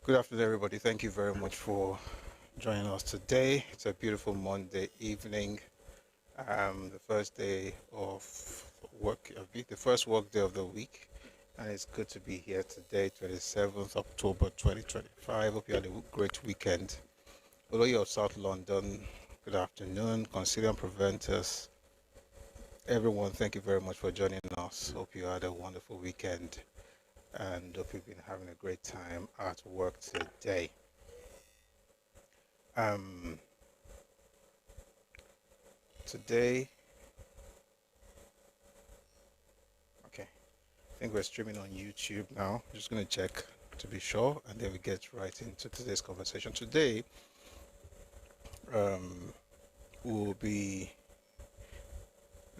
Good afternoon, everybody. Thank you very much for joining us today. It's a beautiful Monday evening, the first day of work, the first work day of the week, and it's good to be here today, 27th October 2025. Hope you had a great weekend. Although you're South London, good afternoon. Concilium Preventers, everyone, thank you very much for joining us. Hope you had a wonderful weekend and hope you've been having a great time at work today. Um, Today, okay, I think we're streaming on YouTube now. I'm just going to check to be sure, and then we get right into today's conversation. Today, we'll be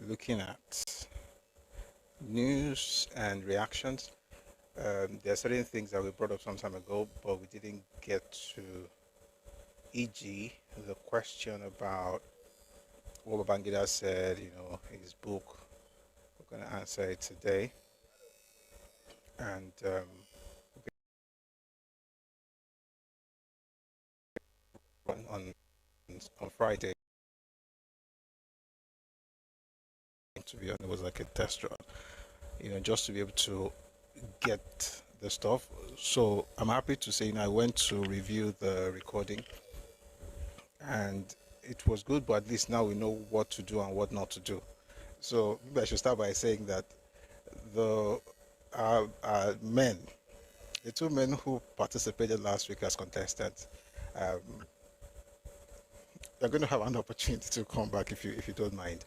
looking at news and reactions. There are certain things that we brought up some time ago, but we didn't get to, e.g., the question about what Babangida said, his book. We're going to answer it today. And on Friday, to be honest, it was like a test run, just to be able to get the stuff. So I'm happy to say, I went to review the recording and it was good, but at least now we know what to do and what not to do. So maybe I should start by saying that the men, the two men who participated last week as contestants, um, you're going to have an opportunity to come back if you don't mind.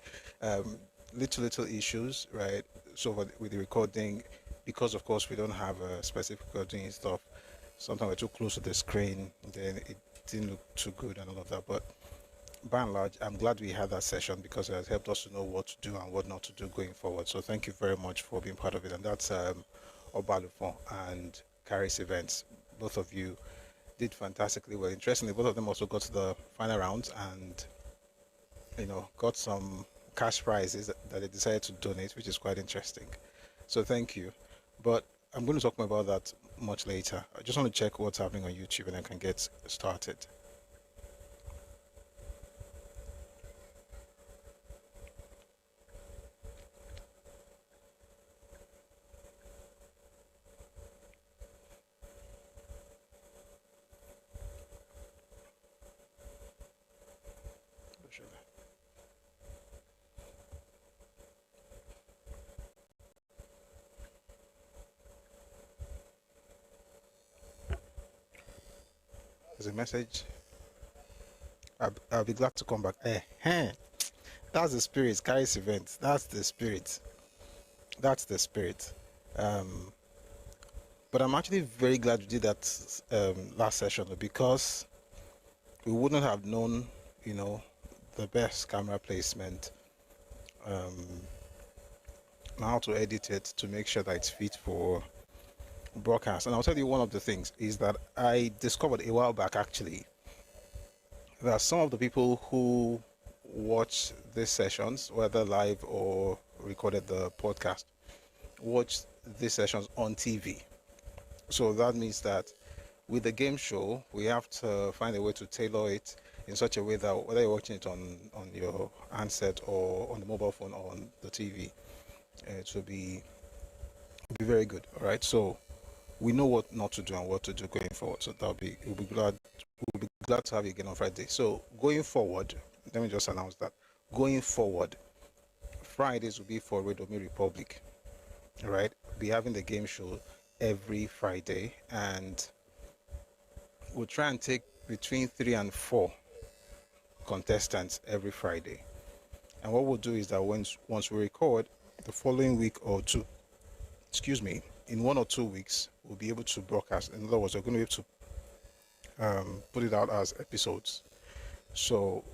Little issues, right? So with the recording, because of course we don't have a specific recording and stuff, sometimes we're too close to the screen, then it didn't look too good and all of that. But by and large, I'm glad we had that session because it has helped us to know what to do and what not to do going forward. So thank you very much for being part of it. And that's Obalufon and Caris Events. Both of you did fantastically well. Interestingly, both of them also got to the final rounds and got some cash prizes that they decided to donate, which is quite interesting. So thank you. But I'm going to talk more about that much later. I just want to check what's happening on YouTube and I can get started. There's a message. I'll be glad to come back. That's the spirit. Caris Events. That's the spirit. That's the spirit. But I'm actually very glad we did that last session because we wouldn't have known, the best camera placement, how to edit it to make sure that it's fit for broadcast. And I'll tell you one of the things is that I discovered a while back actually that some of the people who watch these sessions, whether live or recorded the podcast, watch these sessions on TV. So that means that with the game show, we have to find a way to tailor it in such a way that whether you're watching it on your handset or on the mobile phone or on the TV, it will be very good. All right. So we know what not to do and what to do going forward. So we'll be glad to have you again on Friday. So going forward, let me just announce that going forward, Fridays will be for Redomi Republic. All right. Be having the game show every Friday, and we'll try and take between 3 and 4 contestants every Friday. And what we'll do is that once we record the following week or two, in 1 or 2 weeks, we'll be able to broadcast. In other words, we're going to be able to put it out as episodes. So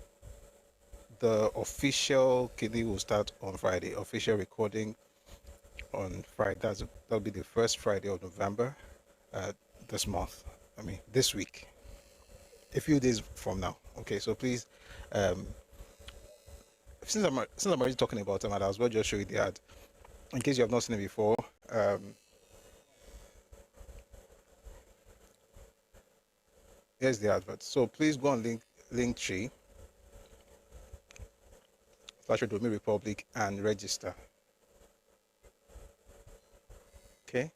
the official KD will start on Friday. Official recording on Friday. That'll be the first Friday of November this month. This week. A few days from now. Okay, so please, since I'm already talking about them, I as well just show you the ad. In case you have not seen it before, Here's the advert. So please go on Linktree / Domain Republic and register. Okay,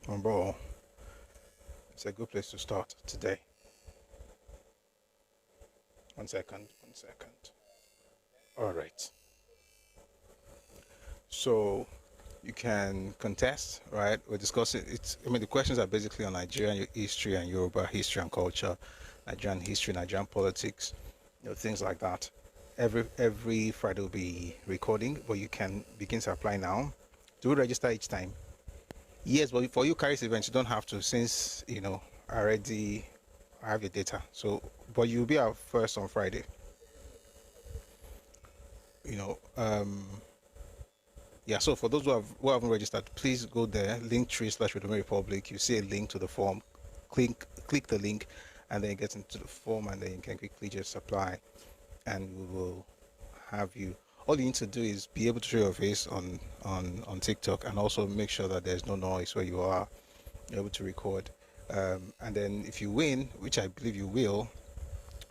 bro, it's a good place to start today. 1 second, 1 second. All right. So you can contest, right? We're discussing it's. I mean, the questions are basically on Nigerian history and Yoruba history and culture, Nigerian history, Nigerian politics, things like that. Every Friday will be recording, but you can begin to apply now. Do register each time. Yes, but for you Caris events, you don't have to, since already have your data. So, but you'll be our first on Friday. You know, yeah. So for those who haven't registered, please go there, Linktree / Domain Republic. You see a link to the form. Click the link, and then you get into the form, and then you can quickly just apply, and we will have you. All you need to do is be able to show your face on TikTok, and also make sure that there's no noise where you are. You're able to record, and then if you win, which I believe you will,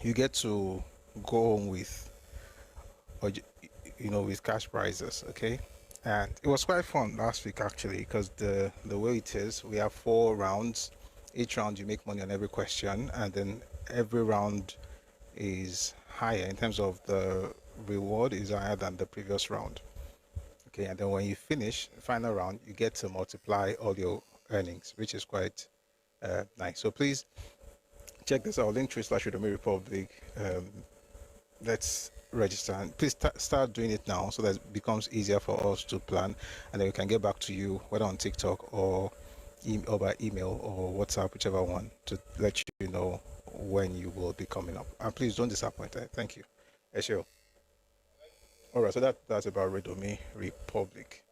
you get to go home with, or with cash prizes. Okay, and it was quite fun last week actually, because the way it is, we have 4 rounds. Each round you make money on every question, and then every round is higher in terms of the reward is higher than the previous round. Okay, and then when you finish the final round, you get to multiply all your earnings, which is quite nice. So please check this out, Linktree / Domain Republic. Let's register, and please start doing it now, so that it becomes easier for us to plan, and then we can get back to you whether on TikTok or by email or WhatsApp, whichever one, to let you know when you will be coming up. And please don't disappoint. Thank you. Sure. All right, so that's about Domain Republic.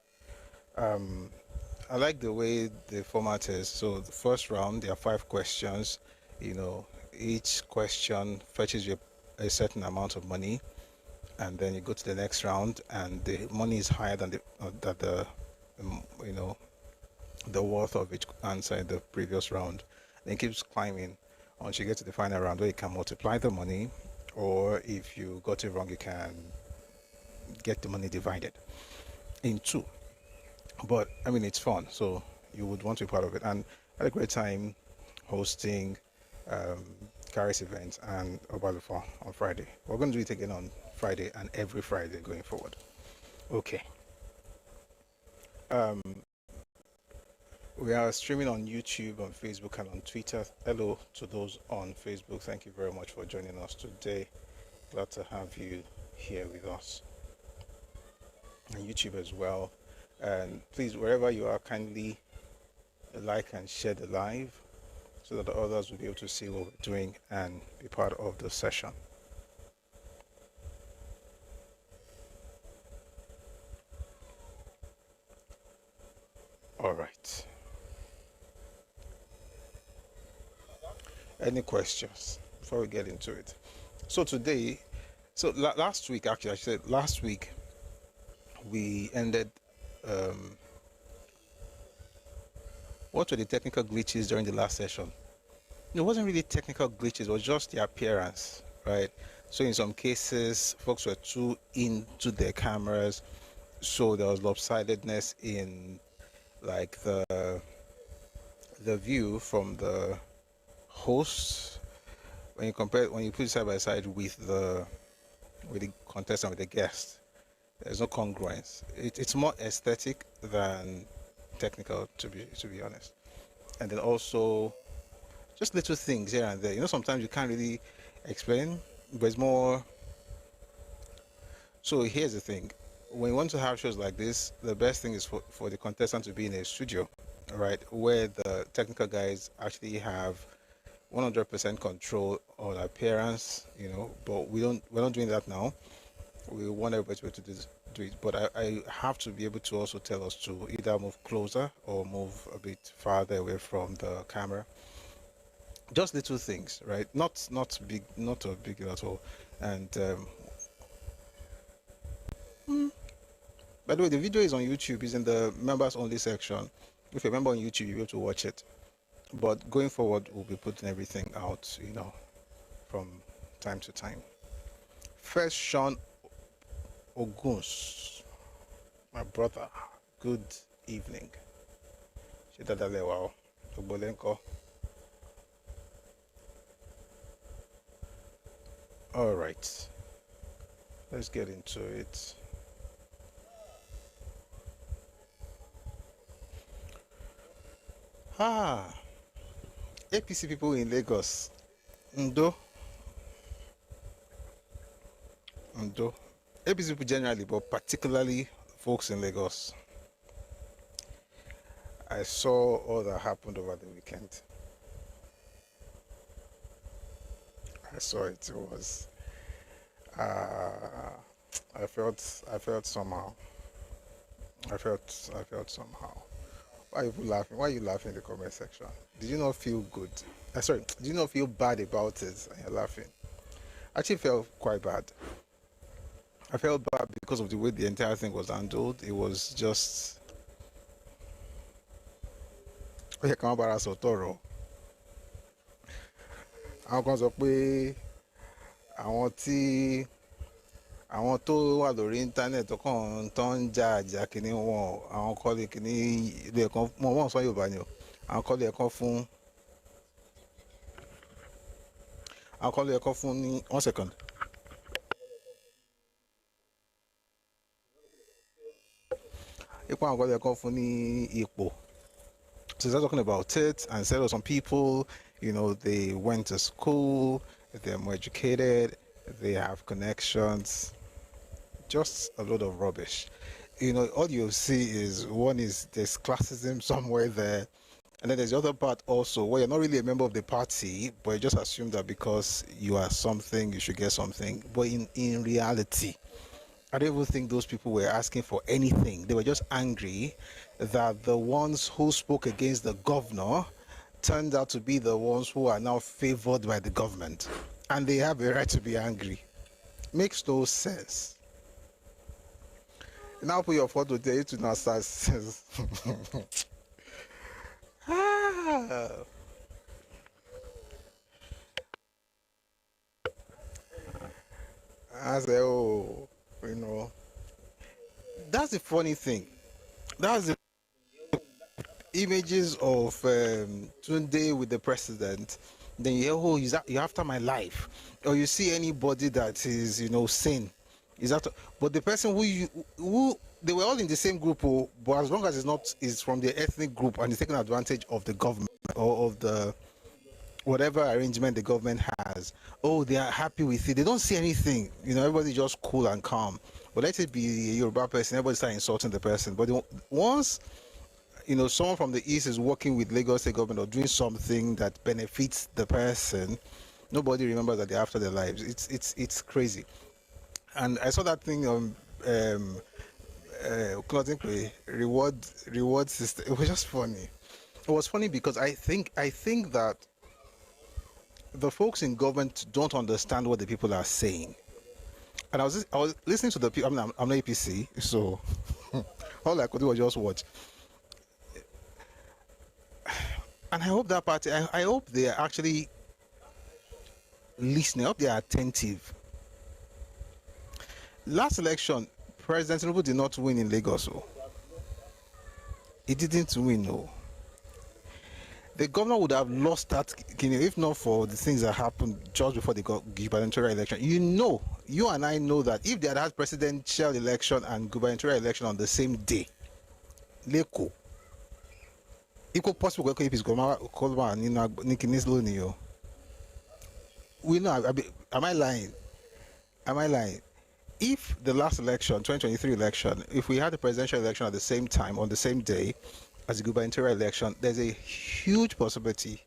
I like the way the format is. So the first round, there are 5 questions. Each question fetches you a certain amount of money, and then you go to the next round, and the money is higher than the worth of each answer in the previous round. Then it keeps climbing once you get to the final round, where you can multiply the money, or if you got it wrong, you can get the money divided in 2. But I mean, it's fun, so you would want to be part of it. And I had a great time hosting Caris events and Obalufa on Friday. We're going to do it again on Friday and every Friday going forward. Okay. We are streaming on YouTube, on Facebook, and on Twitter. Hello to those on Facebook. Thank you very much for joining us today. Glad to have you here with us. And YouTube as well. And please, wherever you are, kindly like and share the live, so that the others will be able to see what we're doing and be part of the session. All right. Any questions before we get into it? So today, last week, actually, I said last week we ended. What were the technical glitches during the last session? It wasn't really technical glitches, it was just the appearance, right? So in some cases, folks were too into their cameras, so there was lopsidedness in like the view from the hosts when you put it side by side with the contestant, with the guest. There's no congruence. It's more aesthetic than technical, to be honest. And then also just little things here and there. Sometimes you can't really explain, but it's more. So here's the thing: when you want to have shows like this, the best thing is for the contestant to be in a studio, right, where the technical guys actually have 100% control on appearance. But we're not doing that now. We want everybody to do it, but I have to be able to also tell us to either move closer or move a bit farther away from the camera. Just little things, right? Not big, not a big deal at all. And by the way, the video is on YouTube. It's in the members only section. If you're a member on YouTube, you'll be able to watch it. But going forward, we'll be putting everything out, from time to time. First, Sean Oguns, my brother. Good evening. Shedadalewa, Ogbolenko. All right, let's get into it. APC people in Lagos. Ndo. APC people generally, but particularly folks in Lagos. I saw all that happened over the weekend. I saw it. It was. I felt somehow. I felt somehow. Why are you laughing? Why are you laughing in the comment section? Did you not feel good? Sorry, did you not feel bad about it and you're laughing? I actually felt quite bad. I felt bad because of the way the entire thing was handled. It was just. Ó yẹ káwọn bára sọ tọrọ. Àwọn kan sọ pé àwọn tí àwọn tó wà lórí íńtánẹ̀tì kan tó ń jà àjà kìíní wọn àwọn kọ́lé kìíní ilé ẹ̀kan wọ́n sọ Yorùbá ni o àwọn kọ́lé ẹ̀kan fún ní 1 second. Ipò àwọn kọ́lé ẹ̀kan fún ní ipò. So they're talking about it and said some people, they went to school, they're more educated, they have connections. Just a load of rubbish. All you see is there's classism somewhere there. And then there's the other part also where you're not really a member of the party, but you just assume that because you are something, you should get something. But in reality, I don't even think those people were asking for anything. They were just angry that the ones who spoke against the governor turned out to be the ones who are now favored by the government. And they have a right to be angry. Makes no sense. Now put your photo there to now start says. I say, that's the funny thing. That's the images of Tunde with the president. Then you hear, you're after my life. Or you see anybody that is, sane. But the person who they were all in the same group, but as long as it's from the ethnic group and it's taking advantage of the government or of the whatever arrangement the government has, they are happy with it. They don't see anything. Everybody just cool and calm. But let it be a Yoruba person, everybody start insulting the person. But once someone from the east is working with Lagos State government or doing something that benefits the person, nobody remembers that they're after their lives. It's crazy. And I saw that thing on reward system. It was just funny. It was funny because I think that the folks in government don't understand what the people are saying. And I was listening to the people. I'm not APC, so all I could do was just watch. And I hope that party. I hope they are actually listening. I hope they are attentive. Last election, President Tinubu did not win in Lagos. He didn't win. No. The governor would have lost that if not for the things that happened just before the gubernatorial election. You and I know that if they had had presidential election and gubernatorial election on the same day, Leko, it could possibly go if it's we know. Am I lying? If the last election, 2023 election, if we had the presidential election at the same time, on the same day as the gubernatorial election, there's a huge possibility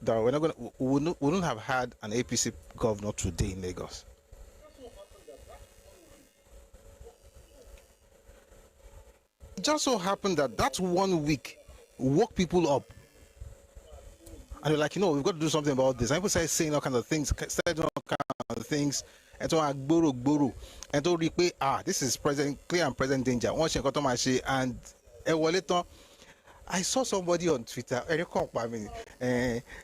that we wouldn't have had an APC governor today in Lagos. It just so happened that 1 week woke people up. And they're like, we've got to do something about this. And people started saying all kinds of things, and so gboro, and to this is clear and present danger. And I saw somebody on Twitter,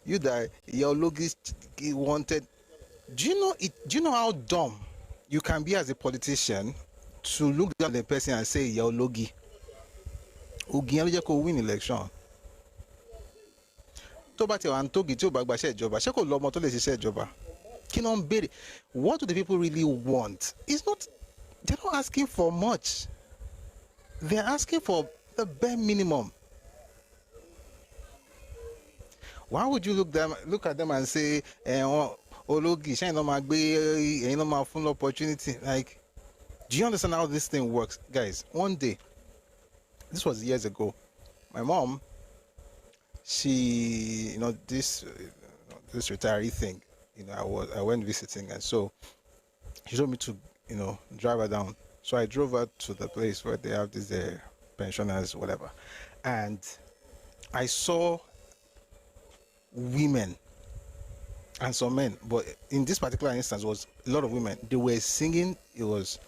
you that your logist wanted. Do you know it? Do you know how dumb you can be as a politician to look down the person and say your logi? Ogi yẹn ló jẹ́ kó win election. Tó bá ti wà ń tógi tí ò bá gbaṣẹ́ ìjọba, ṣé kò lọ́mọ tó lè ṣiṣẹ́ ìjọba? Kí ló ń béèrè? What do the people really want? It's not. They're not asking for much. They're asking for the bare minimum. Why would you look at them and say, Ologi, shine on my ain't no my full opportunity? Like, do you understand how this thing works? Guys, one day, this was years ago, my mom, she, this retiree thing, I went visiting, and so she told me to, drive her down. So I drove her to the place where they have these pensioners, whatever, and I saw women and some men, but in this particular instance was a lot of women. They were singing. It was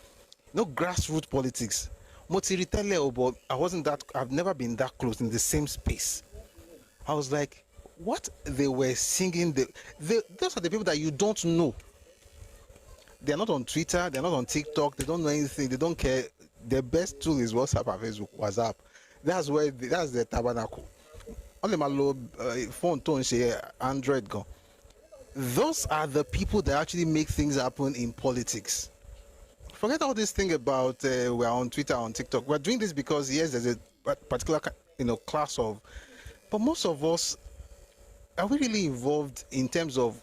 grassroots politics. But I've never been that close in the same space. I was like, what they were singing, those are the people that you don't know. They're not on Twitter, they're not on TikTok, they don't know anything, they don't care. Their best tool is WhatsApp and Facebook. WhatsApp. That's the tabernacle. Only my low phone tone share Android go. Those are the people that actually make things happen in politics. Forget all this thing about we're on Twitter, on TikTok. We're doing this because yes, there's a particular class of, but most of us, are we really involved in terms of?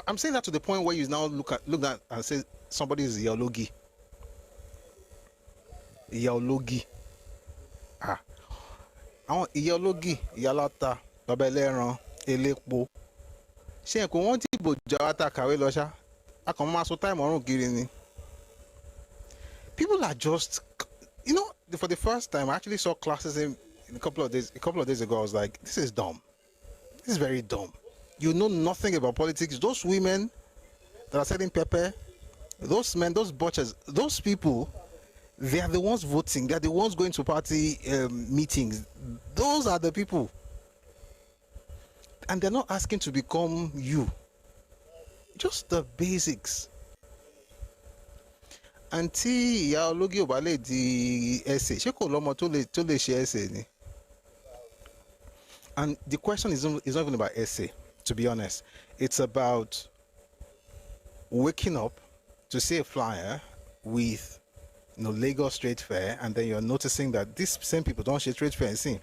I'm saying that to the point where you now look at and say somebody is Yalogi. Àwọn Yalogi, Yalata, Baba Ẹlẹ́ran, Elépo. Ṣé ẹ̀kọ́ wọ́n dìbò jàwátà kàwé lọ ṣá? A kàn máa sọ táìmù ọ̀run kiri ni. People are just, for the first time, I actually saw classes in a couple of days ago. I was like, this is dumb. This is very dumb. You know nothing about politics. Those women that are selling pepper, those men, those butchers, those people, they are the ones voting. They are the ones going to party meetings. Those are the people. And they're not asking to become you. Just the basics. Àǹtí ìyá ológì ò bá lè di ẹsẹ̀, ṣé kò lọ́mọ tó lè ṣe ẹsẹ̀ ni? And the question is not even about essay, to be honest. It's about waking up to see a flyer with Lagos Trade Fair, and then you're noticing that these same people don't share trade fair and see.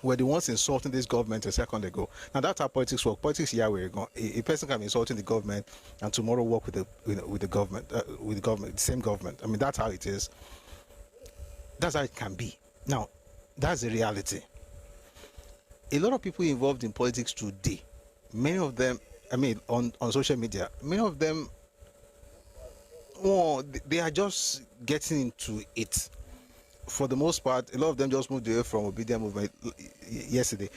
Were the ones insulting this government a second ago. Now that's how politics work. Politics, yeah, a person can be insulting the government and tomorrow work with the government, the same government. I mean, that's how it is. That's how it can be. Now, that's the reality. A lot of people involved in politics today, many of them, on social media, many of them, they are just getting into it. For the most part, a lot of them just moved away from obedient movement yesterday.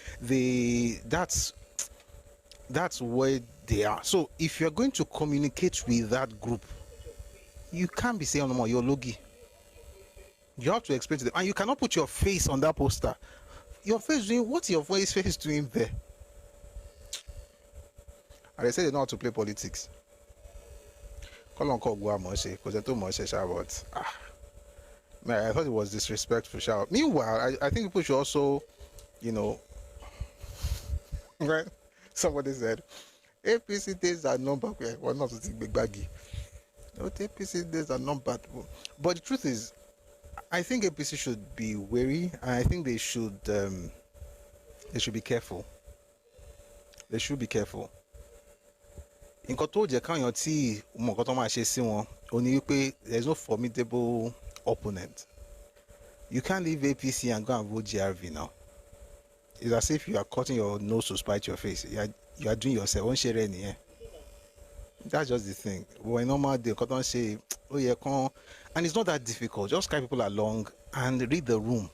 That's where they are. So if you're going to communicate with that group, you can't be saying no more, you're logi. You have to explain to them, and you cannot put your face on that poster. Your face doing, what's your face doing there? And they say they know how to play politics. Call on call Guamoshe, because they told Moshe Shabbat. Man, I thought it was disrespectful. Shout. Meanwhile, I think people should also, right? Somebody said, APC days are numbered. Well, not to think big baggy. APC days are numbered. But the truth is, I think APC should be wary, and I think they should be careful. They should be careful. Nǹkan tó jẹ́ káwọn tí mọ̀ nǹkan tó máa ṣe sí wọn, ó ní wípé there's no formidable opponent. You can't leave APC and go and vote GRV now. It's as if you are cutting your nose to spite your face. You are doing yourself. Won't share any. That's just the thing. When normal they can't say, oh yeah, and it's not that difficult. Just carry people along and read the room.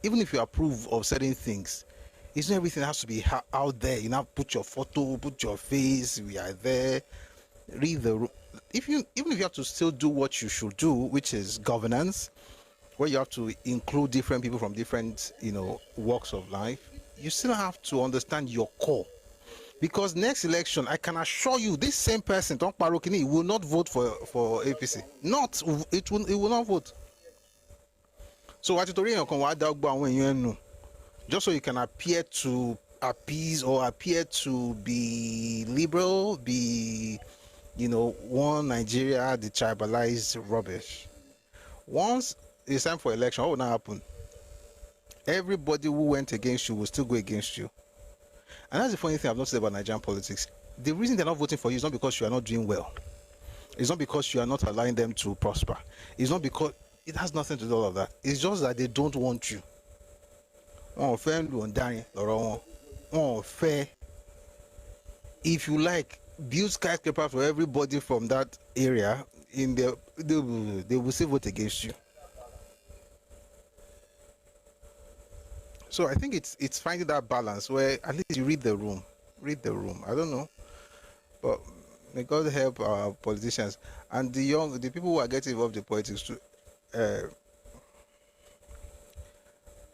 Even if you approve of certain things, it's not everything has to be out there. You now put your photo, put your face. We are there. Read the room. Even if you have to still do what you should do, which is governance, where you have to include different people from different, walks of life, you still have to understand your core. Because next election, I can assure you, this same person, Don Parokini, will not vote for APC. It will not vote. So what you just so you can appear to appease or appear to be liberal, be one Nigeria, the tribalized rubbish. Once it's time for election, what will now happen? Everybody who went against you will still go against you. And that's the funny thing I've noticed about Nigerian politics. The reason they're not voting for you is not because you are not doing well. It's not because you are not allowing them to prosper. It's not because it has nothing to do with all of that. It's just that they don't want you. If you like, build skyscraper for everybody from that area, they will still vote against you. So I think it's finding that balance where at least you read the room. Read the room. I don't know, but may God help our politicians and the people who are getting involved in politics too.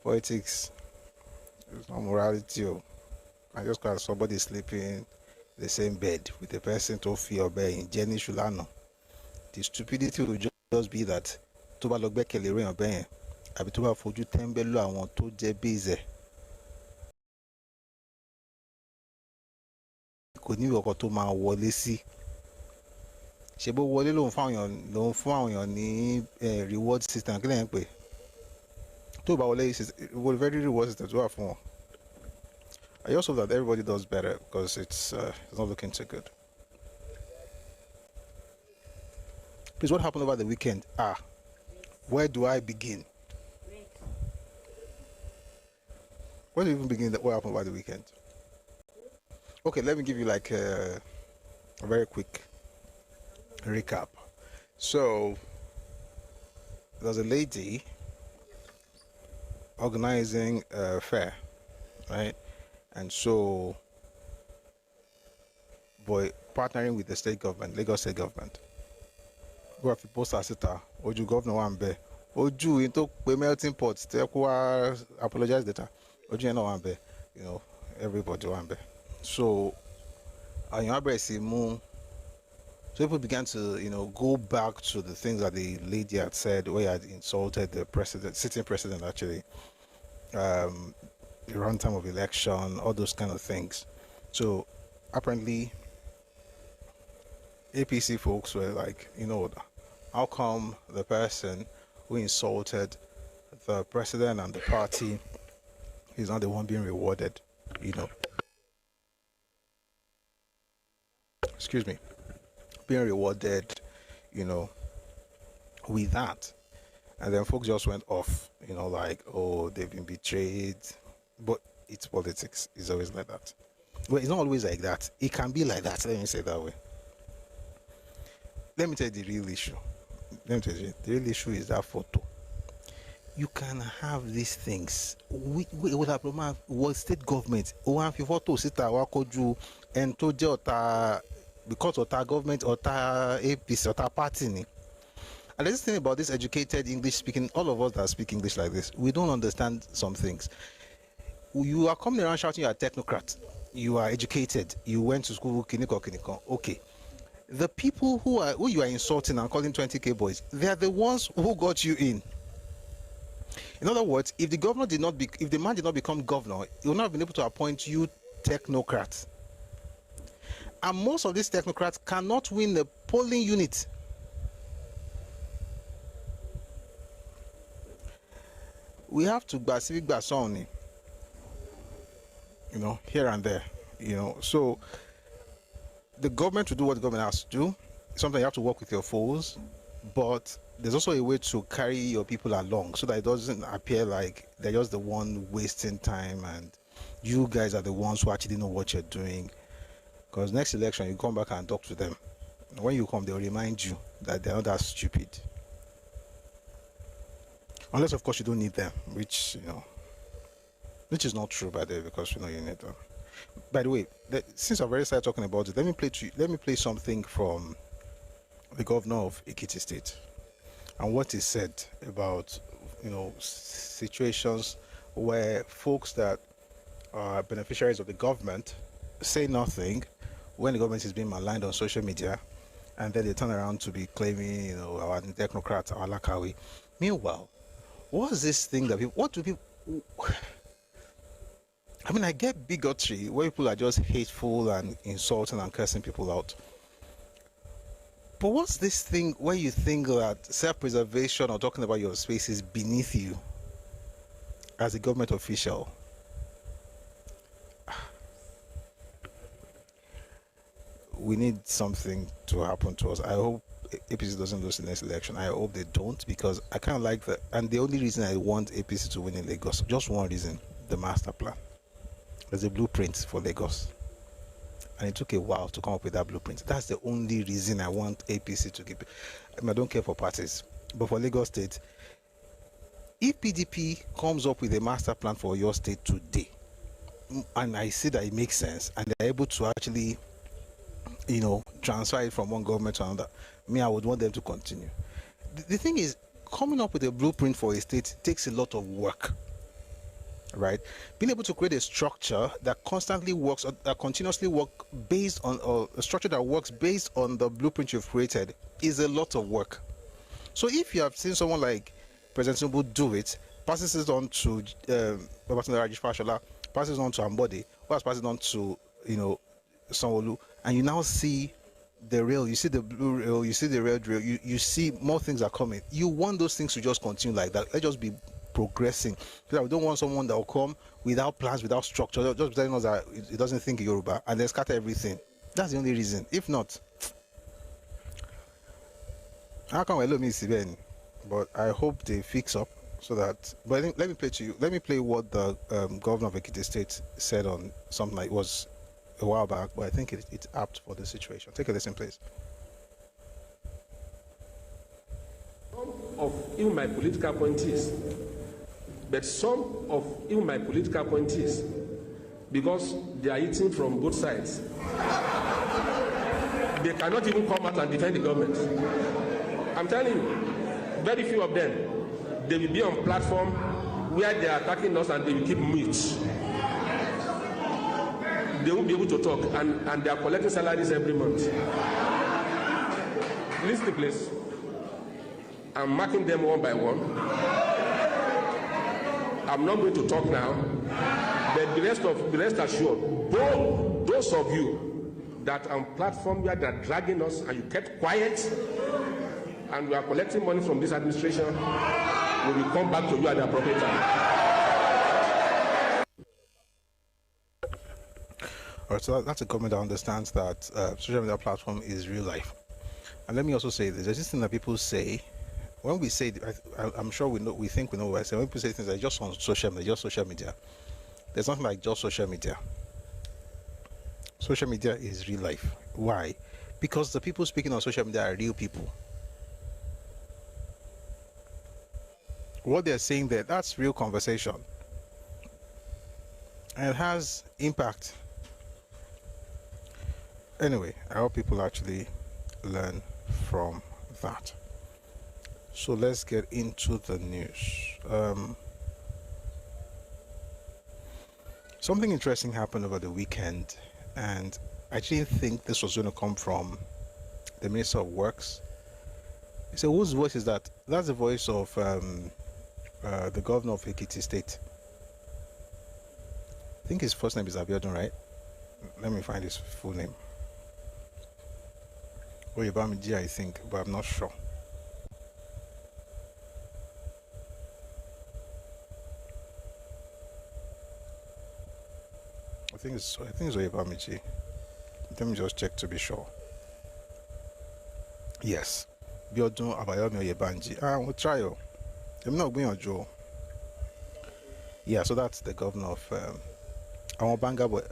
Politics is not morality. I just got somebody sleeping in the same bed with a person to fear obeying Jenny Shulano. The stupidity will just be that tó bá lọ gbẹ́kẹ̀lé rẹ̀ obeying. Àbí tó bá fojú tẹ́ńbẹ́lú àwọn tó jẹ́ bíìzẹ̀ kò ní ìwọ̀kọ̀ tó máa wọlé sí. Ṣé bó wọlé lòun fún àwọn èèyàn ní reward system kí lẹ́yìn pé tó bá wọlé very reward system tó wà fún wọn. I just hope that everybody does better because it's not looking too good. Please, what happened over the weekend? Where do I begin? Where do you even begin? What happened over the weekend? Okay, let me give you like a very quick recap. So, there's a lady organizing a fair, right? And so, partnering with the state government, Lagos state government. Go have to post asita, Oju governor one be. Oju into melting pot, apologize data. Oju no one be, everybody one be. So, so people began to, go back to the things that the lady had said, where he had insulted the president, sitting president actually, the runtime of election, all those kind of things. So apparently, APC folks were like, how come the person who insulted the president and the party is not the one being rewarded, excuse me, being rewarded, with that. And then folks just went off, like, oh, they've been betrayed. But it's politics. It's always like that. Well, it's not always like that. It can be like that. Let me say it that way. Let me tell you the real issue. The real issue is that photo. You can have these things. What happened was state government. Have your photo sit and to because of our government or our APC or our party. And there's this thing about this educated English speaking, all of us that speak English like this, we don't understand some things. You are coming around shouting you are a technocrat, you are educated, you went to school, kiniko. Okay. The people who you are insulting and calling 20K boys, they are the ones who got you in. In other words, if the man did not become governor, he would not have been able to appoint you technocrats. And most of these technocrats cannot win the polling unit. We have to civic basoni, here and there, So the government to do what the government has to do. Sometimes you have to work with your foes, but there's also a way to carry your people along so that it doesn't appear like they're just the one wasting time and you guys are the ones who actually know what you're doing. Because next election, you come back and talk to them. When you come, they'll remind you that they're not that stupid. Unless, of course, you don't need them, which is not true, by the way, because you need them. By the way, since I've already started talking about it, let me play something from the governor of Ekiti State and what he said about situations where folks that are beneficiaries of the government say nothing when the government is being maligned on social media, and then they turn around to be claiming, our technocrats, our lakawi. Meanwhile, what's this thing that people, what do people, I mean, I get bigotry where people are just hateful and insulting and cursing people out. But what's this thing where you think that self-preservation or talking about your space is beneath you as a government official? We need something to happen to us. I hope APC doesn't lose the next election. I hope they don't, because I kind of like that. And the only reason I want APC to win in Lagos, just one reason: the master plan. There's a blueprint for Lagos, and it took a while to come up with that blueprint. That's the only reason I want APC to keep it. I don't care for parties, but for Lagos State, if PDP comes up with a master plan for your state today, and I see that it makes sense, and they're able to actually, transfer it from one government to another, I would want them to continue. The thing is, coming up with a blueprint for a state takes a lot of work. Right, being able to create a structure that constantly works, or that continuously works based on, or a structure that works based on the blueprint you've created, is a lot of work. So if you have seen someone like President Tinubu do it, passes it on to Babatunde Fashola, passes it on to Ambode, who has passed it on to Sanwo-Olu, and you now see the rail, you see the blue rail, you see the red rail, you see more things are coming. You want those things to just continue like that. Let's just be progressing, because we don't want someone that will come without plans, without structure, just telling us that it doesn't think Yoruba and then scatter everything. That's the only reason. If not, how come we let me see Ben? But I hope they fix up so that. But I think, let me play what the governor of Ekiti State said on something like, it was a while back, but I think it's apt for the situation. Take a listen, please. Of even my political appointees, but some of even my political appointees, because they are eating from both sides, they cannot even come out and defend the government. I'm telling you, very few of them, they will be on platform where they are attacking us and they will keep mute. They won't be able to talk, and they are collecting salaries every month. Listen, please. I'm marking them one by one. I'm not going to talk now, but the rest assured, both those of you that are on platform where they're dragging us and you kept quiet and we are collecting money from this administration, we will come back to you at the appropriate time. All right, so that's a comment that understands that social media platform is real life. And let me also say this: there's this thing that people say. When we say, I'm sure we think we know what I say. When people say things like just on social media, there's nothing like just social media. Social media is real life. Why? Because the people speaking on social media are real people. What they're saying there, that's real conversation. And it has impact. Anyway, I hope people actually learn from that. So let's get into the news. Something interesting happened over the weekend, and I didn't think this was going to come from the Minister of Works. So whose voice is that? That's the voice of the governor of Ekiti State. I think his first name is Abiodun, right? Let me find his full name. Oyebamiji, I think, but I'm not sure. I think it's Oyebamiji. Let me just check to be sure. Yes, Biodun Abayomi Oyebanji. We'll try. I'm not going on Joe. Yeah, so that's the governor of Banga. But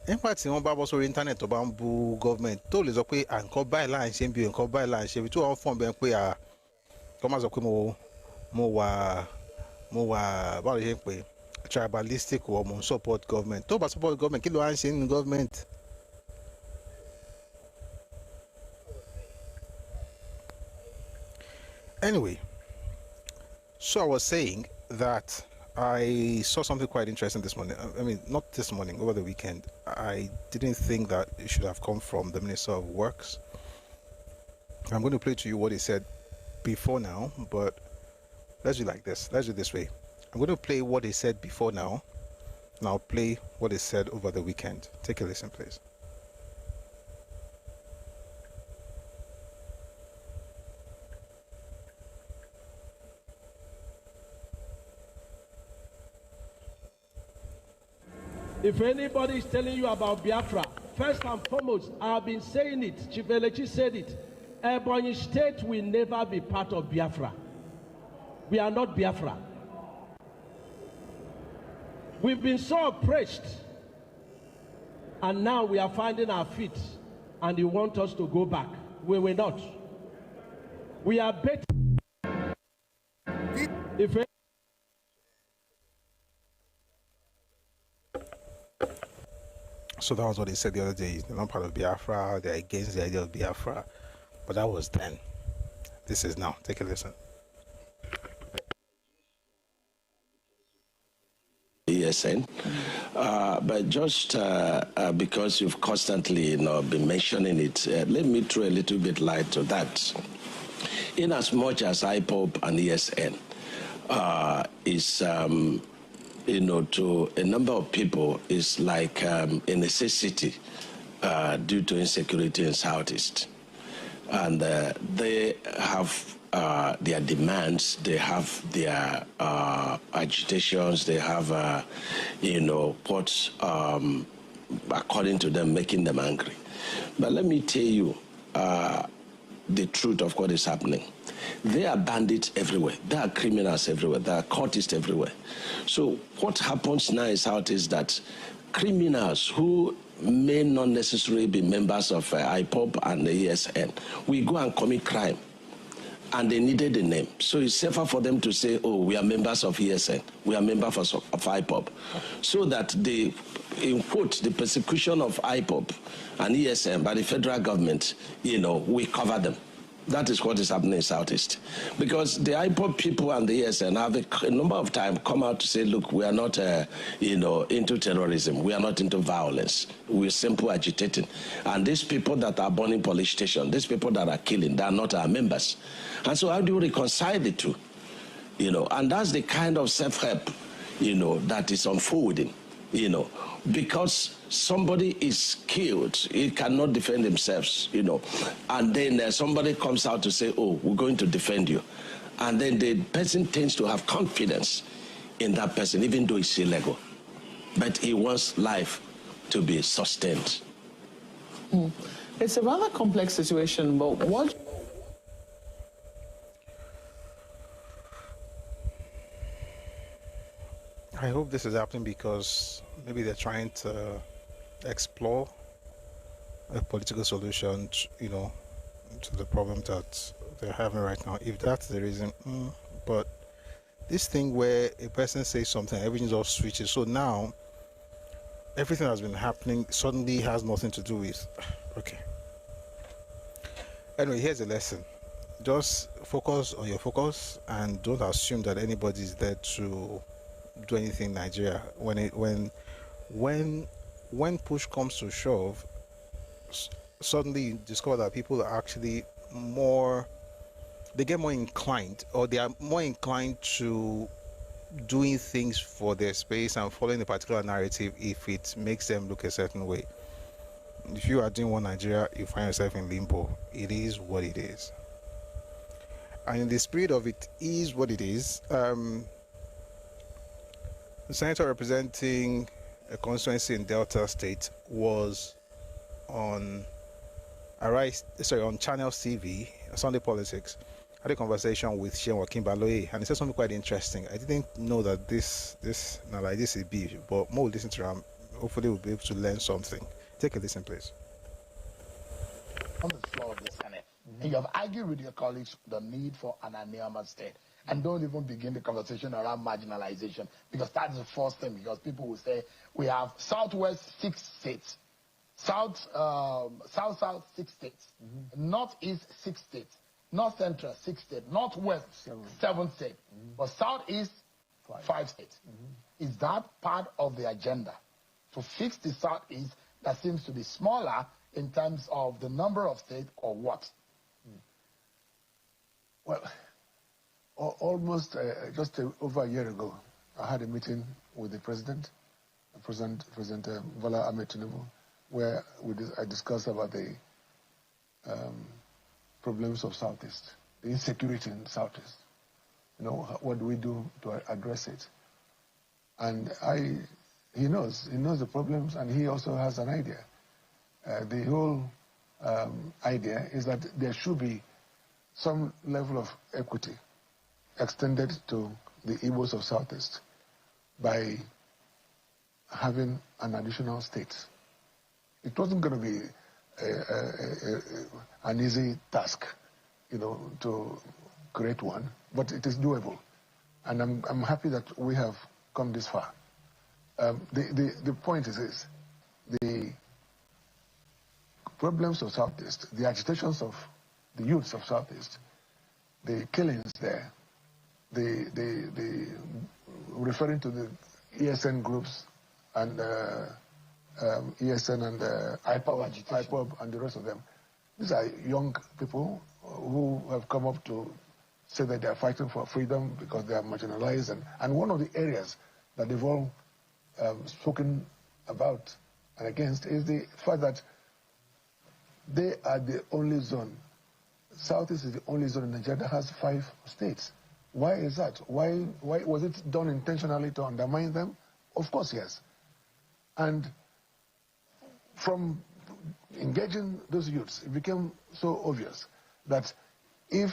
in fact, wọ́n bá bọ́ sórí internet tó bá ń bú government tó lè sọ pé nǹkan báyìí là ń ṣe bí nǹkan báyìí là ń ṣe bí tí wọ́n fọ́n bẹ́ẹ̀ pé kọ́ máa sọ pé mo wà báwo lè ṣe ń pè tribalistic or mo support government. Tó bá support government kí ló wá ń ṣe nínú government? Anyway, So I was saying that I saw something quite interesting this morning. I mean, not this morning, over the weekend. I didn't think that it should have come from the Minister of Works. I'm going to play to you what he said before now, but let's do like this. Let's do it this way. I'm going to play what he said before now, and I'll play what he said over the weekend. Take a listen, please. If anybody is telling you about Biafra, first and foremost, I've been saying it. Chief Elechi said it. Ebonyi State will never be part of Biafra. We are not Biafra. We've been so oppressed, and now we are finding our feet, and you want us to go back. We will not. We are better. If So that was what he said the other day. They're not part of Biafra. They're against the idea of Biafra. But that was then. This is now. Take a listen. ESN, but just because you've constantly been mentioning it, let me throw a little bit light to that. In as much as IPOB and ESN is to a number of people is like a necessity due to insecurity in Southeast. And they have their demands, they have their agitations, they have, what, according to them, making them angry. But let me tell you the truth of what is happening. There are bandits everywhere. There are criminals everywhere. There are cultists everywhere. So what happens now is that criminals who may not necessarily be members of IPOB and the ESN will go and commit crime. And they needed a name. So it's safer for them to say, oh, we are members of ESN. We are members of IPOB. So that the, in quote, the persecution of IPOB and ESN by the federal government, we cover them. That is what is happening in Southeast. Because the IPOB people and the ESN have a number of times come out to say, look, we are not, into terrorism. We are not into violence. We're simply agitating. And these people that are burning police stations, these people that are killing, they are not our members. And so how do you reconcile the two? And that's the kind of self-help, that is unfolding, because somebody is killed, he cannot defend himself, and then somebody comes out to say, oh, we're going to defend you. And then the person tends to have confidence in that person, even though it's illegal. But he wants life to be sustained. It's a rather complex situation, but what... I hope this is happening because maybe they're trying to explore a political solution, to the problem that they're having right now. If that's the reason, but this thing where a person says something, everything just switches. So now, everything that's been happening suddenly has nothing to do with. Okay. Anyway, here's a lesson. Just focus on your focus and don't assume that anybody's there to do anything in Nigeria. When push comes to shove, suddenly you discover that people are actually they get more inclined, or they are more inclined to doing things for their space and following a particular narrative if it makes them look a certain way. If you are doing one Nigeria, you find yourself in limbo. It is what it is. And in the spirit of it is what it is, the senator representing a constituency in Delta State was on Channel TV, Sunday Politics. I had a conversation with Sheikh Wakim Baloye, and he said something quite interesting. I didn't know that this is be, but more listen to him. Hopefully, we'll be able to learn something. Take a listen, please. On the floor of the Senate, and you have argued with your colleagues the need for an Aniama state. And don't even begin the conversation around marginalization, because that's the first thing, because people will say we have Southwest 6 states, South 6 states, Northeast 6 states, North Central, 6 states. Northwest, 7 states. But Southeast, 5 states. Is that part of the agenda? To fix the Southeast that seems to be smaller in terms of the number of states, or what? Well, almost just over a year ago, I had a meeting with the President Bola Ahmed Tinubu, where I discussed about the problems of Southeast, the insecurity in Southeast. You know, what do we do to address it? And he knows the problems, and he also has an idea. The whole idea is that there should be some level of equity extended to the Igbos of Southeast by having an additional state. It wasn't going to be an easy task, you know, to create one, but it is doable. And I'm happy that we have come this far. The point is this: the problems of Southeast, the agitations of the youths of Southeast, the killings there, the referring to the ESN groups and ESN and IPOB and the rest of them. These are young people who have come up to say that they are fighting for freedom because they are marginalized. And one of the areas that they've all spoken about and against is the fact that they are the only zone. Southeast is the only zone in Nigeria that has 5 states. Why is that? Why was it done intentionally to undermine them? Of course, yes. And from engaging those youths, it became so obvious that if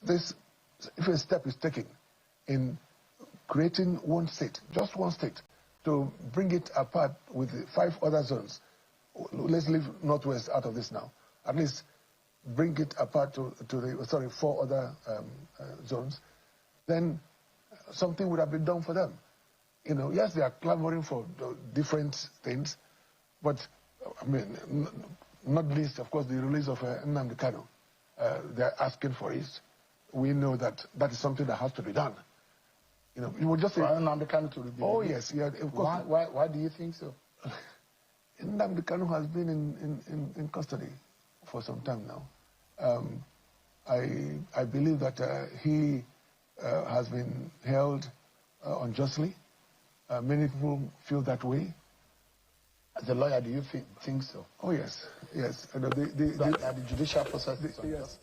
a step is taken in creating one state, just one state, to bring it apart with the 5 other zones, let's leave Northwest out of this now, at least bring it apart to the 4 other zones, then something would have been done for them. You know, yes, they are clamoring for different things, but I mean, not least, of course, the release of Nnamdi Kanu. They're asking for it. We know that that is something that has to be done. You know, you would just say Nnamdi Kanu to be released. Oh yes, yeah, of course. Why do you think so? Nnamdi Kanu has been in custody for some time now. I believe that he has been held unjustly. Many people feel that way. As a lawyer, do you think so? Oh yes, yes. The judicial process is unjust.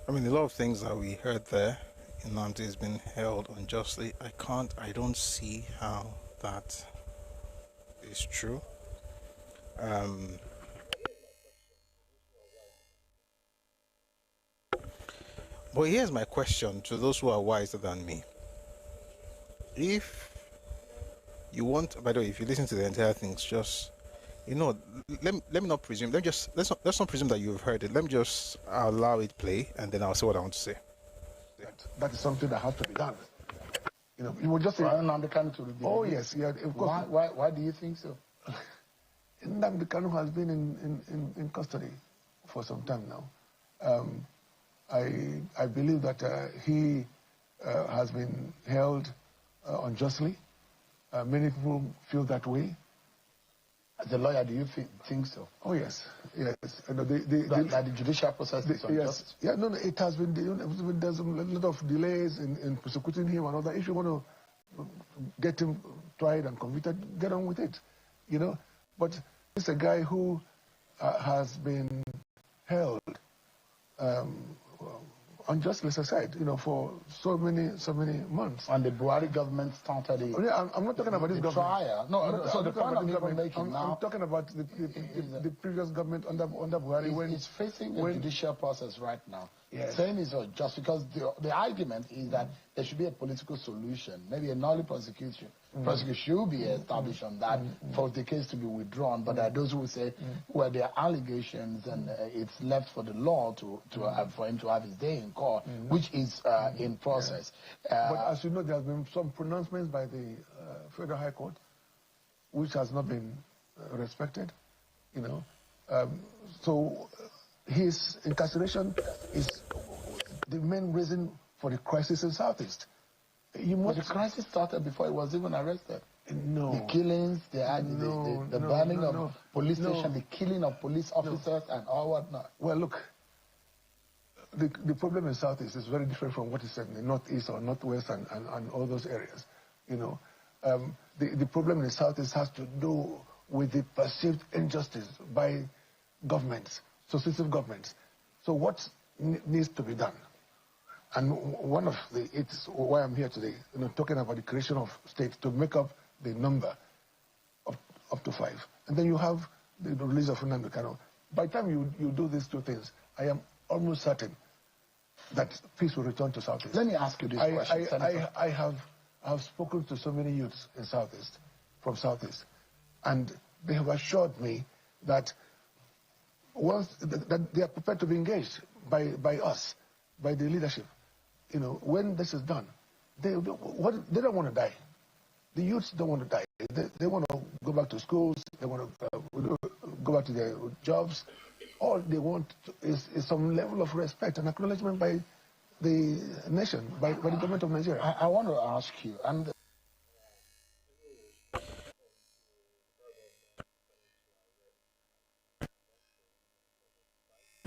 I mean, a lot of things that we heard there. Nnamdi has been held unjustly. I don't see how that is true. But here's my question to those who are wiser than me. If you want, by the way, if you listen to the entire thing, just, you know, let me not presume. Let's not presume that you've heard it. Let me just allow it play, and then I'll say what I want to say. That is something that has to be done. You know, you would just say Nnamdi Kanu to be released. Oh yes, yeah, of course. Why do you think so? Nnamdi Kanu has been in custody for some time now. I believe that he has been held unjustly. Many people feel that way. As a lawyer, do you think so? Oh yes, yes. That the judicial process is unjust? Yes. Yeah, no, it has been. There's a lot of delays in prosecuting him and all that. If you want to get him tried and convicted, get on with it. You know, but it's a guy who has been held unjustly, as I said, you know, for so many months. And the Buhari government started it. Yeah, I'm not talking about this government. Trial. No, so the point I'm even making now. I'm talking about the previous government under Buhari when it's facing a judicial process right now. Yes. Saying it's just because the argument is that there should be a political solution, maybe a null prosecution. Prosecution should be established on that for the case to be withdrawn. But there are those who say, well, there are allegations and it's left for the law for him to have his day in court, which is in process. But as you know, there have been some pronouncements by the Federal High Court, which has not been respected. You know, so his incarceration is the main reason for the crisis in Southeast. But the crisis started before he was even arrested. No. The killings, the burning of police stations, the killing of police officers and all whatnot. Well, look, the problem in Southeast is very different from what is said in the Northeast or Northwest and all those areas. You know, the problem in the Southeast has to do with the perceived injustice by governments, successive governments. So what needs to be done? And one of it's why I'm here today, you know, talking about the creation of states to make up the number of up to 5. And then you have the release of Nnamdi Kanu. By the time you do these two things, I am almost certain that peace will return to Southeast. Let me ask you this question, Senator. I have spoken to so many youths in Southeast, from Southeast, and they have assured me that that they are prepared to be engaged by us, by the leadership. You know, when this is done, they don't want to die. The youths don't want to die. They want to go back to schools. They want to go back to their jobs. All they want is some level of respect and acknowledgement by the nation, by the government of Nigeria. I want to ask you, and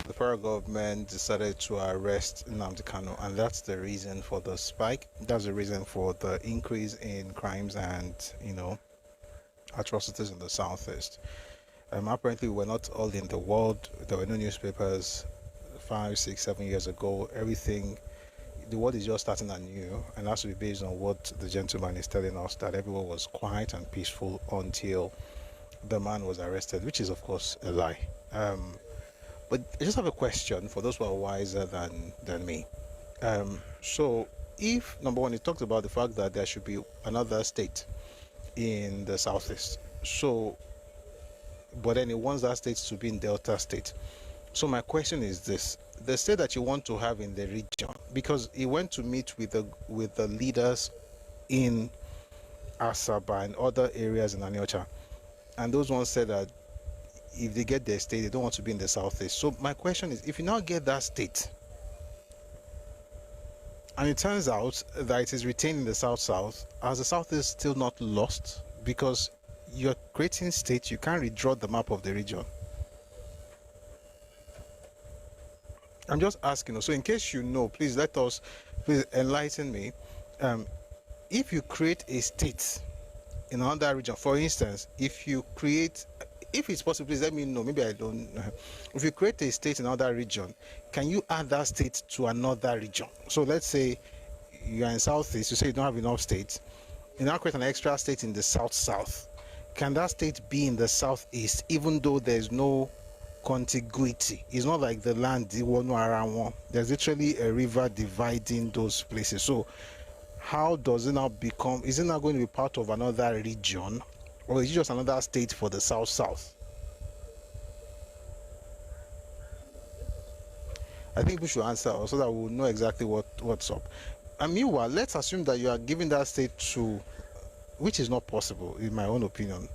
The federal government decided to arrest Nnamdi Kanu, and that's the reason for the spike. That's the reason for the increase in crimes and, you know, atrocities in the Southeast. Apparently, we're not all in the world. There were no newspapers 5, 6, 7 years ago. Everything, the world is just starting anew, and that's to be based on what the gentleman is telling us, that everyone was quiet and peaceful until the man was arrested, which is, of course, a lie. But I just have a question for those who are wiser than me. So, if, number one, it talks about the fact that there should be another state in the Southeast. So, but then it wants that state to be in Delta State. So my question is this: the state that you want to have in the region, because he went to meet with the leaders in Asaba and other areas in Aniocha, and those ones said that if they get their state, they don't want to be in the Southeast. So my question is, if you now get that state, and it turns out that it is retained in the South-South, has the Southeast still not lost? Because you're creating states, you can't redraw the map of the region. I'm just asking. So in case you know, please please enlighten me. If you create a state in another region, for instance, if it's possible, please let me know. Maybe I don't know. If you create a state in another region, can you add that state to another region? So let's say you are in Southeast, you say you don't have enough states. You now create an extra state in the South-South. Can that state be in the Southeast, even though there's no contiguity? It's not like the land, there's literally a river dividing those places. So how does it now become, is it now going to be part of another region, or is it just another state for the South-South? I think we should answer so that we'll know exactly what's up. And meanwhile, let's assume that you are giving that state to, which is not possible in my own opinion.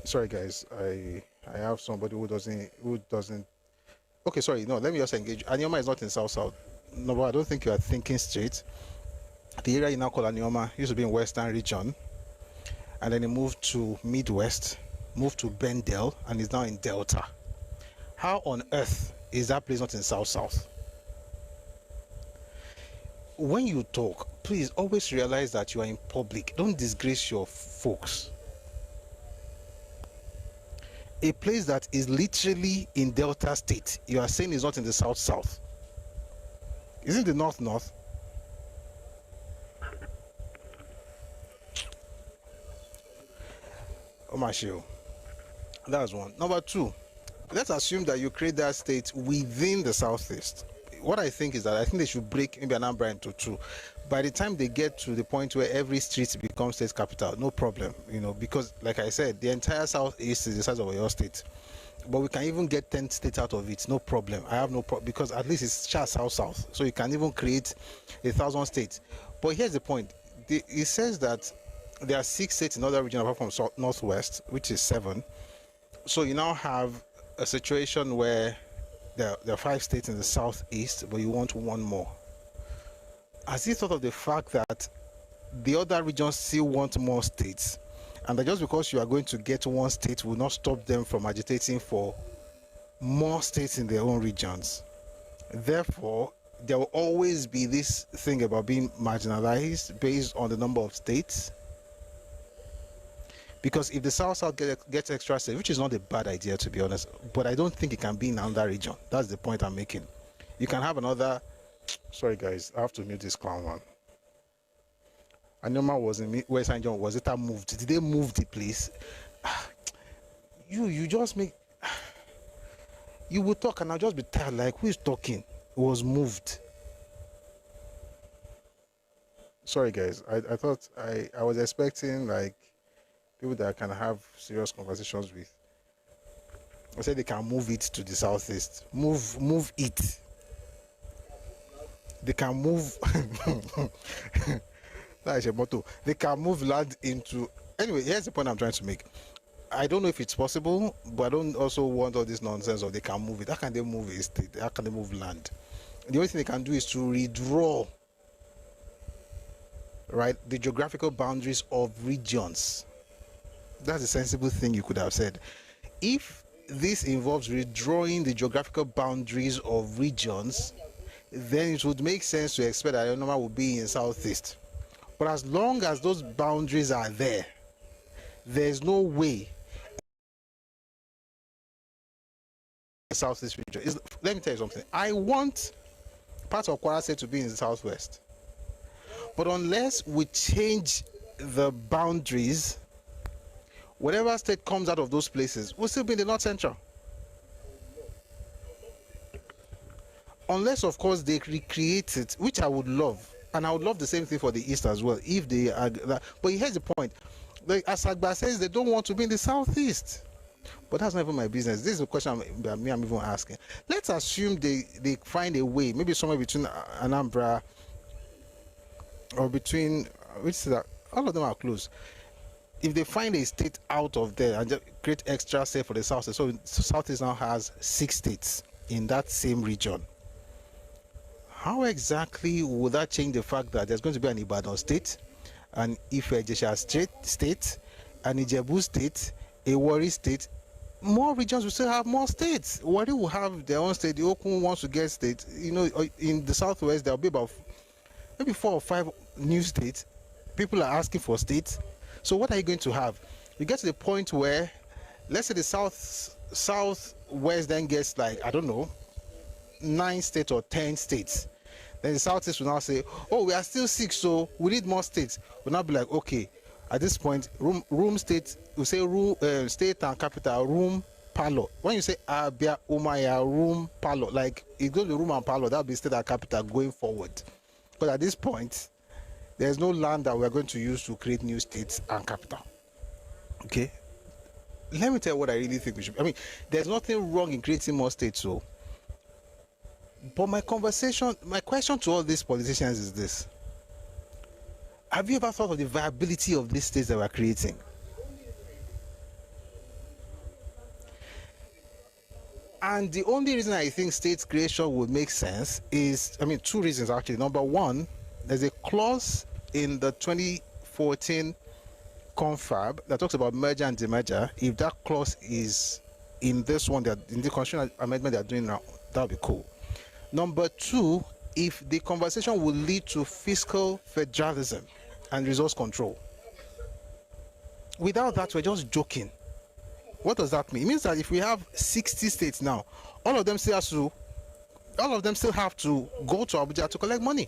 Sorry guys, I have somebody who doesn't. Okay, sorry, no, let me just engage. Anioma is not in South-South. No, but I don't think you are thinking straight. The area you now call Anioma used to be in Western region, and then it moved to Midwest, moved to Bendel, and is now in Delta. How on earth is that place not in South-South? When you talk, please always realize that you are in public. Don't disgrace your folks. A place that is literally in Delta State, you are saying is not in the South-South. Isn't the North-North? Omashio. That's one. Number two, let's assume that you create that state within the Southeast. What I think is that I think they should break maybe Anambra into two. By the time they get to the point where every street becomes state capital, no problem, you know, because like I said, the entire Southeast is the size of your state. But we can even get 10 states out of it, no problem. I have no problem, because at least it's just South-South. So you can even create 1,000 states. But here's the point. It says that there are 6 states in other regions apart from Northwest, which is 7. So you now have a situation where there are 5 states in the southeast, but you want one more. Has he thought of the fact that the other regions still want more states, and that just because you are going to get one state will not stop them from agitating for more states in their own regions? Therefore, there will always be this thing about being marginalized based on the number of states. Because if the South gets extra states, which is not a bad idea to be honest, but I don't think it can be in another region. That's the point I'm making. You can have another. Sorry guys, I have to mute this clown one. Anoma was in West St. John. Was it moved? Did they move the place? You just make. You will talk and I'll just be tired. Like, who is talking? It was moved. Sorry guys, I thought I was expecting like people that I can have serious conversations with. I said they can move it to the southeast. Move it. They can move. That's your motto. They can move land into. Anyway, here's the point I'm trying to make. I don't know if it's possible, but I don't also want all this nonsense of they can move it. How can they move a state? How can they move land? The only thing they can do is to redraw, right, the geographical boundaries of regions. That's a sensible thing you could have said. If this involves redrawing the geographical boundaries of regions, then it would make sense to expect that Ayonoma will be in southeast. But as long as those boundaries are there, there's no way the southeast region. Let me tell you something. I want part of Kwara State to be in the southwest. But unless we change the boundaries, whatever state comes out of those places will still be in the north central. Unless, of course, they recreate it, which I would love. And I would love the same thing for the east as well, if they are. But here's the point. Like Asagba says, they don't want to be in the southeast. But that's not even my business. This is a question I'm even asking. Let's assume they find a way, maybe somewhere between Anambra or between, which is that, all of them are close. If they find a state out of there and just create extra state for the southeast, so southeast now has 6 states in that same region. How exactly would that change the fact that there's going to be an Ibadan state, an Ife-Ijesha state, an Ijebu state, a Warri state? More regions will still have more states. Warri will have their own state. The Okun wants to get state. You know, in the southwest, there will be about maybe 4 or 5 new states. People are asking for states. So what are you going to have? You get to the point where, let's say the southwest then gets like, I don't know, 9 states or 10 states. Then the southeast will now say, oh, we are still 6, so we need more states. We'll now be like, okay, at this point, room state, we say room, state and capital, room, palo. When you say Abia, Umaya, room, palo, like it goes to room and palo, that'll be state and capital going forward. But at this point, there's no land that we're going to use to create new states and capital. Okay? Let me tell you what I really think we should. I mean, there's nothing wrong in creating more states, so. But my question to all these politicians is this. Have you ever thought of the viability of these states that we're creating? And the only reason I think state creation would make sense is, I mean, 2 reasons actually. Number one, there's a clause in the 2014 confab that talks about merger and demerger. If that clause is in this one, in the constitutional amendment they're doing now, that would be cool. Number 2, if the conversation will lead to fiscal federalism and resource control. Without that, we're just joking. What does that mean? It means that if we have 60 states now, all of them still have to go to Abuja to collect money.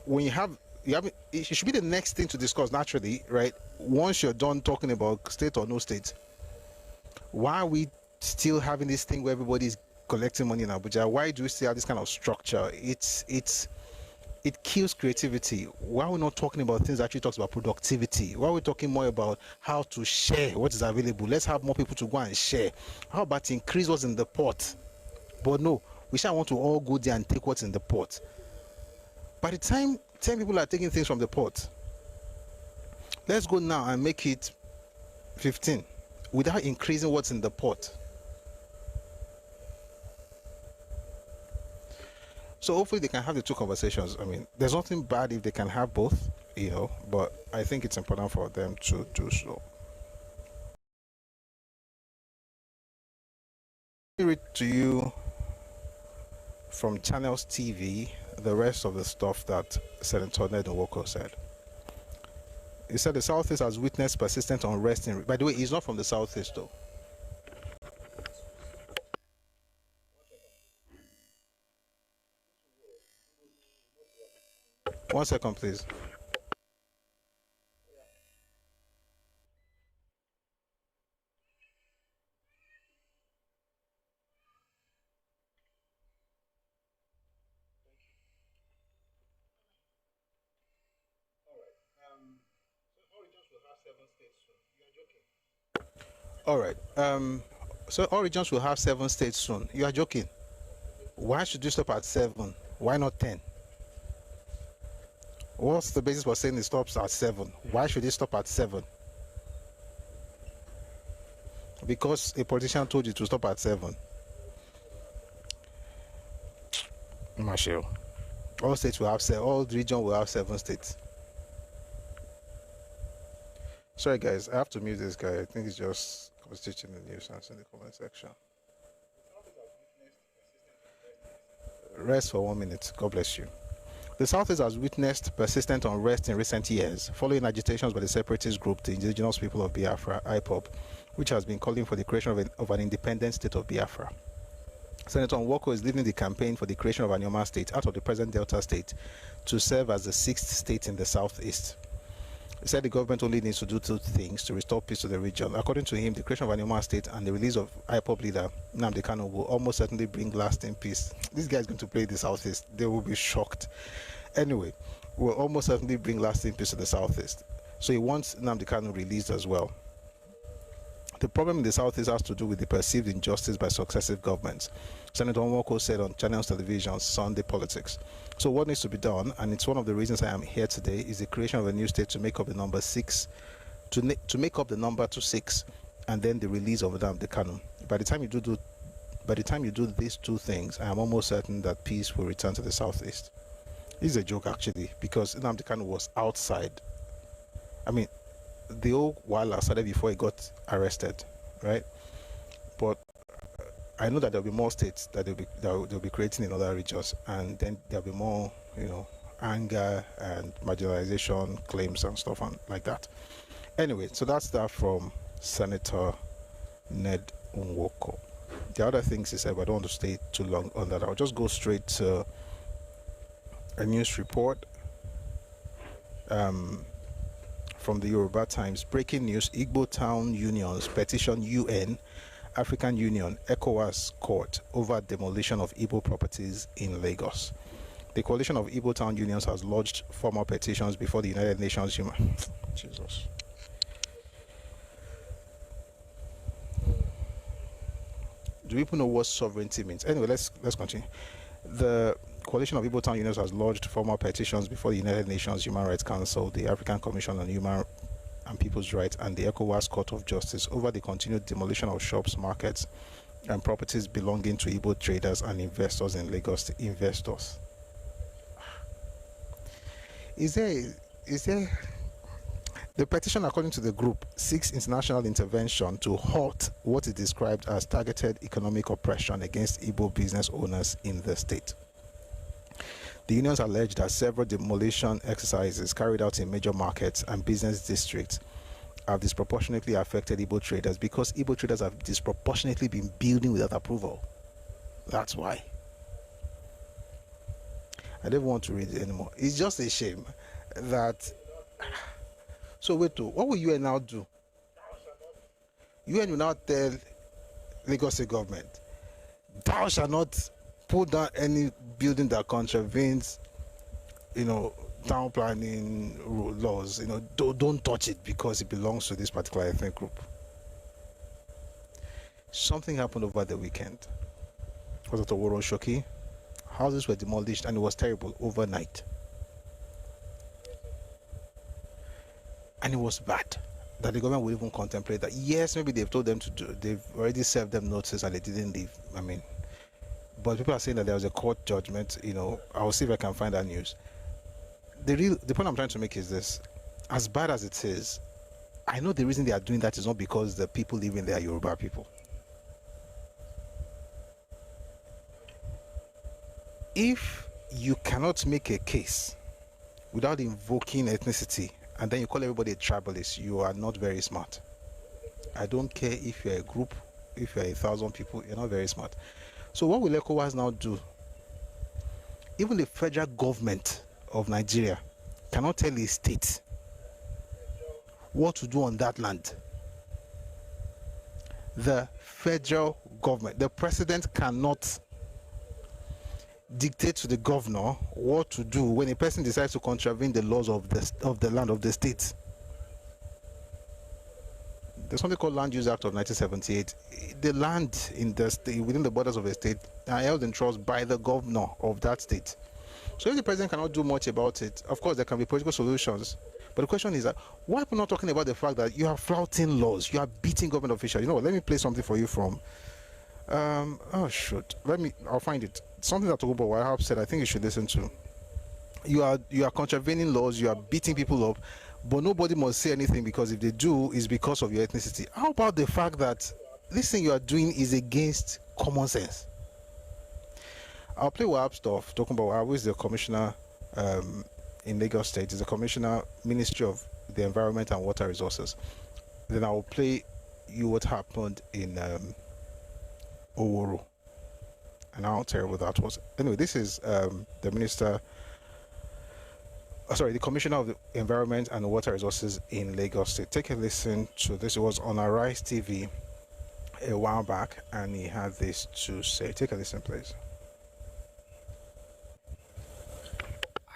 When you have, it should be the next thing to discuss naturally, right? Once you're done talking about state or no state. Why are we still having this thing where everybody's collecting money in Abuja? Why do we still have this kind of structure? It kills creativity. Why are we not talking about things that actually talks about productivity? Why are we talking more about how to share what is available? Let's have more people to go and share. How about increase what's in the pot? But no, we shall want to all go there and take what's in the pot. By the time 10 people are taking things from the pot, let's go now and make it 15 without increasing what's in the pot. So hopefully they can have the two conversations. I mean, there's nothing bad if they can have both, but I think it's important for them to do so. Let me read to you from Channels TV the rest of the stuff that Senator Ned Nwoko said. He said the Southeast has witnessed persistent unrest in... By the way, he's not from the Southeast, though. One second, please. All right. So all regions will have 7 states soon. You are joking. Why should you stop at 7? Why not 10? What's the basis for saying it stops at 7? Why should it stop at 7? Because a politician told you to stop at 7. Marshall. All states will have 7. All regions will have 7 states. Sorry, guys. I have to mute this guy. I think he's just constituting the nuisance in the comment section. Rest for 1 minute. God bless you. The Southeast has witnessed persistent unrest in recent years, following agitations by the separatist group, the Indigenous People of Biafra, IPOB, which has been calling for the creation of an independent state of Biafra. Senator Nwoko is leading the campaign for the creation of an Yoma state out of the present Delta state to serve as the 6th state in the Southeast. He said the government only needs to do 2 things to restore peace to the region. According to him, the creation of an Yoma state and the release of IPOB leader Nnamdi Kanu will almost certainly bring lasting peace. This guy is going to play the Southeast. They will be shocked. Anyway, will almost certainly bring lasting peace to the Southeast. So he wants Nnamdi Kanu released as well. The problem in the Southeast has to do with the perceived injustice by successive governments, Senator Nwoko said on Channels Television's Sunday Politics. So what needs to be done, and it's one of the reasons I am here today, is the creation of a new state to make up the number 6, to make up the number to 6, and then the release of Nnamdi Kanu. By the time you do these 2 things, I am almost certain that peace will return to the Southeast. This is a joke actually, because Nnamdi Kanu was outside. I mean, the whole while started before he got arrested, right? But I know that there'll be more states that they'll be creating in other regions, and then there'll be more, anger and marginalization claims and stuff like that. Anyway, so that's that from Senator Ned Nwoko. The other things he said, but I don't want to stay too long on that. I'll just go straight to a news report from the Yoruba Times. Breaking news: Igbo town unions petition UN, African Union, ECOWAS court over demolition of Igbo properties in Lagos. The coalition of Igbo town unions has lodged formal petitions before the United Nations Human... Jesus. Do people know what sovereignty means? Anyway, let's continue. The coalition of Igbo town unions has lodged formal petitions before the United Nations Human Rights Council, the African Commission on Human and People's Rights, and the ECOWAS Court of Justice over the continued demolition of shops, markets, and properties belonging to Igbo traders and investors in Lagos. Investors. Is there the petition, according to the group, seeks international intervention to halt what is described as targeted economic oppression against Igbo business owners in the state. The unions allege that several demolition exercises carried out in major markets and business districts have disproportionately affected Igbo traders because Igbo traders have disproportionately been building without approval. That's why. I don't want to read it anymore. It's just a shame that... So wait, what will UN now do? UN will now tell Lagos State government, thou shall not put down any building that contravenes, town planning laws. Don't touch it because it belongs to this particular ethnic group. Something happened over the weekend. Was it a Woro Shoki? Houses were demolished and it was terrible overnight. And it was bad that the government would even contemplate that. Yes, maybe they've told them to do, they've already served them notice and they didn't leave. I mean, but people are saying that there was a court judgment. I'll see if I can find that news. The point I'm trying to make is this: as bad as it is, I know the reason they are doing that is not because the people living there are Yoruba people. If you cannot make a case without invoking ethnicity, and then you call everybody a tribalist, you are not very smart. I don't care if you're a group, if you're 1,000 people, you're not very smart. So what will ECOWAS now do? Even the federal government of Nigeria cannot tell a state what to do on that land. The federal government, the president cannot dictate to the governor what to do when a person decides to contravene the laws of the land of the state. There's something called Land Use Act of 1978. The land in the state, within the borders of a state, are held in trust by the governor of that state. So if the president cannot do much about it, of course there can be political solutions. But the question is that why are people not talking about the fact that you are flouting laws, you are beating government officials? You know what? Let me play something for you from. Oh shoot! I'll find it. Something that Togobo Wahab said. I think you should listen to. You are contravening laws. You are beating people up, but nobody must say anything because if they do, it's because of your ethnicity. How about the fact that this thing you are doing is against common sense? I'll play Wahab stuff. Talking about Wahab, who is the commissioner in Lagos State. Is the commissioner, Ministry of the Environment and Water Resources. Then I will play you what happened in Oworo and how terrible that was. Anyway, this is the minister, the commissioner of the Environment and Water Resources in Lagos State. Take a listen to this. It was on Arise TV a while back, and he had this to say. Take a listen, please.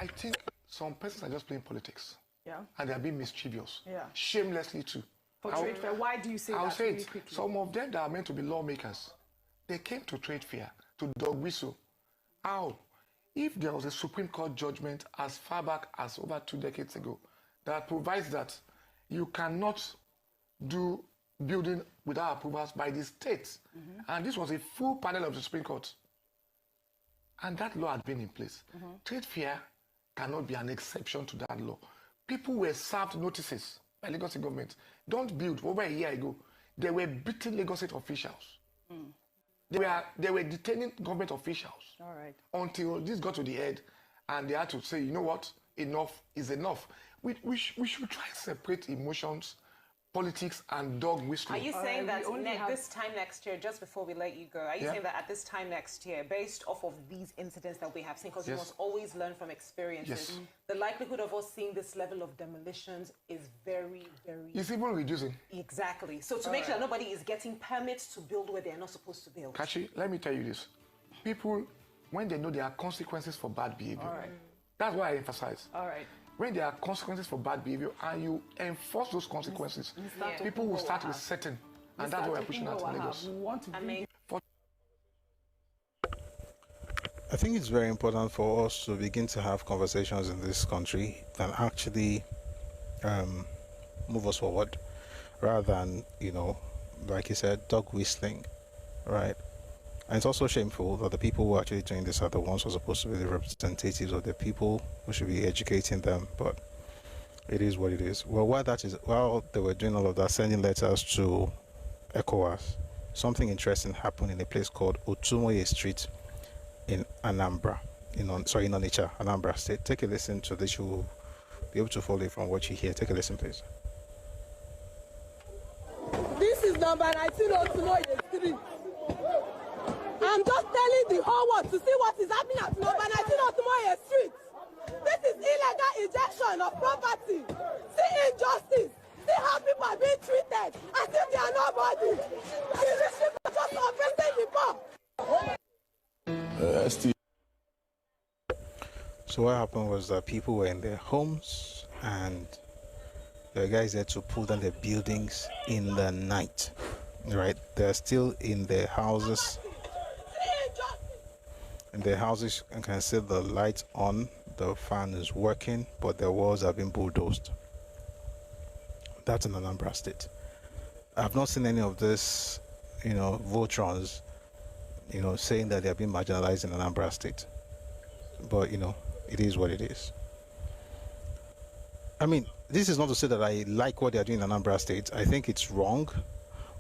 I think some persons are just playing politics. Yeah. And they are being mischievous. Yeah. Shamelessly too. For trade fair, why do you say I'll that say really it. quickly? Some of them that are meant to be lawmakers, they came to trade fair, to dog whistle. How? If there was a Supreme Court judgment as far back as over 2 decades ago that provides that you cannot do building without approvals by the states, and this was a full panel of the Supreme Court, and that law had been in place. Trade fair cannot be an exception to that law. People were served notices by Lagos State government. Don't build. Over a year ago, they were beating Lagos State officials. They were detaining government officials. All right. Until this got to the head, and they had to say, you know what, enough is enough. We should try and separate emotions, politics, and dog whistling. Are you saying that have... this time next year, just before we let you go, are you saying that at this time next year, based off of these incidents that we have seen, because we must always learn from experiences, the likelihood of us seeing this level of demolitions is very, very... It's even reducing. Exactly. So to make sure nobody is getting permits to build where they're not supposed to build. Kachi, let me tell you this. People, when they know there are consequences for bad behavior, that's why I emphasize. All right. When there are consequences for bad behavior and you enforce those consequences, people will start resetting. And that's what we're pushing out in Lagos. We want to bring I think it's very important for us to begin to have conversations in this country that actually move us forward, rather than, like you said, dog whistling, right? And it's also shameful that the people who are actually doing this are the ones who are supposed to be the representatives of the people who should be educating them, but it is what it is. Well, while they were doing all of that, sending letters to ECOWAS, something interesting happened in a place called Otumoye Street in Anambra, in Onitsha, Anambra State. Take a listen to this. You will be able to follow it from what you hear. Take a listen, please. This is number 19 Otumoye Street. I'm just telling the whole world to see what is happening at number 19 Otumoye Street. This is illegal injection of property. See injustice. See how people are being treated as if they are nobody. The rich people are just oppressing the poor. So what happened was that people were in their homes and there were guys there to pull down their buildings in the night. Right? They're still in their houses. In their houses, you can see the lights on, the fan is working, but their walls have been bulldozed. That's in Anambra State. I've not seen any of this, Voltrons, saying that they're being marginalized in Anambra State. But, it is what it is. I mean, this is not to say that I like what they're doing in Anambra State. I think it's wrong,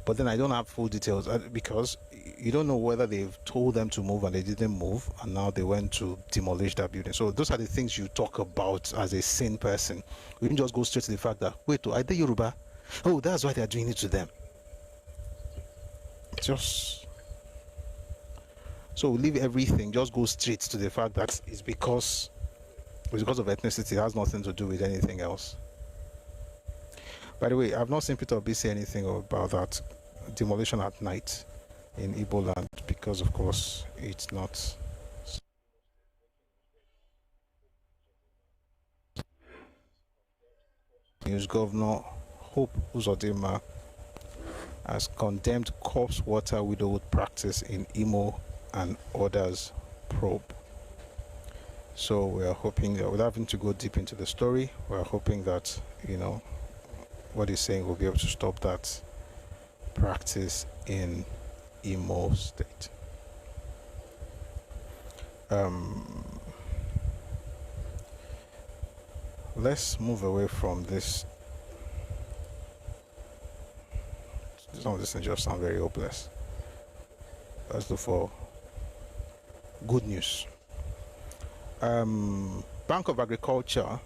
but then I don't have full details because you don't know whether they've told them to move and they didn't move, and now they went to demolish that building. So those are the things you talk about as a sane person. You can just go straight to the fact that, wait, are they Yoruba? Oh, that's why they're doing it to them. So we leave everything, just go straight to the fact that it's because of ethnicity. It has nothing to do with anything else. By the way, I've not seen Peter Obi say anything about that demolition at night in Igbo land because, of course, it's not. News Governor Hope Uzodinma has condemned corpse water widowhood practice in Imo and others probe. So we are hoping that, without having to go deep into the story, we are hoping that, what he's saying will be able to stop that practice in Imo State. Let's move away from this. Some of this things just sound very hopeless. Let's look for good news. Bank of Agriculture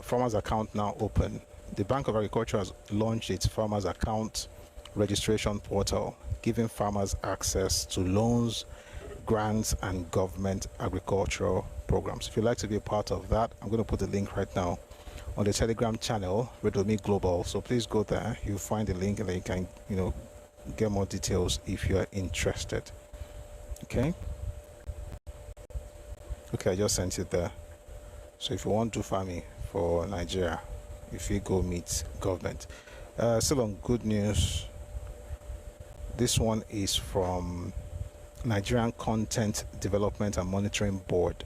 farmers account now open. The Bank of Agriculture has launched its farmers account registration portal, giving farmers access to loans, grants, and government agricultural programs. If you'd like to be a part of that, I'm going to put the link right now on the Telegram channel, Redomi Global. So please go there. You'll find the link, and then you can, get more details if you are interested. Okay, I just sent it there. So if you want to farming for Nigeria, if you go meet government. Still on good news. This one is from Nigerian Content Development and Monitoring Board,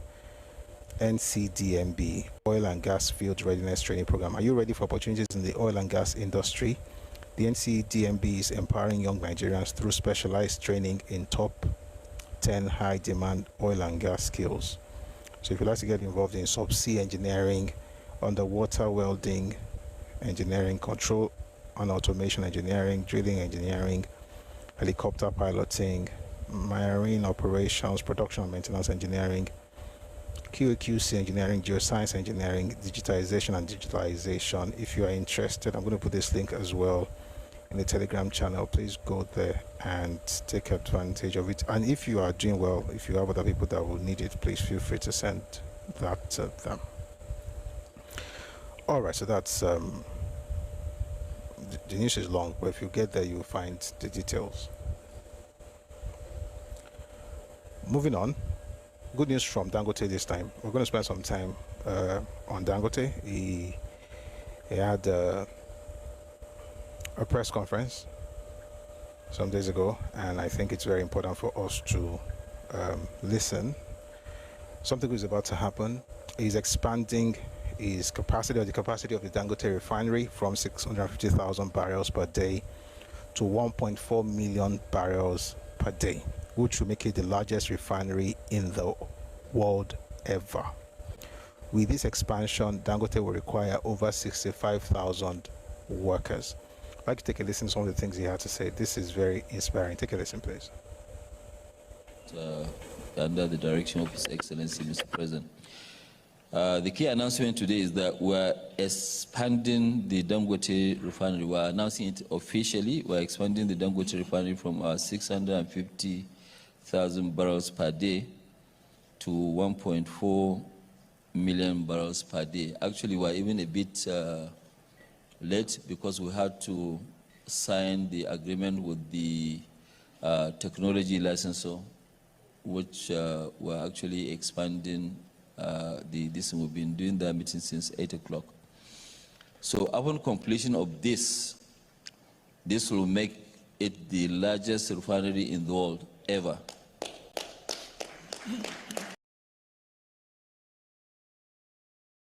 NCDMB, Oil and Gas Field Readiness Training Program. Are you ready for opportunities in the oil and gas industry? The NCDMB is empowering young Nigerians through specialized training in top 10 high-demand oil and gas skills. So if you'd like to get involved in subsea engineering, underwater welding engineering, control and automation engineering, drilling engineering, helicopter piloting, marine operations, production and maintenance engineering, QA/QC engineering, geoscience engineering, digitization and digitalization. If you are interested, I'm going to put this link as well in the Telegram channel. Please go there and take advantage of it. And if you are doing well, if you have other people that will need it, please feel free to send that to them. All right, so that's the news is long, but if you get there, you'll find the details. Moving on. Good news from Dangote this time. We're going to spend some time on Dangote. He had a press conference some days ago, and I think it's very important for us to listen. Something is about to happen. He's expanding his capacity, or the capacity of the Dangote refinery, from 650,000 barrels per day to 1.4 million barrels per day, which will make it the largest refinery in the world ever. With this expansion, Dangote will require over 65,000 workers. I'd like to take a listen to some of the things he had to say. This is very inspiring. Take a listen, please. Under the direction of His Excellency, Mr. President. The key announcement today is that we're expanding the Dangote refinery. We're announcing it officially. We're expanding the Dangote refinery from 650,000 barrels per day to 1.4 million barrels per day. Actually, we're even a bit late because we had to sign the agreement with the technology licensor, which we're actually expanding this. We've been doing that meeting since 8 o'clock. So upon completion of this will make it the largest refinery in the world ever.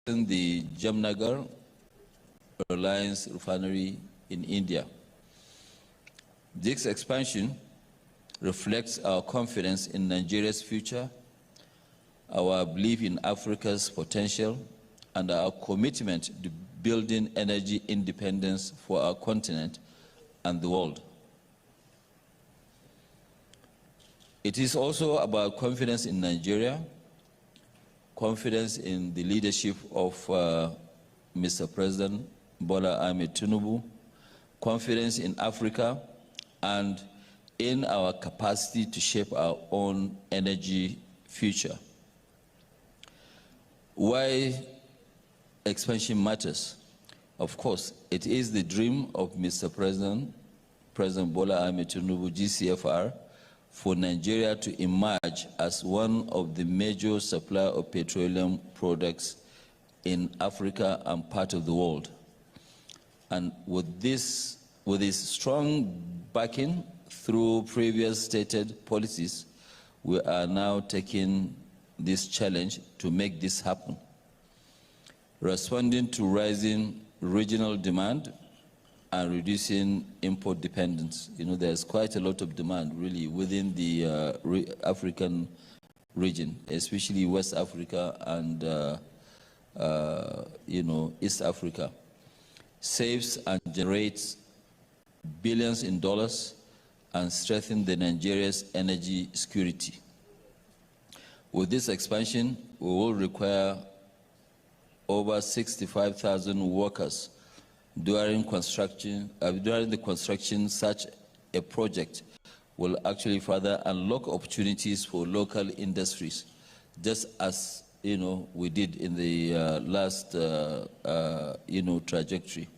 The Jamnagar Reliance refinery in India. This expansion reflects our confidence in Nigeria's future, our belief in Africa's potential, and our commitment to building energy independence for our continent and the world. It is also about confidence in Nigeria, confidence in the leadership of Mr. President Bola Ahmed Tinubu, confidence in Africa, and in our capacity to shape our own energy future. Why expansion matters? Of course, it is the dream of Mr. President Bola Ahmed Tinubu, GCFR, for Nigeria to emerge as one of the major suppliers of petroleum products in Africa and part of the world. And with this strong backing through previous stated policies, we are now taking this challenge to make this happen. Responding to rising regional demand and reducing import dependence. You know, there's quite a lot of demand really within the African region, especially West Africa and East Africa. Saves and generates billions in dollars and strengthen the Nigeria's energy security. With this expansion, we will require over 65,000 workers during the construction. Such a project will actually further unlock opportunities for local industries, just as we did in the last trajectory.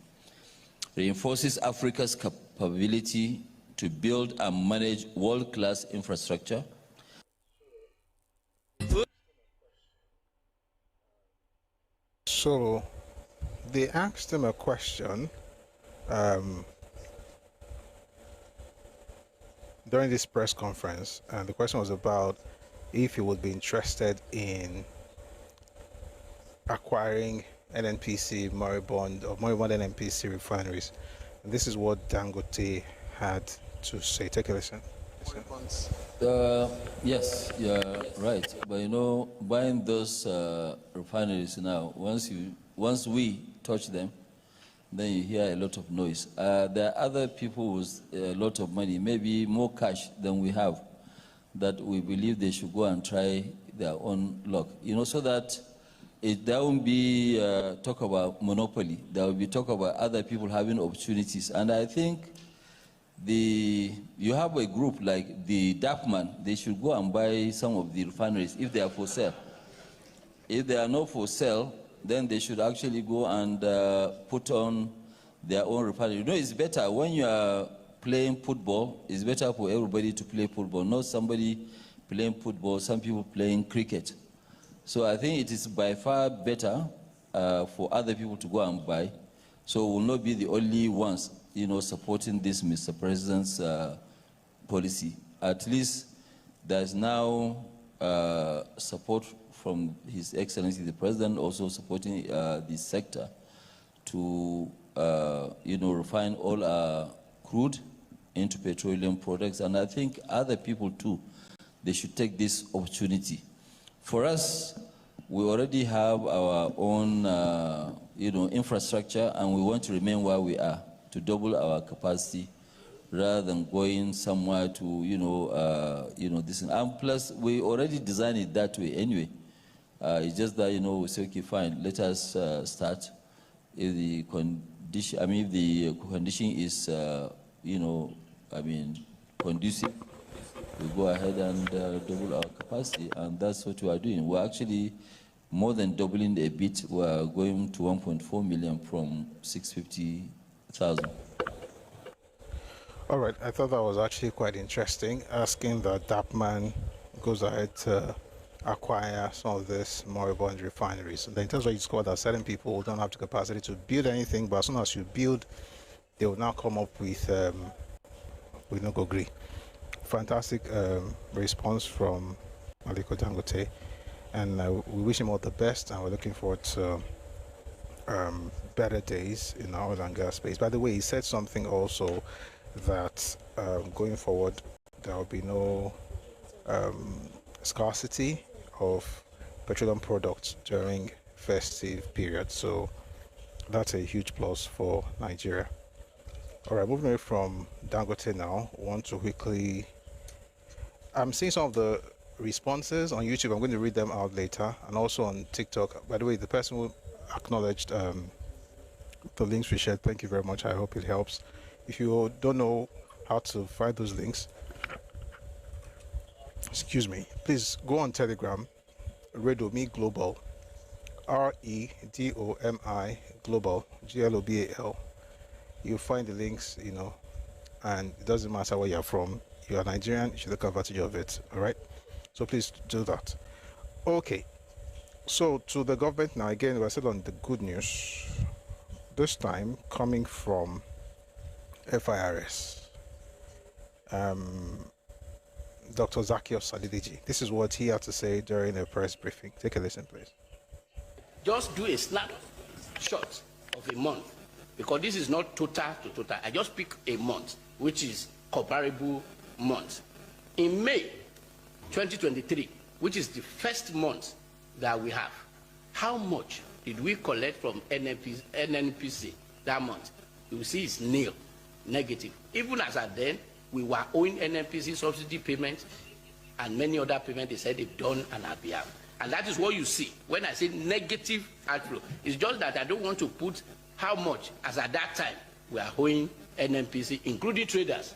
Reinforces Africa's capability to build and manage world-class infrastructure. So they asked him a question during this press conference, and the question was about if he would be interested in acquiring NNPC moribund NNPC refineries. And this is what Dangote had to say. Take a listen. Yes, you're right. But buying those refineries now, once we touch them, then you hear a lot of noise. There are other people with a lot of money, maybe more cash than we have, that we believe they should go and try their own luck. So that there won't be talk about monopoly. There will be talk about other people having opportunities. And I think you have a group like the DAPMAN, they should go and buy some of the refineries if they are for sale. If they are not for sale, then they should actually go and put on their own refinery. It's better when you are playing football, it's better for everybody to play football, not somebody playing football, some people playing cricket. So I think it is by far better for other people to go and buy. So we will not be the only ones supporting this Mr. President's policy. At least there's now support from His Excellency the President, also supporting this sector to refine all our crude into petroleum products. And I think other people too, they should take this opportunity. For us, we already have our own infrastructure, and we want to remain where we are, to double our capacity rather than going somewhere to, this. And plus, we already designed it that way anyway. It's just that, we say, okay, fine, let us start. If the condition, if the condition is, conducive, we go ahead and double our capacity, and that's what we are doing. We're actually more than doubling a bit. We're going to 1.4 million from 650,000. All right, I thought that was actually quite interesting, asking that DAPMAN goes ahead to acquire some of these moribund refineries. And then in terms of you discover that certain people don't have the capacity to build anything, but as soon as you build, they will now come up with no go agree. Fantastic response from Aliko Dangote, and we wish him all the best, and we're looking forward to better days in our oil and gas space. By the way, he said something also that going forward, there will be no scarcity of petroleum products during festive period. So that's a huge plus for Nigeria. All right, moving away from Dangote now, I want to quickly. I'm seeing some of the responses on YouTube. I'm going to read them out later, and also on TikTok. By the way, the person who acknowledged the links we shared, thank you very much. I hope it helps. If you don't know how to find those links, excuse me, please go on Telegram, Redomi Global, REDOMI Global, GLOBAL. You'll find the links, and it doesn't matter where you're from. You're Nigerian, you should take advantage of it. All right, so please do that. Okay, so to the government now. Again, we're still on the good news, this time coming from FIRS. Dr. Zacchaeus Sadidiji. This is what he had to say during a press briefing. Take a listen, please. Just do a snapshot of a month, because this is not total to total. I just pick a month, which is comparable month. In May 2023, which is the first month that we have, how much did we collect from NNPC that month? You will see it's nil, negative. Even as at then, we were owing NNPC subsidy payments and many other payments they said they've done on our behalf. And that is what you see when I say negative outflow. It's just that I don't want to put how much, as at that time, we are owing NNPC, including traders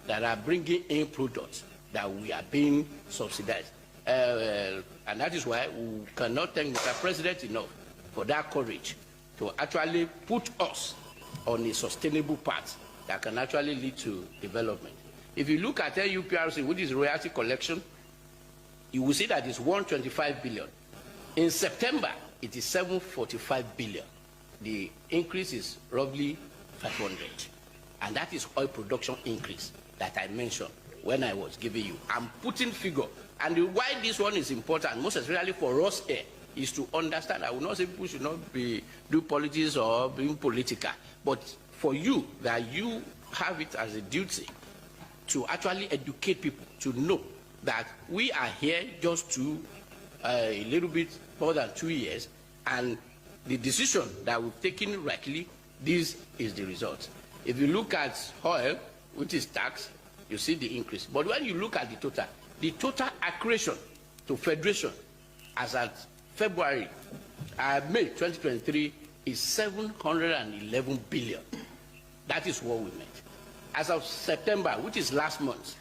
that are bringing in products that we are being subsidized. And that is why we cannot thank Mr. President enough for that courage to actually put us on a sustainable path that can actually lead to development. If you look at UPRC, which is royalty collection, you will see that it's 125 billion. In September, it is 745 billion. The increase is roughly 500. And that is oil production increase that I mentioned when I was giving you. I'm putting figure. And why this one is important, most especially for us here, is to understand. I will not say people should not do politics or being political, but for you, that you have it as a duty to actually educate people to know that we are here just to a little bit more than 2 years, and the decision that we've taken rightly, this is the result. If you look at oil, which is tax, you see the increase. But when you look at the total accretion to federation as at May 2023 is 711 billion. That is what we meant. As of September, which is last month,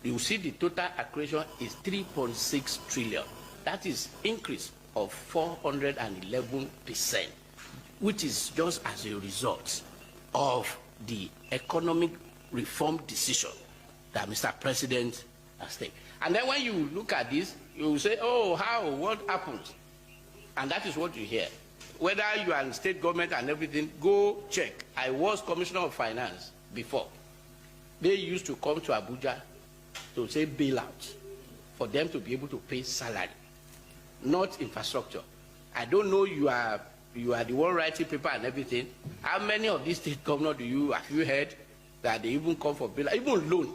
you see the total accretion is 3.6 trillion. That is increase of 411%, which is just as a result of the economic reform decision that Mr. President has taken. And then when you look at this, you will say, oh, how, what happens? And that is what you hear. Whether you are in state government and everything, go check. I was Commissioner of Finance before. They used to come to Abuja to say bailout for them to be able to pay salary, not infrastructure. I don't know, you are the one writing paper and everything. How many of these state governors have you heard that they even come for bailout, even loan?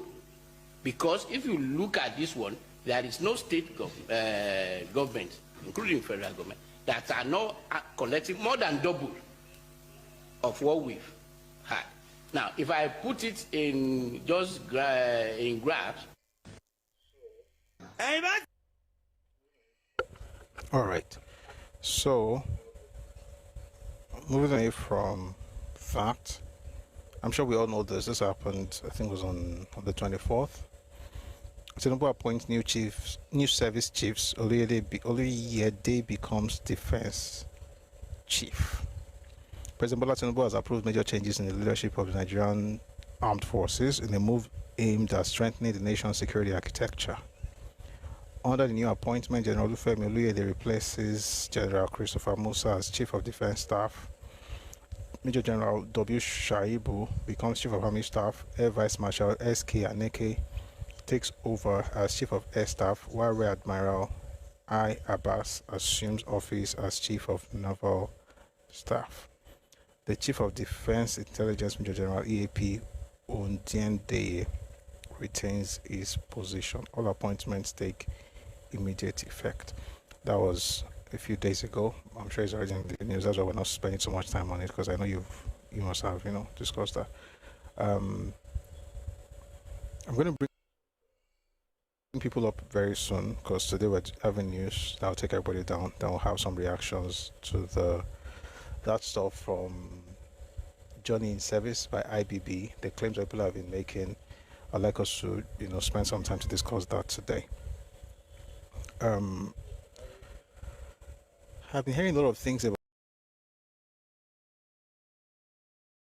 Because if you look at this one, there is no state government, including federal government, that are now collecting more than double of what we've had. Now, if I put it in just in graphs. All right. So, moving away from that, I'm sure we all know this. This happened, I think it was on the 24th. Tinubu appoints new service chiefs. Oluyede becomes defense chief. President Bola Tinubu has approved major changes in the leadership of the Nigerian Armed Forces in a move aimed at strengthening the nation's security architecture. Under the new appointment, General Olufemi Oluyede replaces General Christopher Musa as Chief of Defense Staff. Major General W. Shaibu becomes Chief of Army Staff. Air Vice Marshal S.K. Aneke takes over as Chief of Air Staff, while Rear Admiral I. Abbas assumes office as Chief of Naval Staff. The Chief of Defense Intelligence, Major General E.A.P. Ondiendeye, retains his position. All appointments take immediate effect. That was a few days ago. I'm sure it's already in the news. That's why we're not spending so much time on it, because I know you must have discussed that. I'm going to bring people up very soon, because today we're having news that'll take everybody down. Then we'll have some reactions to that stuff from Johnny in Service by IBB, the claims that people have been making. I'd like us to spend some time to discuss that today. I've been hearing a lot of things about,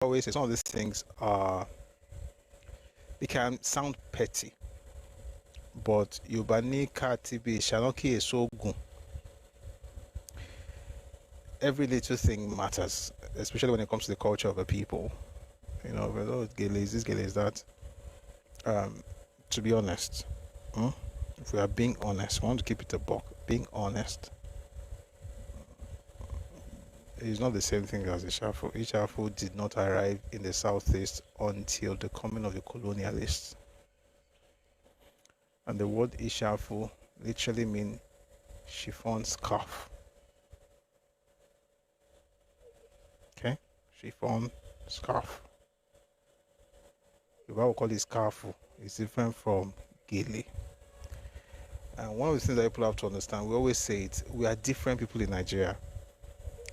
always some of these things they can sound petty, but Yubani Katibi Shanoki Esogun. Every little thing matters, especially when it comes to the culture of a people. This Gele is that. To be honest, if we are being honest, we want to keep it a buck. Being honest, it's not the same thing as Ishafu. Ishafu did not arrive in the southeast until the coming of the colonialists. And the word Ishafu literally means chiffon scarf. Okay? Chiffon scarf. If I will call it scarfu, it's different from gele. And one of the things that people have to understand, we always say it, we are different people in Nigeria.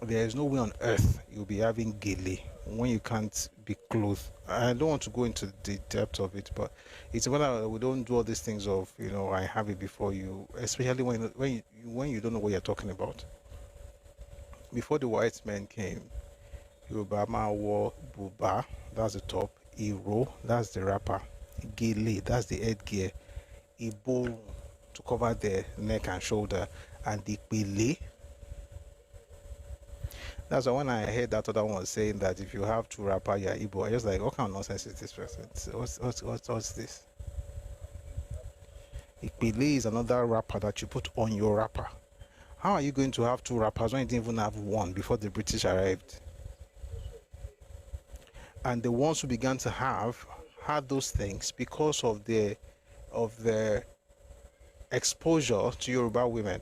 There is no way on earth you'll be having gele when you can't be clothed. I don't want to go into the depth of it, but it's important we don't do all these things of, I have it before you, especially when you don't know what you're talking about. Before the white men came, Yoruba wore buba, that's the top, Iro, that's the wrapper, gele, that's the headgear, Ibo to cover the neck and shoulder, and the pele. That's why when I heard that other one saying that if you have two wrapper, you're Igbo, I just like, what kind of nonsense is this person? What's this? Ipele is another wrapper that you put on your wrapper. How are you going to have two wrappers when you didn't even have one before the British arrived? And the ones who began to had those things because of their exposure to Yoruba women.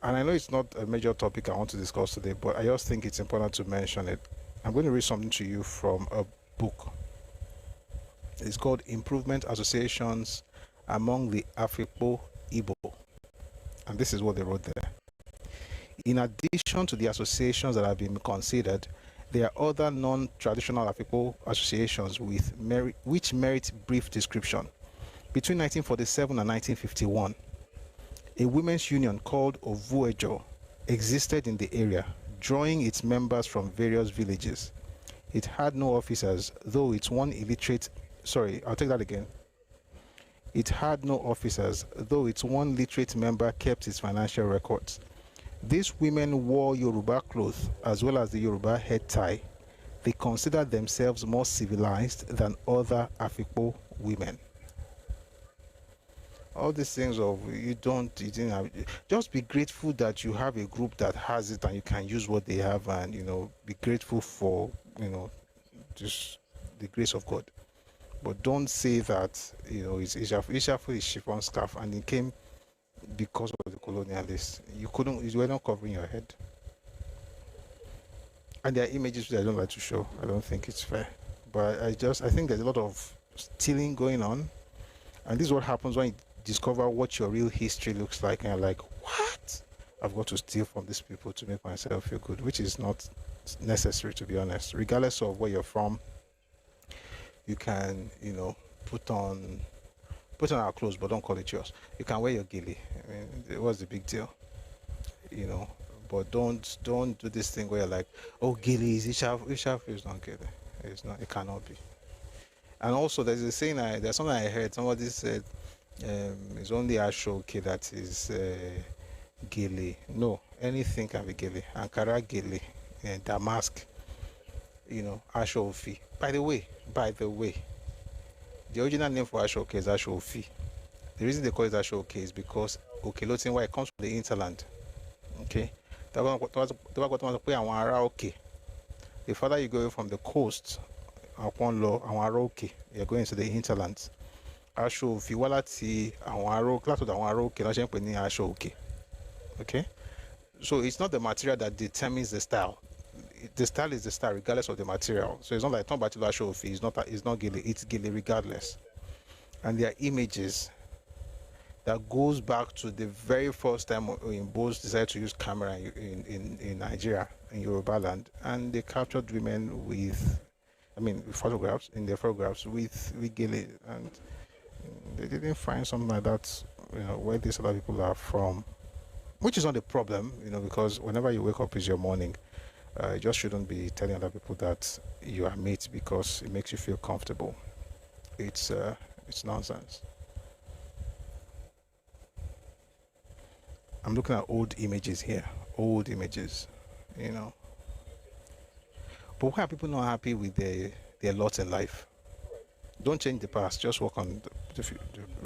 And I know it's not a major topic I want to discuss today, but I just think it's important to mention it. I'm going to read something to you from a book. It's called Improvement Associations Among the Afikpo Igbo. And this is what they wrote there. In addition to the associations that have been considered, there are other non-traditional Afikpo associations which merit brief description. Between 1947 and 1951, a women's union called Ovuejo existed in the area, drawing its members from various villages. It had no officers, though its one illiterate... Sorry, I'll take that again. It had no officers, though its one literate member kept its financial records. These women wore Yoruba clothes as well as the Yoruba head tie. They considered themselves more civilized than other Afikpo women. All these things of you didn't have, just be grateful that you have a group that has it and you can use what they have, and be grateful for just the grace of God. But don't say that it's Ishafu is chiffon scarf and it came because of the colonialists. You were not covering your head. And there are images which I don't like to show. I don't think it's fair. But I think there's a lot of stealing going on, and this is what happens when you discover what your real history looks like, and you're like, what? I've got to steal from these people to make myself feel good, which is not necessary, to be honest. Regardless of where you're from, you can, put on our clothes, but don't call it yours. You can wear your gili. I mean, what's the big deal? But don't do this thing where you're like, oh, gili is Ishafu is not gili. It's not. It cannot be. And also, there's a saying. There's something I heard. Somebody said, it's only Ashoke that is gili. No, anything can be gili. Ankara gili, damask. Ashofi. By the way, the original name for Ashoke is Ashofi. The reason they call it Ashoke is because Okelotinwa, it comes from the hinterland. Okay. The farther you go from the coast, àwọn lọ àwọn ará òkè, you're going to the hinterlands. Aṣọ òfì wá láti àwọn ará látọ̀dọ̀ àwọn ará òkè, náà ṣe ń pè ní aṣọ òkè. Okay? So it's not the material that determines the style. The style is the style regardless of the material. So it's not like Tom Bachilo aṣọ òfì, it's not gele, it's gele regardless. And there are images that goes back to the very first time Igbos decided to use camera in Nigeria, in Yoruba land, and they captured women with photographs, in their photographs with gele, and they didn't find something like that, where these other people are from, which is not a problem, because whenever you wake up is your morning. You just shouldn't be telling other people that you are mates because it makes you feel comfortable. It's nonsense. I'm looking at old images here, old images, But why are people not happy with their lot in life? Don't change the past. Just work on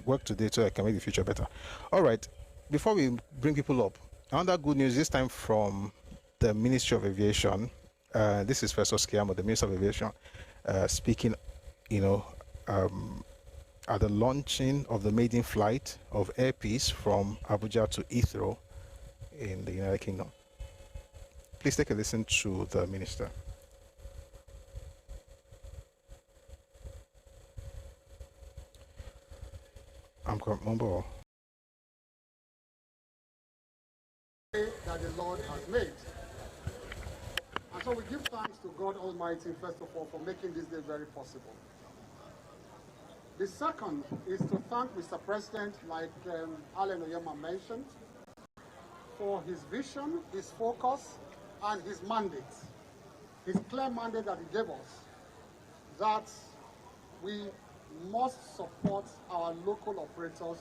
work today so I can make the future better. All right. Before we bring people up, another good news this time from the Ministry of Aviation. This is Festus Keyamo, the Minister of Aviation, speaking, at the launching of the maiden flight of Air Peace from Abuja to Heathrow in the United Kingdom. Please take a listen to the minister. I'm Mumbo. That the Lord has made. And so we give thanks to God Almighty, first of all, for making this day very possible. The second is to thank Mr. President, like Alan Oyema mentioned, for his vision, his focus, and his mandate. His clear mandate that he gave us, that we must support our local operators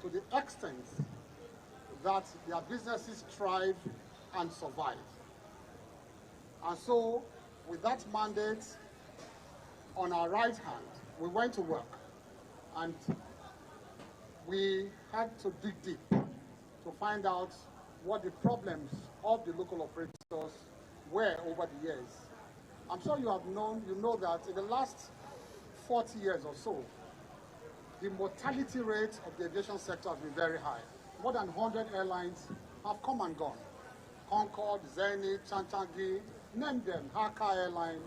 to the extent that their businesses thrive and survive. And so, with that mandate on our right hand, we went to work. And we had to dig deep to find out what the problems of the local operators were over the years. I'm sure you know that in the last 40 years or so, the mortality rate of the aviation sector has been very high. More than 100 airlines have come and gone. Concorde, Zenith, Chanchangi, name them, Haka Airline,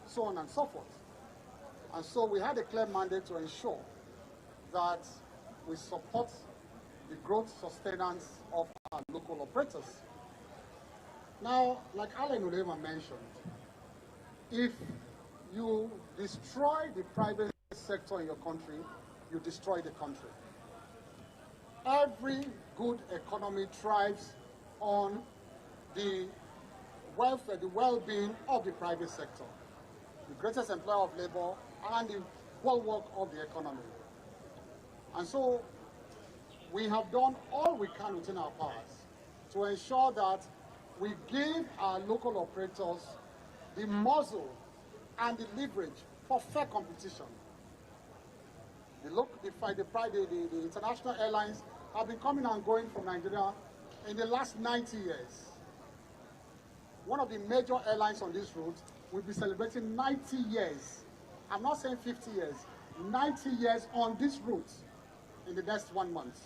so on and so forth. And so we had a clear mandate to ensure that we support the growth sustenance of our local operators. Now, like Alan Ulema mentioned, if you destroy the private sector in your country, you destroy the country. Every good economy thrives on the welfare, the well-being of the private sector, the greatest employer of labor, and the bulwark of the economy. And so we have done all we can within our powers to ensure that we give our local operators the muzzle and the leverage for fair competition. The international airlines have been coming and going from Nigeria in the last 90 years. One of the major airlines on this route will be celebrating 90 years. I'm not saying 50 years, 90 years on this route in the next 1 month.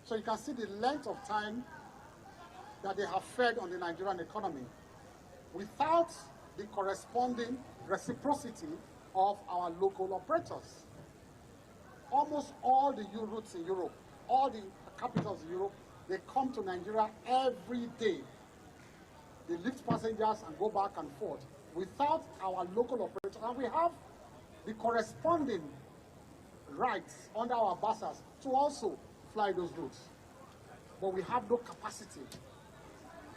So you can see the length of time that they have fed on the Nigerian economy without the corresponding reciprocity of our local operators. Almost all the routes in Europe, all the capitals in Europe, they come to Nigeria every day. They lift passengers and go back and forth without our local operators. And we have the corresponding rights under our BASAs to also fly those routes. But we have no capacity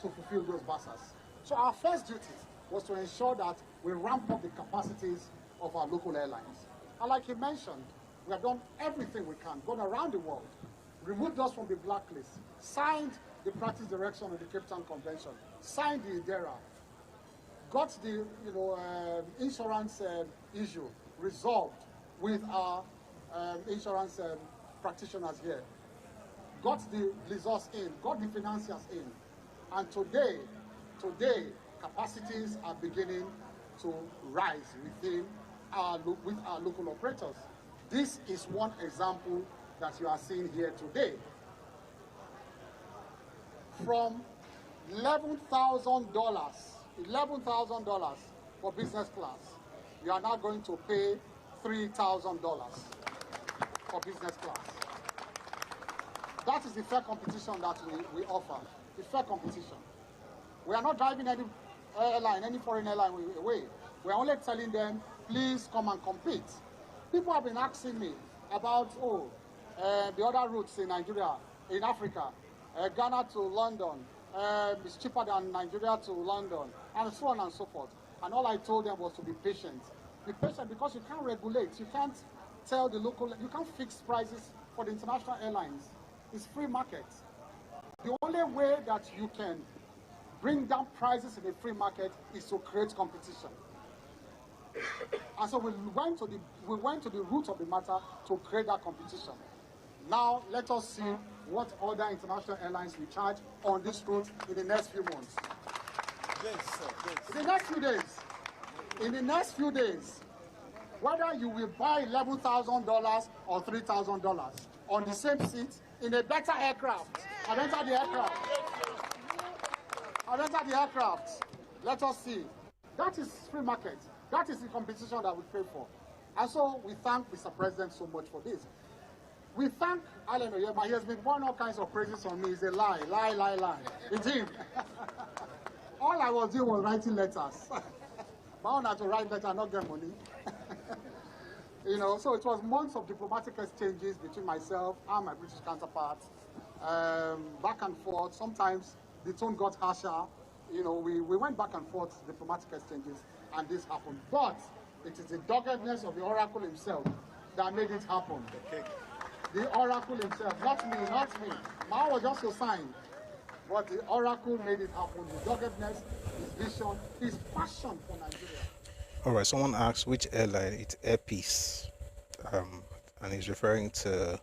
to fulfill those BASAs. So our first duty was to ensure that we ramp up the capacities of our local airlines. And like he mentioned, we have done everything we can, gone around the world, removed us from the blacklist, signed the practice direction of the Cape Town Convention, signed the IDERA, got the insurance issue resolved with our insurance practitioners here, got the lessors in, got the financiers in, and today capacities are beginning to rise with our local operators. This is one example that you are seeing here today. From $11,000 for business class, you are now going to pay $3,000 for business class. That is the fair competition that we offer, the fair competition. We are not driving any airline, any foreign airline away. We are only telling them, please come and compete. People have been asking me about, the other routes in Nigeria, in Africa, Ghana to London, is cheaper than Nigeria to London, and so on and so forth. And all I told them was to be patient. Be patient because you can't regulate. You can't tell the local, you can't fix prices for the international airlines. It's free market. The only way that you can bring down prices in a free market is to create competition. And so we went to the root of the matter to create that competition. Now let us see what other international airlines will charge on this route in the next few months. In the next few days, whether you will buy $11,000 or $3,000 on the same seat in a better aircraft, I've entered the aircraft. Let us see. That is free market. That is the competition that we pay for. And so we thank Mr. President so much for this. We thank Alan Oyema. He has been pouring all kinds of praises on me. It's a lie. It's him. All I was doing was writing letters. But I had to write letters, not get money. So it was months of diplomatic exchanges between myself and my British counterparts, back and forth. Sometimes the tone got harsher. We went back and forth, diplomatic exchanges, and this happened. But it is the doggedness of the Oracle himself that made it happen. Okay. The Oracle himself, not me. Mine was just a sign. But the Oracle made it happen. His doggedness, his vision, his passion for Nigeria. All right, someone asked which airline. It's Airpeace. And he's referring to,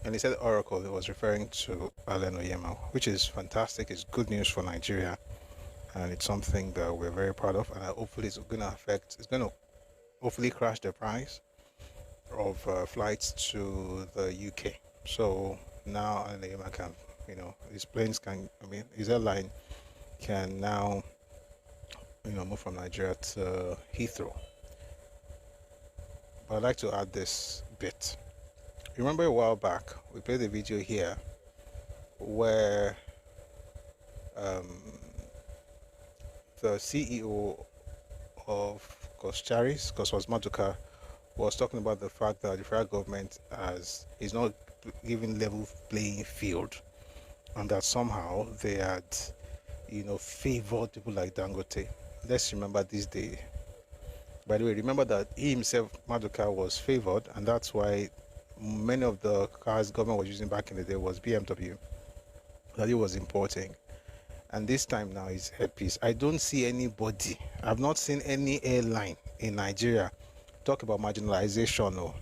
and he said Oracle, he was referring to Alan Oyema, which is fantastic. It's good news for Nigeria. And it's something that we're very proud of. And hopefully it's going to hopefully crash the price of flights to the UK. So now Alan Oyema can, his planes can, his airline can now, move from Nigeria to Heathrow. But I'd like to add this bit. Remember a while back, we played a video here where the CEO of Coscharis, Coswas Maduka, was talking about the fact that the federal government is not giving level playing field, and that somehow they had, favored people like Dangote. Let's remember this day. By the way, remember that he himself, Maduka, was favored, and that's why many of the cars government was using back in the day was BMW that he was importing. And this time now is Airpeace. I don't see anybody, I've not seen any airline in Nigeria talk about marginalization. No,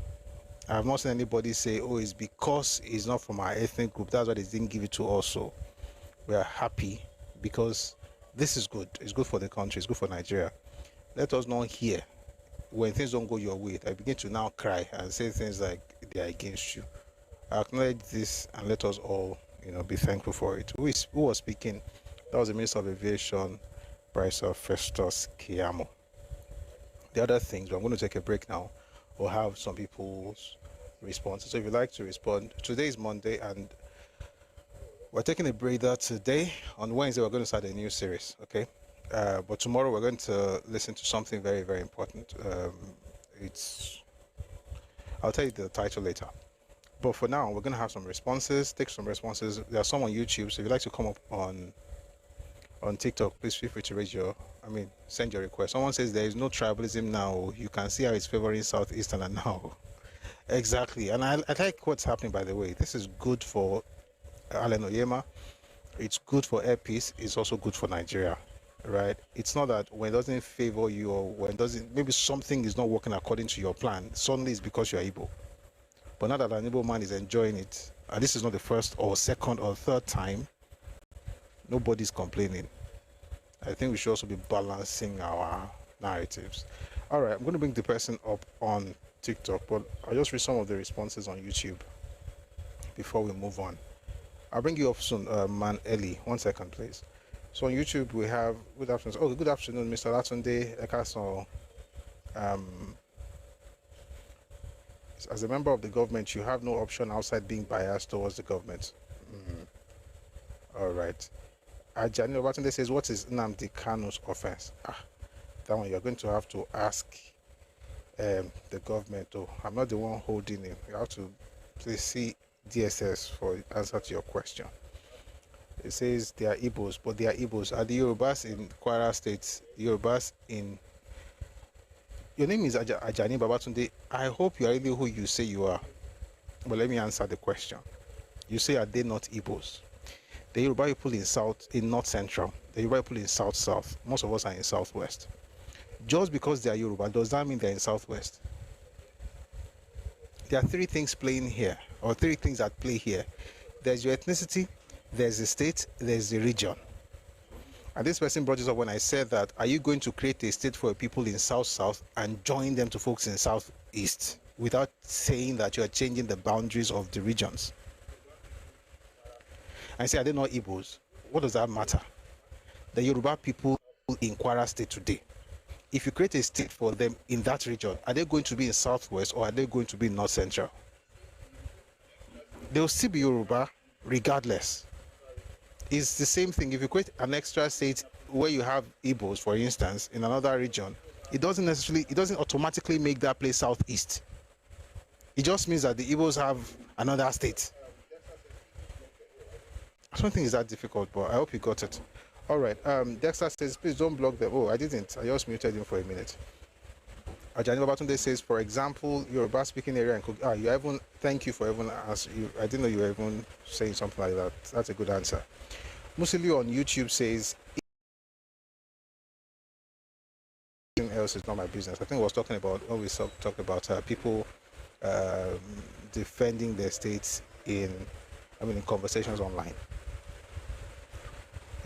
I have not seen anybody say, it's because it's not from our ethnic group, that's why they didn't give it to us. So we are happy because this is good. It's good for the country, it's good for Nigeria. Let us not hear when things don't go your way. I begin to now cry and say things like they are against you. I acknowledge this and let us all, be thankful for it. Who was speaking? That was the Minister of Aviation, Professor Festus Keyamo. The other things, I'm going to take a break now. We'll have some people's responses. So if you'd like to respond, today is Monday and we're taking a breather today. On Wednesday, we're going to start a new series, okay? But tomorrow we're going to listen to something very, very important. I'll tell you the title later. But for now, we're going to have some responses, take some responses. There are some on YouTube, so if you'd like to come up on TikTok, please feel free to send your request. Someone says there is no tribalism now. You can see how it's favoring Southeastern now. Exactly. And I like what's happening, by the way. This is good for Alan Oyema. It's good for Airpeace. It's also good for Nigeria, right? It's not that when it doesn't favor you or when maybe something is not working according to your plan, suddenly it's because you're Igbo. But now that an Igbo man is enjoying it, and this is not the first or second or third time, nobody's complaining. I think we should also be balancing our narratives. All right, I'm going to bring the person up on TikTok, but I'll just read some of the responses on YouTube before we move on. I'll bring you up soon, Man Ellie. 1 second, please. So on YouTube, we have good afternoon. Oh, good afternoon, Mr. Latunde Ẹkáàbọ. As a member of the government, you have no option outside being biased towards the government. All right. Ajani Latunde says, what is Nnamdi Kanu's offense? That one you're going to have to ask the government. Oh, I'm not the one holding him. You have to please see DSS for answer to your question. It says they are Igbos, but they are Igbos. Are the Yorubas in Kwara State? Yorubas in... Your name is Ajani Babatunde. I hope you are really who you say you are. But let me answer the question. You say, are they not Igbos? The Yoruba people in North Central, the Yoruba people in South. Most of us are in Southwest. Just because they are Yoruba, does that mean they're in Southwest? There are three things playing here, or three things at play here. There's your ethnicity, there's the state, there's the region. And this person brought this up when I said that, are you going to create a state for people in South and join them to folks in Southeast without saying that you are changing the boundaries of the regions? I say, are they not Igbos? What does that matter? The Yoruba people in Kwara State today, if you create a state for them in that region, are they going to be in Southwest or are they going to be in North Central? They'll still be Yoruba regardless. It's the same thing. If you create an extra state where you have Igbos, for instance, in another region, it doesn't automatically make that place Southeast. It just means that the Igbos have another state. I don't think it's that difficult, but I hope you got it. All right. Dexter says, please don't block them. Oh, I didn't. I just muted him for a minute. Ajani Babatunde says, for example, Yoruba speaking area and you even thank you for even asking. I didn't know you were even saying something like that. That's a good answer. Musili on YouTube says, anything else is not my business. I think I was talking about when we talked about people defending their states in conversations online.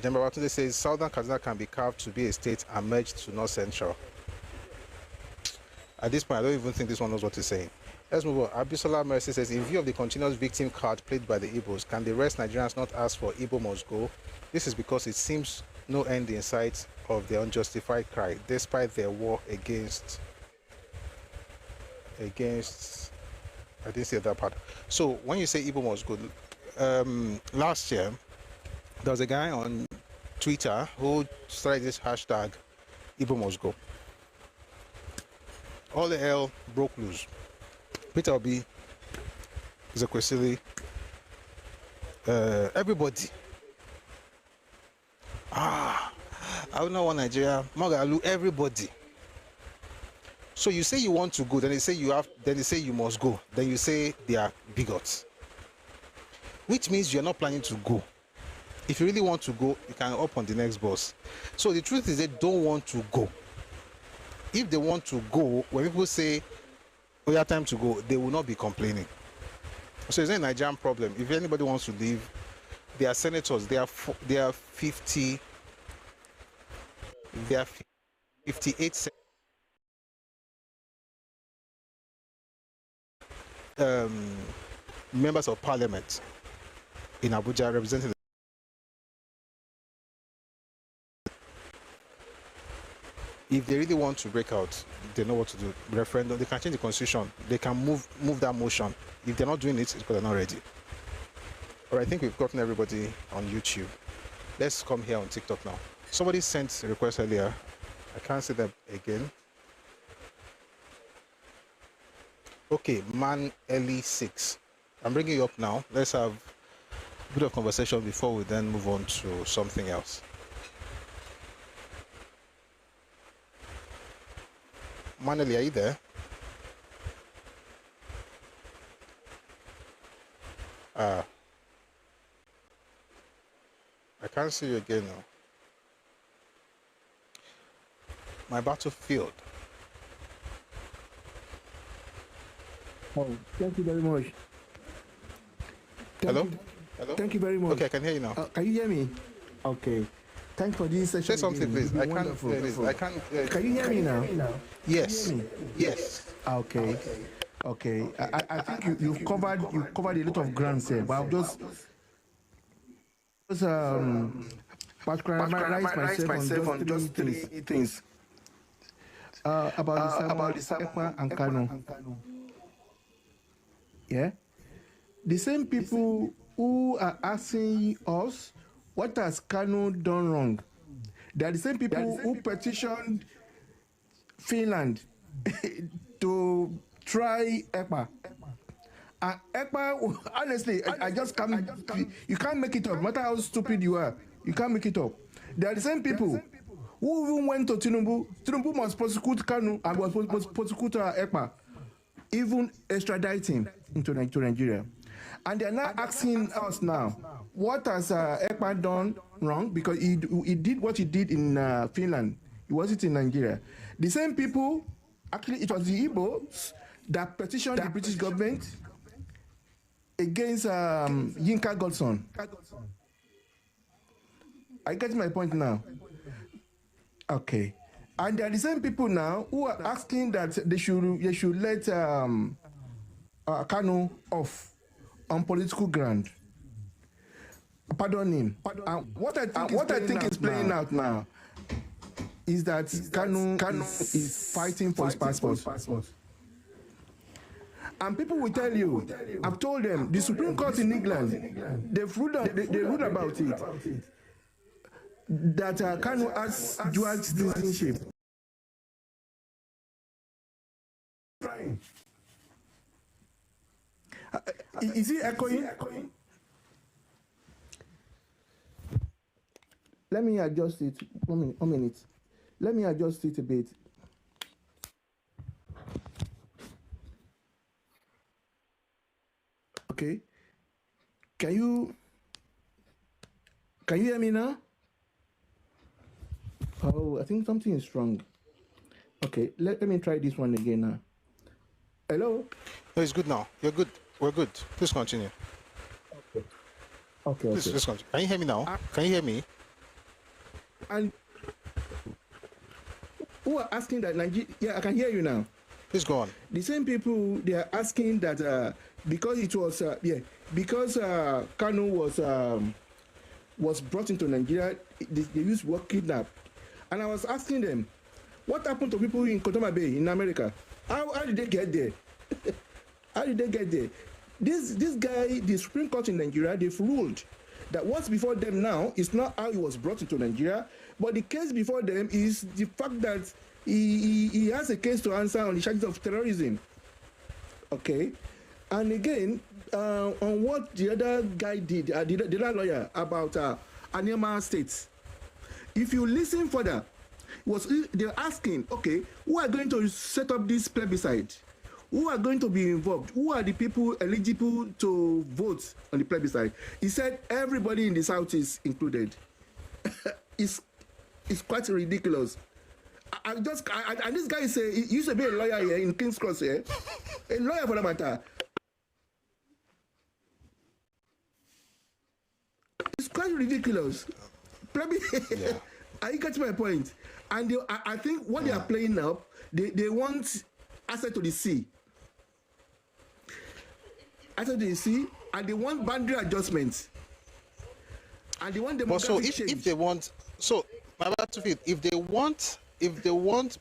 Ajani Babatunde says, Southern Kaduna can be carved to be a state and merged to North Central. At this point, I don't even think this one knows what he's saying. Let's move on. Abisola Mercy says, in view of the continuous victim card played by the Igbos, can the rest Nigerians not ask for Igbo must go? This is because it seems no end in sight of the unjustified cry, despite their war against... I didn't say that part. So, when you say Igbo must go, last year, there was a guy on Twitter who started this hashtag, Igbo must go. All the hell broke loose. Peter Obi, Zekwesili, everybody. I don't know what Nigeria, Magalu, everybody. So you say you want to go, then they say you must go. Then you say they are bigots. Which means you're not planning to go. If you really want to go, you can hop on the next bus. So the truth is they don't want to go. If they want to go, when people say, we have time to go, they will not be complaining. So it's not a Nigerian problem. If anybody wants to leave, they are senators. They are 58 members of parliament in Abuja representing. If they really want to break out, they know what to do. Referendum, they can change the constitution. They can move that motion. If they're not doing it, it's because they're not ready. All right, I think we've gotten everybody on YouTube. Let's come here on TikTok now. Somebody sent a request earlier. I can't see them again. Okay, Man Ellie 6. I'm bringing you up now. Let's have a bit of conversation before we then move on to something else. Manali, are you there? I can't see you again now. My battlefield. Oh, thank you very much. Hello? Hello? Thank you very much. Okay, I can hear you now. Can you hear me? Okay. Thanks for this session. Say something, please. I can't hear this. I can't. Can you hear me now? Yes. Yes. Okay. Okay. I think you've covered a lot of ground here, but I'll just particularize myself on just three things. About the Ekpa and Kanu. Yeah? The same people who are asking us, what has Kanu done wrong? They are the same people who petitioned Finland to try Ekpa. And Ekpa, honestly, I just can't, you can't make it up. No matter how stupid you are, you can't make it up. They are the same people who even went to Tinubu. Tinubu must prosecute Kanu and was prosecute Ekpa, even extradite him into Nigeria. And they are now asking us now, what has Ekpa done wrong? Because he did what he did in Finland. He wasn't in Nigeria. The same people, actually, it was the Igbos that petitioned the British government against Yinka Godson. I get my point now. Okay. And they are the same people now who are asking that they should let Kanu off on political ground. Pardon him. What I think is playing out now is that Kanu is fighting for his passport. And people will tell you, I've told them, the Supreme Court in England, they ruled about it, that Kanu has dual citizenship. Is he echoing? Let me adjust it. 1 minute. Let me adjust it a bit. Okay. Can you hear me now? Oh, I think something is wrong. Okay, let me try this one again now. Hello? No, it's good now. You're good. We're good. Please continue. Okay. Please continue. Can you hear me now? Can you hear me? And who are asking that Nigeria? Yeah, I can hear you now. Please go on. The same people, they are asking that because it was because Kanu was brought into Nigeria, they used word kidnap, and I was asking them, what happened to people in Kotoma Bay in America? How did they get there? How did they get there? This guy, the Supreme Court in Nigeria, they've ruled that what's before them now is not how he was brought into Nigeria, but the case before them is the fact that he has a case to answer on the charges of terrorism. Okay, and again, on what the other guy did, the other lawyer about Anambra State, if you listen further, they're asking, okay, who are going to set up this plebiscite? Who are going to be involved? Who are the people eligible to vote on the plebiscite? He said everybody in the South is included. It's quite ridiculous. And this guy he used to be a lawyer here in King's Cross here, a lawyer for the matter. It's quite ridiculous. Yeah. I get my point. And I think what they are playing now, they want access to the sea. Access to the sea, and they want boundary adjustments. And they want demographic change. If they want, if they want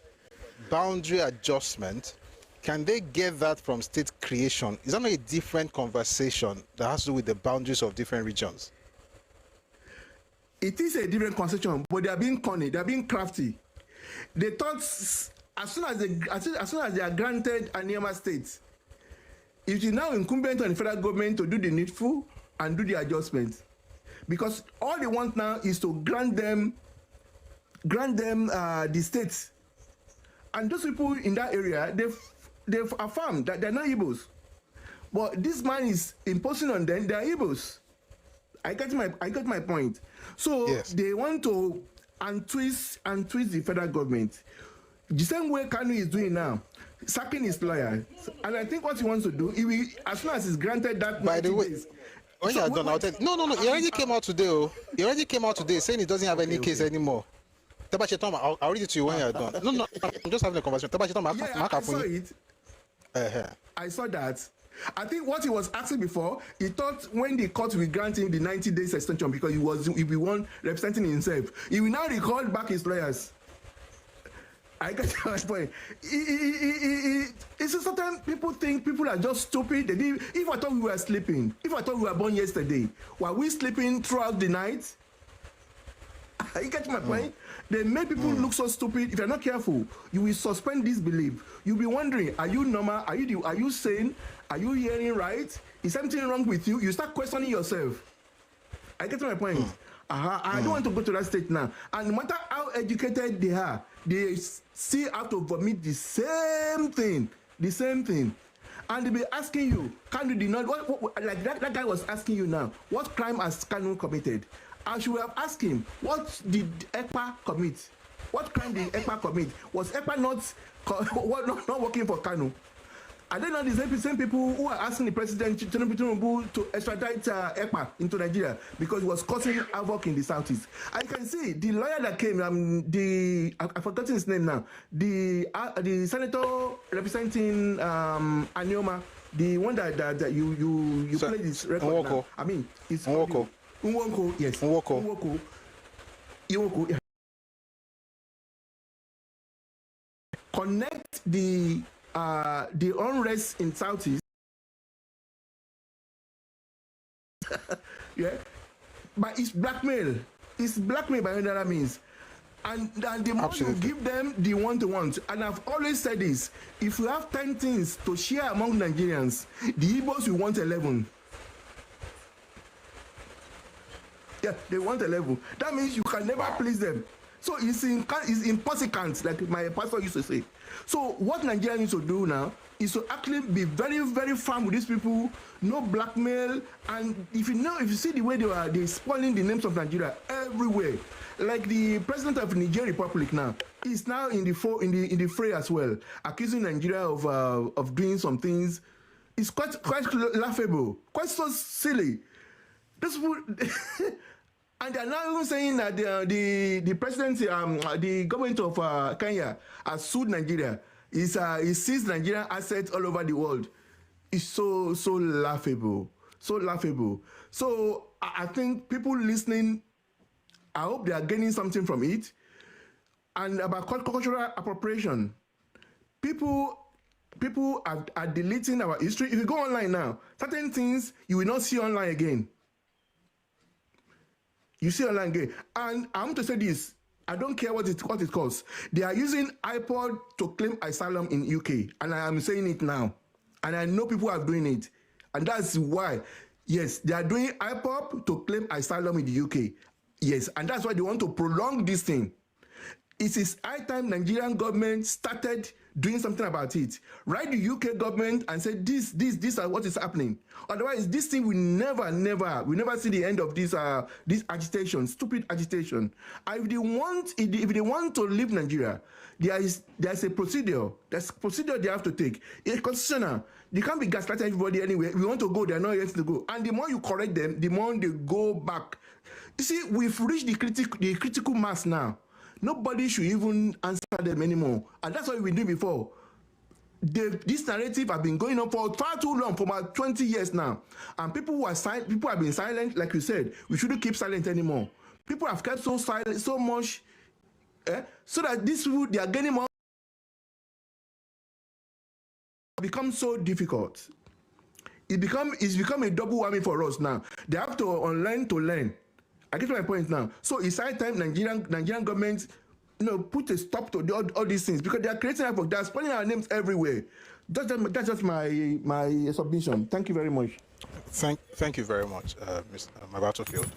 boundary adjustment, can they get that from state creation? Is that not a different conversation that has to do with the boundaries of different regions? It is a different conversation, but they are being cunning, they are being crafty. They thought as soon as they are granted Anambra State, it is now incumbent on the federal government to do the needful and do the adjustments, because all they want now is to grant them the states, and those people in that area they've affirmed that they're not Igbos, but this man is imposing on them they are Igbos. I get my point. So yes, they want to untwist the federal government the same way Kanu is doing now, sacking his lawyer. And I think what he wants to do, as soon as he's granted that, by the way, When you are done, I'll tell you. No. He already came out today. Oh. He already came out today saying he doesn't have any case anymore. I'll read it to you when you are done. No. I'm just having a conversation. Yeah, I saw it. I saw that. I think what he was asking before, he thought when the court will grant him the 90 days extension because he will be one representing himself. He will now recall back his lawyers. I get your point. It's a certain people think people are just stupid. If I thought we were sleeping, if I thought we were born yesterday, were we sleeping throughout the night? You get my point? They make people look so stupid. If you're not careful, you will suspend disbelief. You'll be wondering, are you normal? Are you sane? Are you hearing right? Is something wrong with you? You start questioning yourself. I get my point. I don't want to go to that state now. And no matter how educated they are, they see how to vomit the same thing. And they be asking you, can you deny what like that guy was asking you now, what crime has Kanu committed? I should have asked him, what did EPA commit? What crime did EPA commit? Was EPA not working for Kanu? Are they not the same people who are asking the president Tinubu to extradite EPA into Nigeria because he was causing havoc in the southeast? I can see the lawyer that came, I've forgotten his name now, the senator representing Anioma, the one that you played this record now. I mean, it's Nwoko, yes. Nwoko. Yeah. Connect the unrest in Southeast. Yeah. But it's blackmail. It's blackmail by any other means. And the more you give them, the one they want. And I've always said this, if you have 10 things to share among Nigerians, the Igbos will want 11. Yeah, they want 11. That means you can never please them. So it's impossible, like my pastor used to say. So what Nigeria needs to do now is to actually be very, very firm with these people, no blackmail, and if you see the way they're spoiling the names of Nigeria everywhere. Like the president of Niger Republic now is now in the fray as well, accusing Nigeria of doing some things. It's quite laughable, quite so silly. This would and they're now even saying that the president, the government of Kenya has sued Nigeria. He seized Nigerian assets all over the world. It's so laughable, so laughable. So I think people listening, I hope they are gaining something from it. And about cultural appropriation, people are deleting our history. If you go online now, certain things you will not see online again. You see online again. And I'm to say this, I don't care what it costs. They are using iPod to claim asylum in UK. And I am saying it now. And I know people are doing it. And that's why, yes, they are doing iPod to claim asylum in the UK. Yes, and that's why they want to prolong this thing. It is high time Nigerian government started doing something about it. Write the UK government and say this is what is happening. Otherwise, this thing will never see the end of this agitation, stupid agitation. And if they want to leave Nigeria, there's a procedure. There's a procedure they have to take. It's constitutional. They can't be gaslighting everybody anyway. We want to go, they're not yet to go. And the more you correct them, the more they go back. You see, we've reached the critical mass now. Nobody should even answer them anymore. And that's what we did before. This narrative has been going on for far too long, for about 20 years now. And people have been silent, like you said. We shouldn't keep silent anymore. People have kept so silent, so much, so that this route, they are getting more. Become so difficult. It's become a double whammy for us now. They have to unlearn to learn. I get my point now. So it's high time Nigerian government, put a stop to all these things, because they are creating havoc. They are spelling our names everywhere. That's just my submission. Thank you very much. Thank you very much, my battlefield.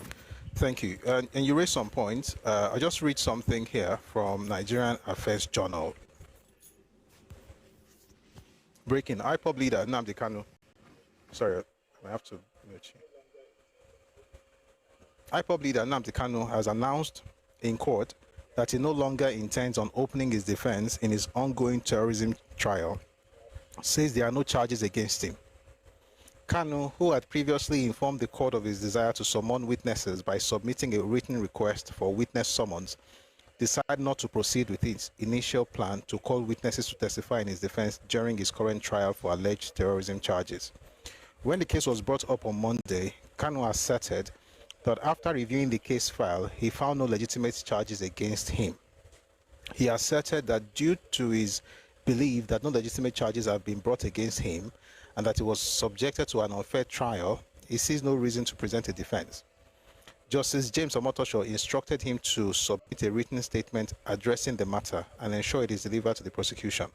Thank you. And you raised some points. I'll just read something here from Nigerian Affairs Journal. Breaking. IPOB leader Nnamdi Kanu. Sorry, I have to mute you. IPOB leader Nnamdi Kanu has announced in court that he no longer intends on opening his defense in his ongoing terrorism trial. Says there are no charges against him. Kanu, who had previously informed the court of his desire to summon witnesses by submitting a written request for witness summons, decided not to proceed with his initial plan to call witnesses to testify in his defense during his current trial for alleged terrorism charges. When the case was brought up on Monday, Kanu asserted that after reviewing the case file, he found no legitimate charges against him. He asserted that due to his belief that no legitimate charges have been brought against him and that he was subjected to an unfair trial, he sees no reason to present a defense. Justice James Omotosho instructed him to submit a written statement addressing the matter and ensure it is delivered to the prosecution.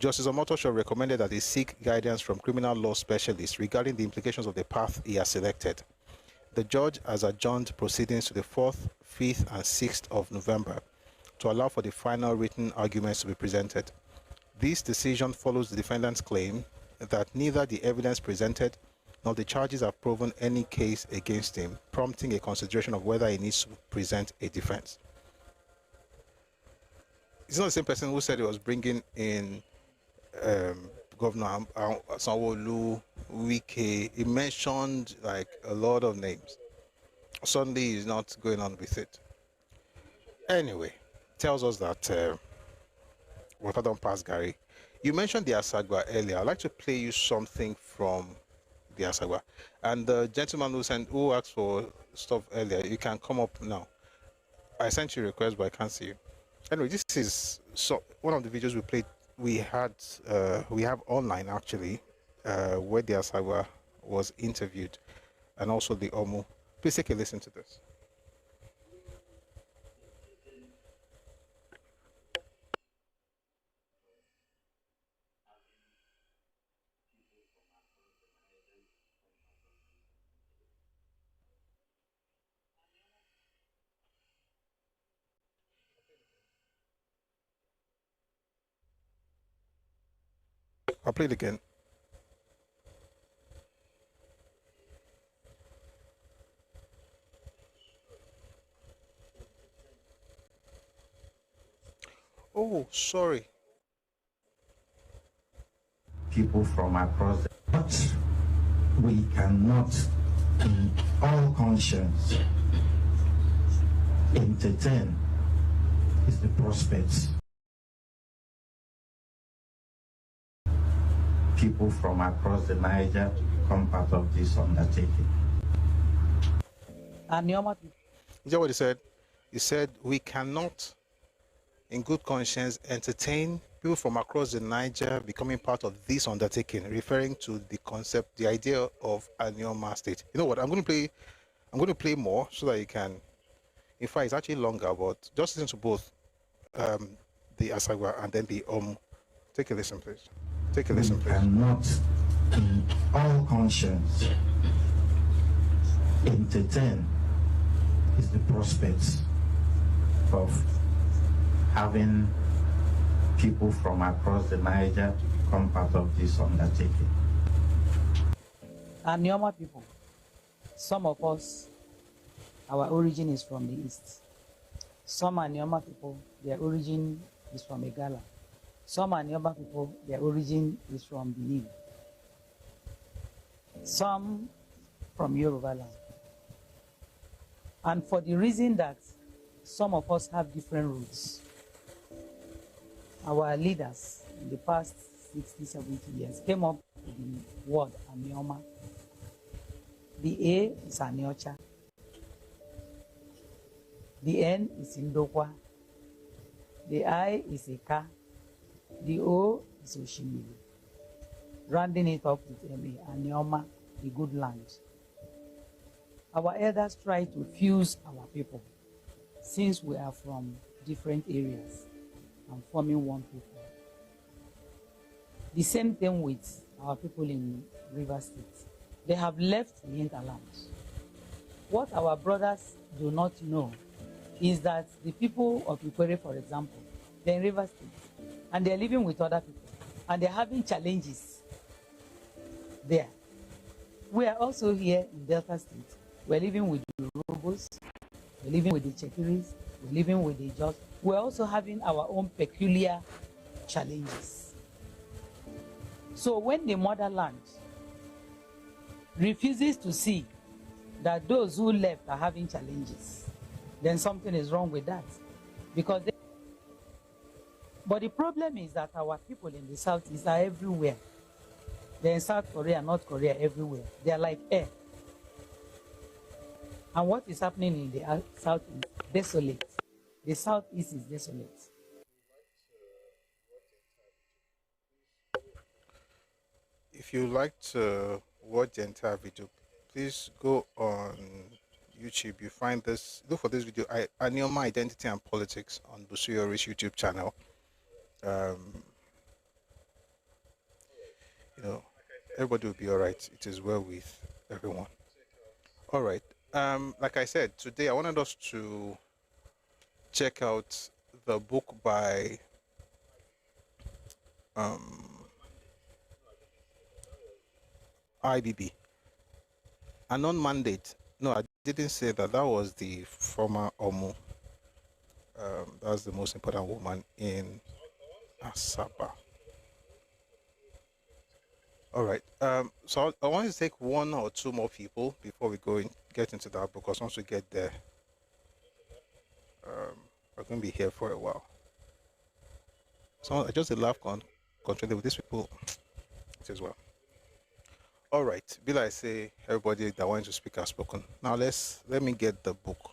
Justice Omotosho recommended that he seek guidance from criminal law specialists regarding the implications of the path he has selected. The judge has adjourned proceedings to the 4th, 5th, and 6th of November to allow for the final written arguments to be presented. This decision follows the defendant's claim that neither the evidence presented nor the charges have proven any case against him, prompting a consideration of whether he needs to present a defense. It's not the same person who said he was bringing in Governor Sanwo-Olu, Wike. He mentioned like a lot of names. Suddenly he's not going on with it. Anyway, tells us that water don't pass Gary. You mentioned the Asagwa earlier. I'd like to play you something from the Asagwa. And the gentleman who asked for stuff earlier, you can come up now. I sent you a request, but I can't see you. Anyway, this is one of the videos we played. We have online actually, where the Asagwa was interviewed, and also the Omu. Please take a listen to this. I'll play it again. Oh, sorry. People from across the but we cannot in all conscience entertain is the prospects. People from across the Niger to become part of this undertaking. Is that what he said? He said we cannot, in good conscience, entertain people from across the Niger becoming part of this undertaking, referring to the concept, the idea of a Anioma state. You know what? I'm going to play more so that you can. In fact, it's actually longer, but just listen to both the Asagwa and then the Take a listen, please. Take a listen, please. Cannot, in all conscience, entertain is the prospects of having people from across the Niger to become part of this undertaking. Anioma people, some of us, our origin is from the east. Some Anioma people, their origin is from Igala. Some Anioma people, their origin is from Benin. Some from Yoruba land. And for the reason that some of us have different roots, our leaders in the past 60, 70 years came up with the word Anioma. The A is Aniocha. The N is Indokwa. The I is Eka. The O is Oshimiri. Rounding it up with MA, Anioma, the good land. Our elders try to fuse our people since we are from different areas and forming one people. The same thing with our people in River State. They have left the hinterland. What our brothers do not know is that the people of Ikwere, for example, they're in River State, and they're living with other people, and they're having challenges there. We are also here in Delta State. We're living with the Robos, we're living with the Chekiris, we're living with the Jos. We're also having our own peculiar challenges. So when the motherland refuses to see that those who left are having challenges, then something is wrong with that. Because but the problem is that our people in the Southeast are everywhere. They're in South Korea, North Korea, everywhere. They're like air. And what is happening in the Southeast? Desolate. The Southeast is desolate. If you like to watch the entire video, please go on YouTube. You find this, look for this video, Anioma Identity and Politics on Busuyori's YouTube channel. You know, everybody will be all right. It is well with everyone. All right. Like I said, today I wanted us to check out the book by IBB. A non-mandate. No, I didn't say that. That was the former Omu. That's the most important woman in Asaba. All right. So I want to take one or two more people before we get into that, because once we get there, we're going to be here for a while. So I just laugh control with these people as well. All right. Bill, I say everybody that wants to speak has spoken. Now let me get the book.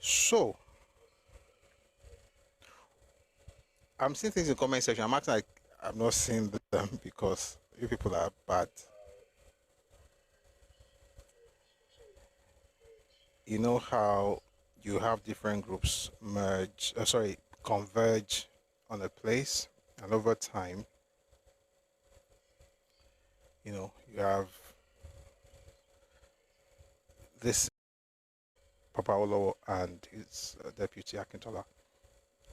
So I'm seeing things in the comment section. I'm acting like I'm not seeing them because you people are bad. You know how you have different groups converge on a place, and over time, you know, you have this Papaolo and his deputy Akintola.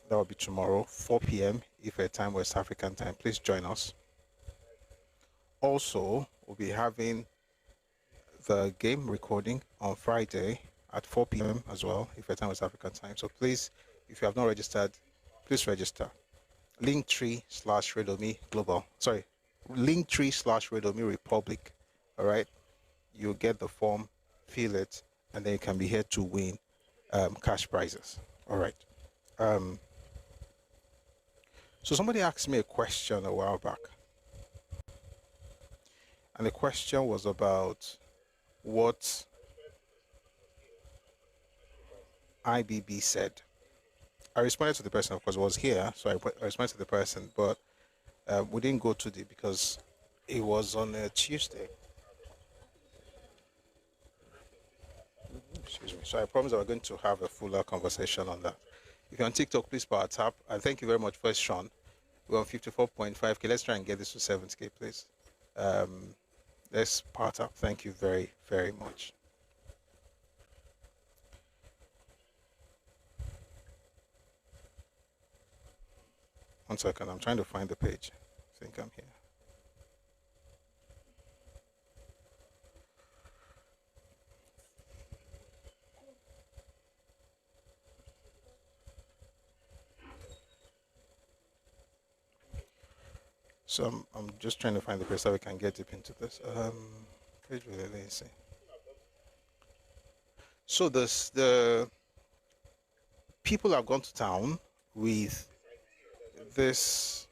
That will be tomorrow, 4 p.m. Ife time, West African time. Please join us. Also, we'll be having the game recording on Friday at 4 p.m. as well, Ife time, West African time. So please, if you have not registered, please register. Linktree/Redomi Global. Sorry, Linktree/Redomi Republic. All right. You'll get the form, fill it, and then you can be here to win cash prizes. All right. So somebody asked me a question a while back. And the question was about what IBB said. I responded to the person, of course, was here, so I responded to the person, but we didn't go to because it was on a Tuesday. Excuse me. So I promise we're going to have a fuller conversation on that. If you're on TikTok, please power tap. And thank you very much first, Sean. We're on 54.5K. Let's try and get this to 70K, please. Let's power tap. Thank you very, very much. One second. I'm trying to find the page. I think I'm here. So I'm just trying to find the place so we can get deep into this. Page with the So the people have gone to town with this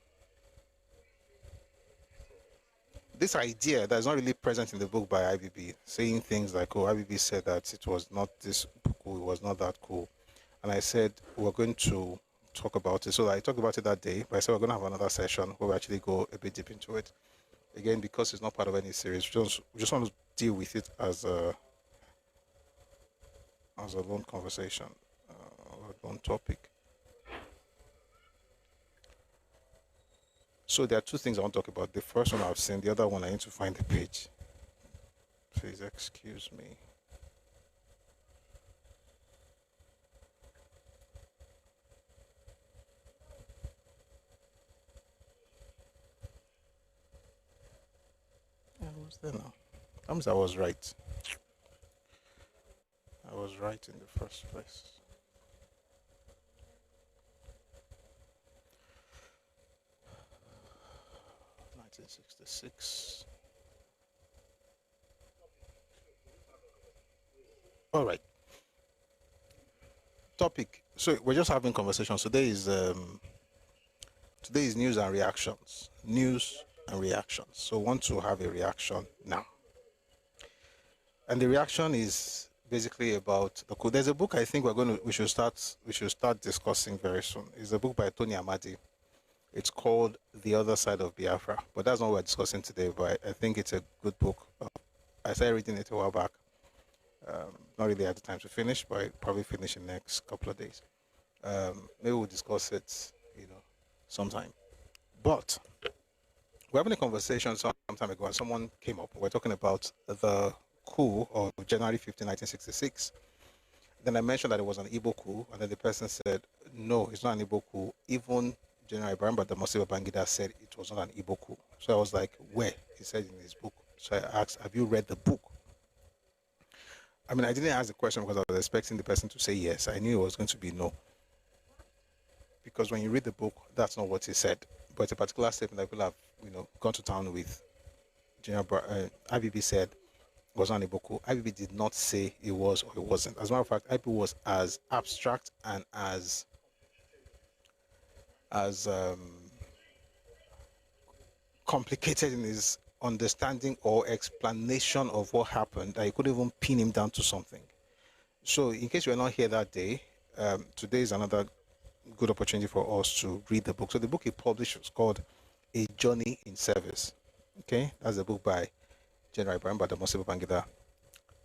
idea that's not really present in the book by IBB, saying things like, oh, IBB said that it was not this cool, it was not that cool. And I said, we're going to talk about it. So I talked about it that day, but I said we're going to have another session where we actually go a bit deep into it. Again, because it's not part of any series, we just want to deal with it as a lone conversation, a lone topic. So there are two things I want to talk about. The first one I've seen, the other one I need to find the page. Please excuse me. What's there now? I was right. I was right in the first place. 1966. All right. Topic. So we're just having conversations. Today is news and reactions. News and reactions. So I want to have a reaction now. And the reaction is basically about the code. There's a book I think we should start discussing very soon. It's a book by Tony Amadi. It's called The Other Side of Biafra. But that's not what we're discussing today, but I think it's a good book. I started reading it a while back. Not really at the time to finish, but I'll probably finish in the next couple of days. Maybe we'll discuss it, sometime. But we're having a conversation some time ago, and someone came up. We're talking about the coup of January 15, 1966. Then I mentioned that it was an Igbo coup, and then the person said, no, it's not an Igbo coup. Even General Ibrahim Badamasi Babangida said it was not an Igbo coup. So I was like, where? He said in his book. So I asked, have you read the book? I mean, I didn't ask the question because I was expecting the person to say yes. I knew it was going to be no. Because when you read the book, that's not what he said. But it's a particular statement that people have, gone to town with. General IBB said it was not an Igbo coup. IBB did not say it was or it wasn't. As a matter of fact, IBB was as abstract and as complicated in his understanding or explanation of what happened that you couldn't even pin him down to something. So in case you were not here that day, today is another good opportunity for us to read the book. So the book he published was called A Journey in Service. Okay, that's a book by General Ibrahim Badamasi Babangida,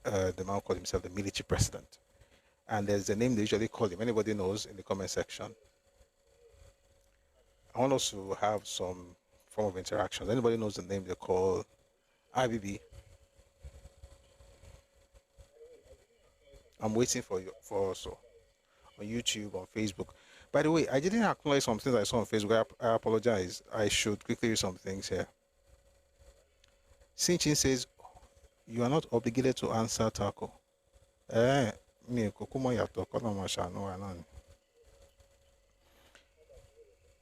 the man called himself the military president. And there's a name they usually call him. Anybody knows in the comment section. I want us to have some form of interaction. Anybody knows the name they call IBB? I'm waiting for you for also on YouTube, on Facebook. By the way, I didn't acknowledge some things I saw on Facebook. I apologize. I should quickly read some things here. Sinchin says, you are not obligated to answer Taco.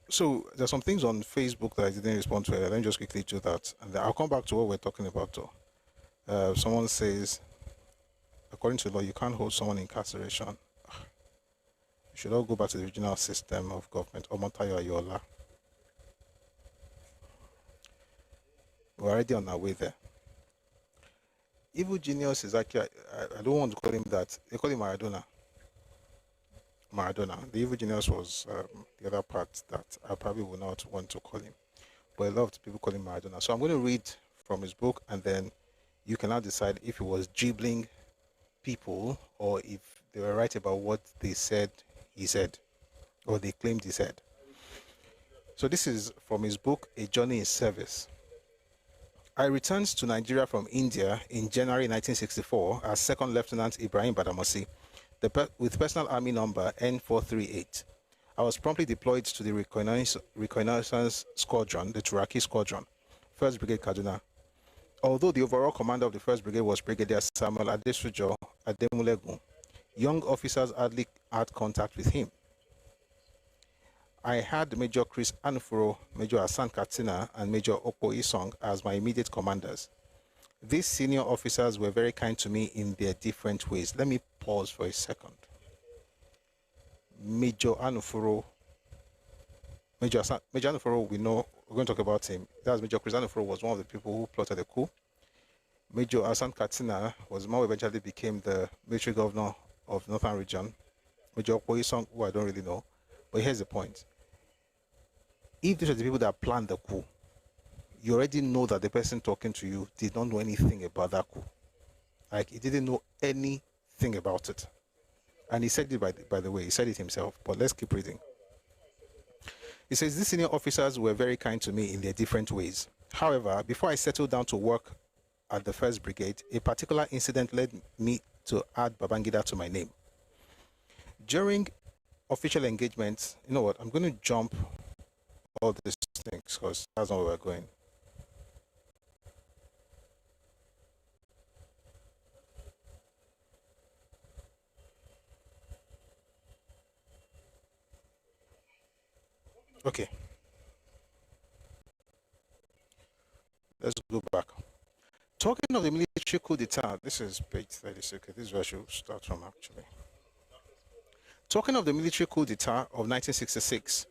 So there's some things on Facebook that I didn't respond to. Let me just quickly do that, and then I'll come back to what we're talking about. Someone says, according to law, you can't hold someone in incarceration. You should all go back to the original system of government. Omotayo Ayola. We're already on our way there. Evil genius is actually, I don't want to call him that. They call him Maradona. The evil genius was the other part that I probably would not want to call him. But a lot of people call him Maradona. So I'm going to read from his book, and then you can now decide if he was dribbling people or if they were right about what they said he said, or they claimed he said. So this is from his book, A Journey in Service. I returned to Nigeria from India in January 1964 as Second Lieutenant Ibrahim Badamasi, with personal army number N438. I was promptly deployed to the reconnaissance squadron, the Turaki Squadron, 1st Brigade Kaduna. Although the overall commander of the 1st Brigade was Brigadier Samuel Adesujo Ademulegun, young officers hardly had contact with him. I had Major Chris Anufuro, Major Hassan Katina, and Major Okpo Isong as my immediate commanders. These senior officers were very kind to me in their different ways. Let me pause for a second. Major Anufuro, we know, we're going to talk about him. That's Major Chris Anufuro was one of the people who plotted the coup. Major Hassan Katina was the man who eventually became the military governor of Northern Region. Major Okpo Isong, who I don't really know. But here's the point. If these are the people that planned the coup, you already know that the person talking to you did not know anything about that coup. Like, he didn't know anything about it. And he said it, by the way, he said it himself. But let's keep reading. He says, these senior officers were very kind to me in their different ways. However, before I settled down to work at the 1st Brigade, a particular incident led me to add Babangida to my name. During official engagements, you know what, I'm going to jump all these things because that's not where we're going. Okay. let's go back. Talking of the military coup d'etat, this is page 36. This is where I should start from, actually. Talking of the military coup d'etat of 1966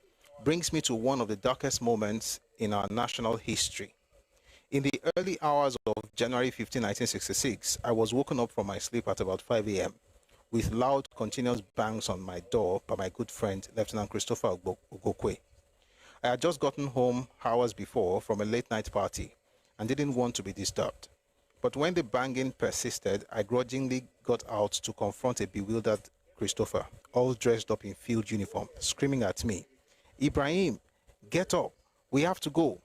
brings me to one of the darkest moments in our national history. In the early hours of January 15, 1966, I was woken up from my sleep at about 5 a.m. with loud, continuous bangs on my door by my good friend, Lieutenant Christopher Ogokwe. I had just gotten home hours before from a late-night party and didn't want to be disturbed. But when the banging persisted, I grudgingly got out to confront a bewildered Christopher, all dressed up in field uniform, screaming at me, "Ibrahim, get up, we have to go."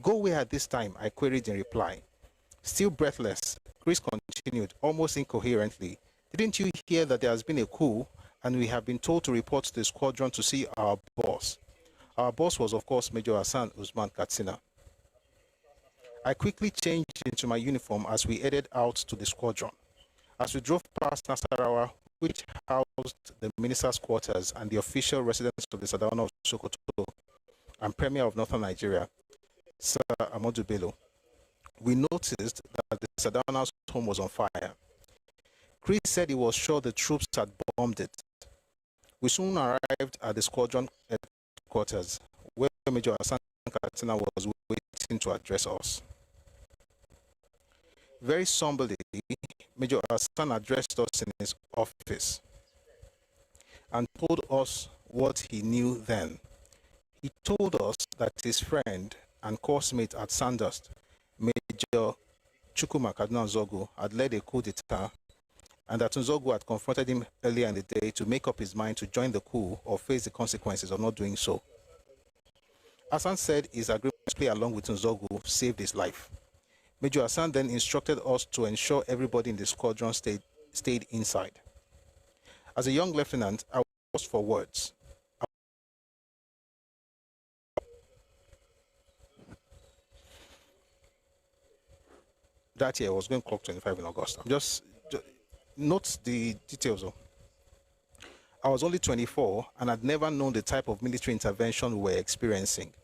"Go where at this time?" I queried in reply. Still breathless, Chris continued, almost incoherently, "Didn't you hear that there has been a coup and we have been told to report to the squadron to see our boss?" Our boss was, of course, Major Hassan Usman Katsina. I quickly changed into my uniform as we headed out to the squadron. As we drove past Nasarawa, which housed the minister's quarters and the official residence of the Sadauna of Sokoto and Premier of Northern Nigeria, Sir Ahmadu Bello, we noticed that the Sadauna's home was on fire. Chris said he was sure the troops had bombed it. We soon arrived at the squadron headquarters, where Major Hassan Katsina was waiting to address us. Very somberly, Major Hassan addressed us in his office and told us what he knew then. He told us that his friend and coursemate at Sandust, Major Chukwuma Kaduna Nzogu, had led a coup d'etat and that Nzogu had confronted him earlier in the day to make up his mind to join the coup or face the consequences of not doing so. Hassan said his agreement to play along with Nzogu saved his life. Major Hassan then instructed us to ensure everybody in the squadron stayed inside. As a young lieutenant, I was lost for words. That year I was going to clock 25 in August. Just note the details though. I was only 24 and had never known the type of military intervention we were experiencing.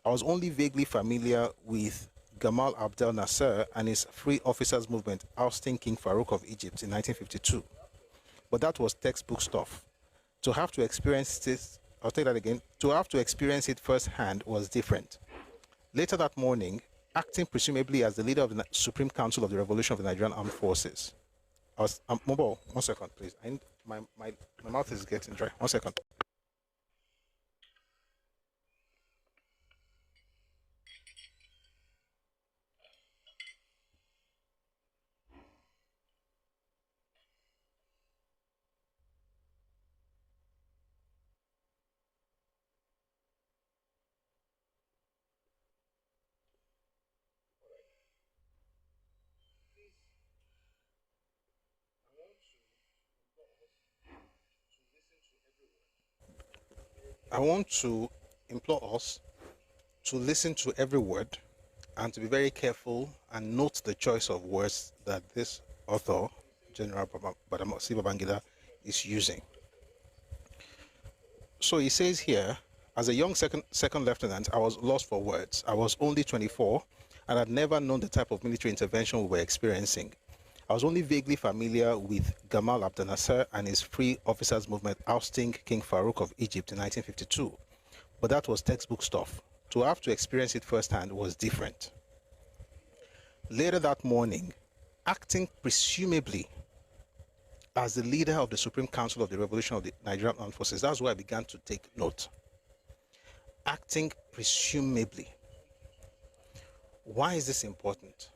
I was only vaguely familiar with Gamal Abdel Nasser and his Free Officers Movement ousting King Farouk of Egypt in 1952. But that was textbook stuff. To have to experience this, I'll take that again, to have to experience it firsthand was different. Later that morning, acting presumably as the leader of the Supreme Council of the Revolution of the Nigerian Armed Forces, I was, Mobile, 1 second please. My mouth is getting dry. 1 second. I want to implore us to listen to every word and to be very careful and note the choice of words that this author, General Badamasi Babangida, is using. So he says here, as a young second lieutenant, I was lost for words. I was only 24 and had never known the type of military intervention we were experiencing. I was only vaguely familiar with Gamal Abdel Nasser and his Free Officers Movement ousting King Farouk of Egypt in 1952. But that was textbook stuff. To have to experience it firsthand was different. Later that morning, acting presumably as the leader of the Supreme Council of the Revolution of the Nigerian Armed Forces, that's where I began to take note. Acting presumably. Why is this important?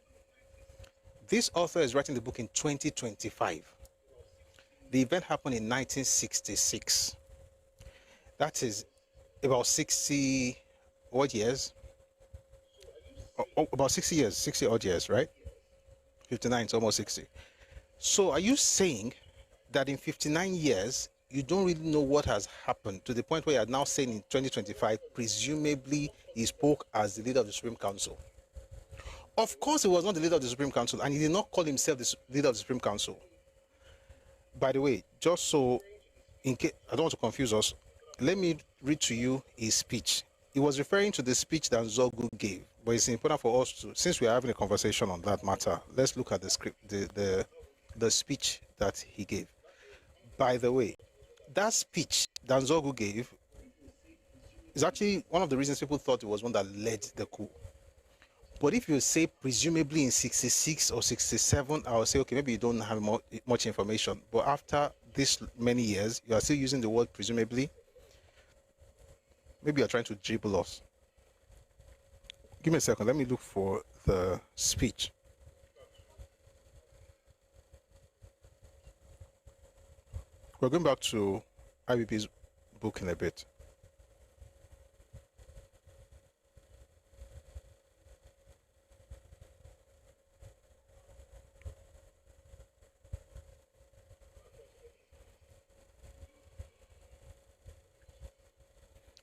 This author is writing the book in 2025. The event happened in 1966. That is about 60 odd years. About 60 years, 60 odd years, right? 59, it's almost 60. So are you saying that in 59 years, you don't really know what has happened to the point where you are now saying in 2025, presumably he spoke as the leader of the Supreme Council? Of course, he was not the leader of the Supreme Council, and he did not call himself the leader of the Supreme Council. By the way, just so in case I don't want to confuse us, let me read to you his speech. He was referring to the speech that Nzogu gave But it's important for us to, since we are having a conversation on that matter, let's look at the script, the speech that he gave. By the way, that speech that Nzogu gave is actually one of the reasons people thought it was one that led the coup. But if you say presumably in 66 or 67, I would say, okay, maybe you don't have much information. But after this many years, you are still using the word presumably. Maybe you're trying to dribble us. Give me a second. Let me look for the speech. We're going back to IBP's book in a bit.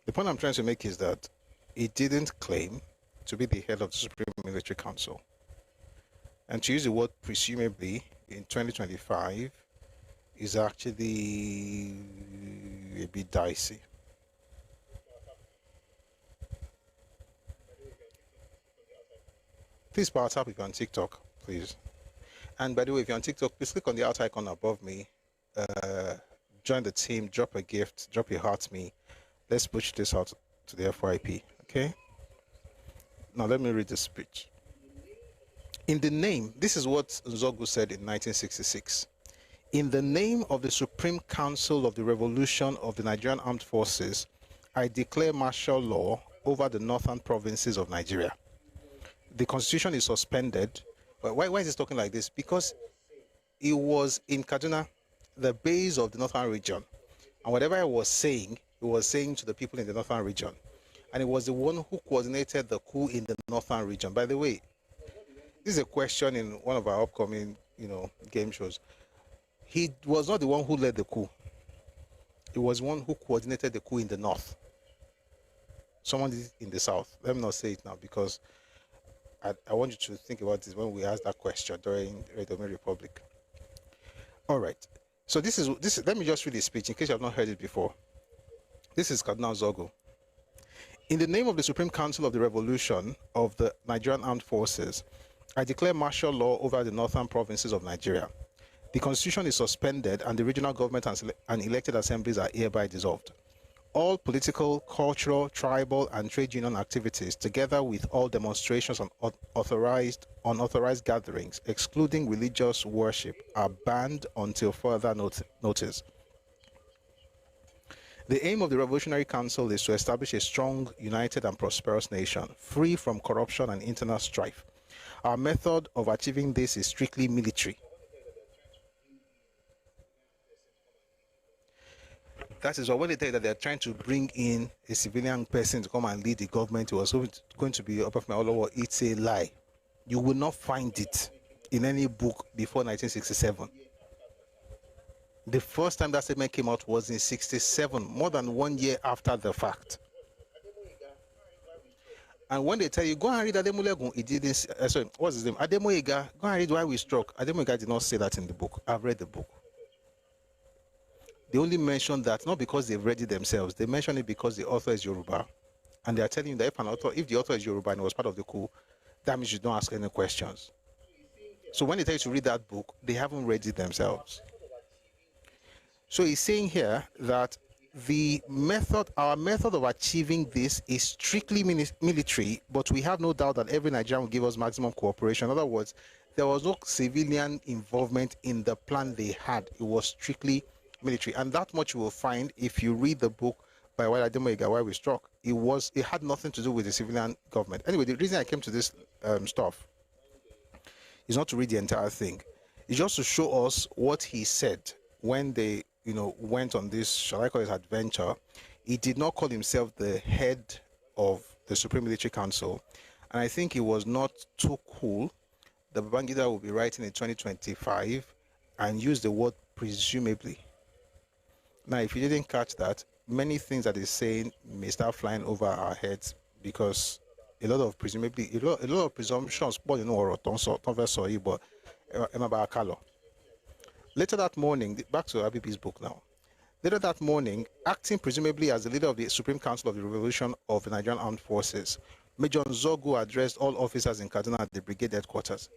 The point I'm trying to make is that he didn't claim to be the head of the Supreme Military Council. And to use the word presumably in 2025 is actually a bit dicey. Please power tap if you're on TikTok, please. And by the way, if you're on TikTok, please click on the out icon above me. Join the team, drop a gift, drop a heart me. Let's push this out to the FYP, okay? Now let me read the speech. In the name, this is what Nzogu said in 1966. In the name of the Supreme Council of the Revolution of the Nigerian Armed Forces, I declare martial law over the northern provinces of Nigeria. The constitution is suspended. Why is he talking like this? Because he was in Kaduna, the base of the northern region. And whatever he was saying to the people in the northern region. And he was the one who coordinated the coup in the northern region. By the way, this is a question in one of our upcoming, game shows. He was not the one who led the coup. He was one who coordinated the coup in the north. Someone did it in the south. Let me not say it now because I want you to think about this when we ask that question during the Dominican Republic. All right. So this is. Let me just read the speech in case you have not heard it before. This is Cardinal Zogo. In the name of the Supreme Council of the Revolution of the Nigerian Armed Forces, I declare martial law over the northern provinces of Nigeria. The constitution is suspended and the regional government and elected assemblies are hereby dissolved. All political, cultural, tribal, and trade union activities, together with all demonstrations and unauthorized gatherings, excluding religious worship, are banned until further notice. The aim of the Revolutionary Council is to establish a strong, united, and prosperous nation, free from corruption and internal strife. Our method of achieving this is strictly military. That is why when they tell you that they're trying to bring in a civilian person to come and lead the government, it was going to be Obafemi Awolowo. It's a lie. You will not find it in any book before 1967. The first time that statement came out was in 67, more than 1 year after the fact. And when they tell you, go and read Ademulegun, he didn't, sorry, what's his name? Ademoyega, go and read Why We Struck. Ademoyega did not say that in the book. I've read the book. They only mention that not because they've read it themselves. They mention it because the author is Yoruba. And they are telling you that if the author is Yoruba and was part of the coup, that means you don't ask any questions. So when they tell you to read that book, they haven't read it themselves. So he's saying here that our method of achieving this is strictly military, but we have no doubt that every Nigerian will give us maximum cooperation. In other words, there was no civilian involvement in the plan they had. It was strictly military. And that much you will find if you read the book by Wale Ademoyega, Why We Struck. It had nothing to do with the civilian government. Anyway, the reason I came to this stuff is not to read the entire thing. It's just to show us what he said when they went on this, shall I call it, adventure. He did not call himself the head of the Supreme Military Council. And I think it was not too cool that Babangida will be writing in 2025 and use the word presumably. Now, if you didn't catch that, many things that he's saying may start flying over our heads because a lot of presumptions, but later that morning, back to Abibi's book now. Later that morning, acting presumably as the leader of the Supreme Council of the Revolution of the Nigerian Armed Forces, Major Nzogu addressed all officers in Kaduna at the brigade headquarters.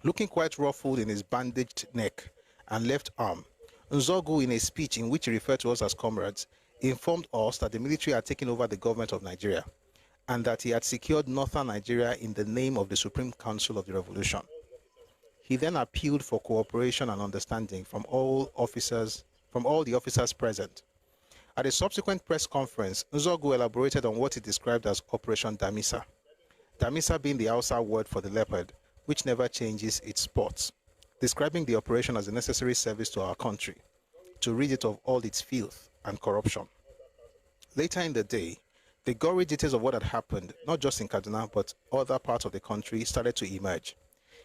Looking quite ruffled in his bandaged neck and left arm, Nzogu, in a speech in which he referred to us as comrades, informed us that the military had taken over the government of Nigeria and that he had secured northern Nigeria in the name of the Supreme Council of the Revolution. He then appealed for cooperation and understanding from all the officers present. At a subsequent press conference, Nzogu elaborated on what he described as Operation Damisa. Damisa being the Hausa word for the leopard, which never changes its spots, describing the operation as a necessary service to our country, to rid it of all its filth and corruption. Later in the day, the gory details of what had happened, not just in Kaduna, but other parts of the country, started to emerge.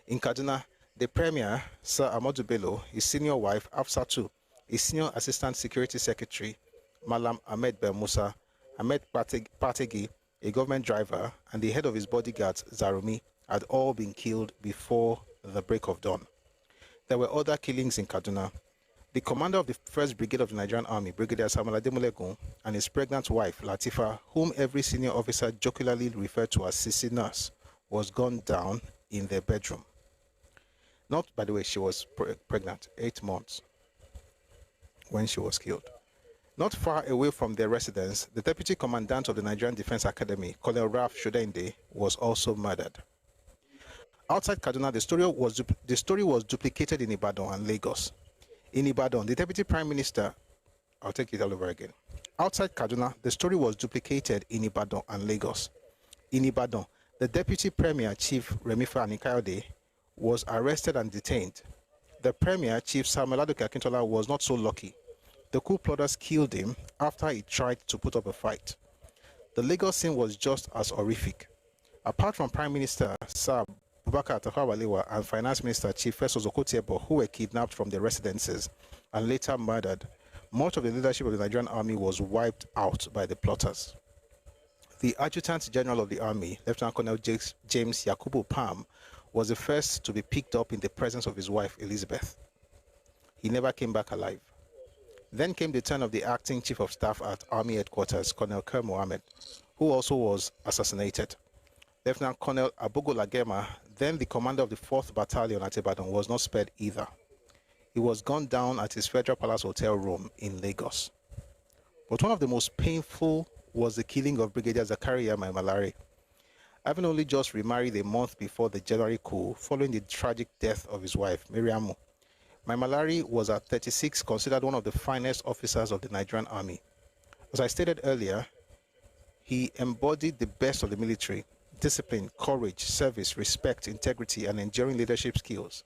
In Kaduna, the Premier, Sir Ahmadu Bello, his senior wife, Afsatu, his senior assistant security secretary, Malam Ahmed Ben Musa, Ahmed Pategi, a government driver, and the head of his bodyguards, Zarumi, had all been killed before the break of dawn. There were other killings in Kaduna. The commander of the 1st Brigade of the Nigerian Army, Brigadier Samuel Ademulegun, and his pregnant wife, Latifa, whom every senior officer jocularly referred to as Sissy Nurse, was gunned down in their bedroom. Not, by the way, she was pregnant, 8 months, when she was killed. Not far away from their residence, the Deputy Commandant of the Nigerian Defense Academy, Colonel Ralph Shodende, was also murdered. Outside Kaduna, the story was duplicated in Ibadan and Lagos. In Ibadan, the Deputy Prime Minister, I'll take it all over again. Outside Kaduna, the story was duplicated in Ibadan and Lagos. In Ibadan, the Deputy Premier, Chief Remifa Anikayode, was arrested and detained. The Premier, Chief Samuel Adoke Akintola, was not so lucky. The coup plotters killed him after he tried to put up a fight. The Lagos scene was just as horrific. Apart from Prime Minister Sir Bubakar Tafawa Balewa and Finance Minister Chief Festus Okotiebo, who were kidnapped from their residences and later murdered, much of the leadership of the Nigerian army was wiped out by the plotters. The Adjutant General of the Army, Lieutenant Colonel James Yakubu Pam, was the first to be picked up in the presence of his wife Elizabeth. He never came back alive. Then came the turn of the acting chief of staff at Army headquarters, Colonel Kerr Mohammed, who also was assassinated. Lieutenant Colonel Abogo Lagema, then the commander of the 4th Battalion at Ibadan, was not spared either. He was gunned down at his Federal Palace Hotel room in Lagos. But one of the most painful was the killing of Brigadier Zakaria Maimalari. Having only just remarried a month before the January coup, following the tragic death of his wife, Miriamu, Maimalari was at 36 considered one of the finest officers of the Nigerian army. As I stated earlier, he embodied the best of the military: discipline, courage, service, respect, integrity, and enduring leadership skills.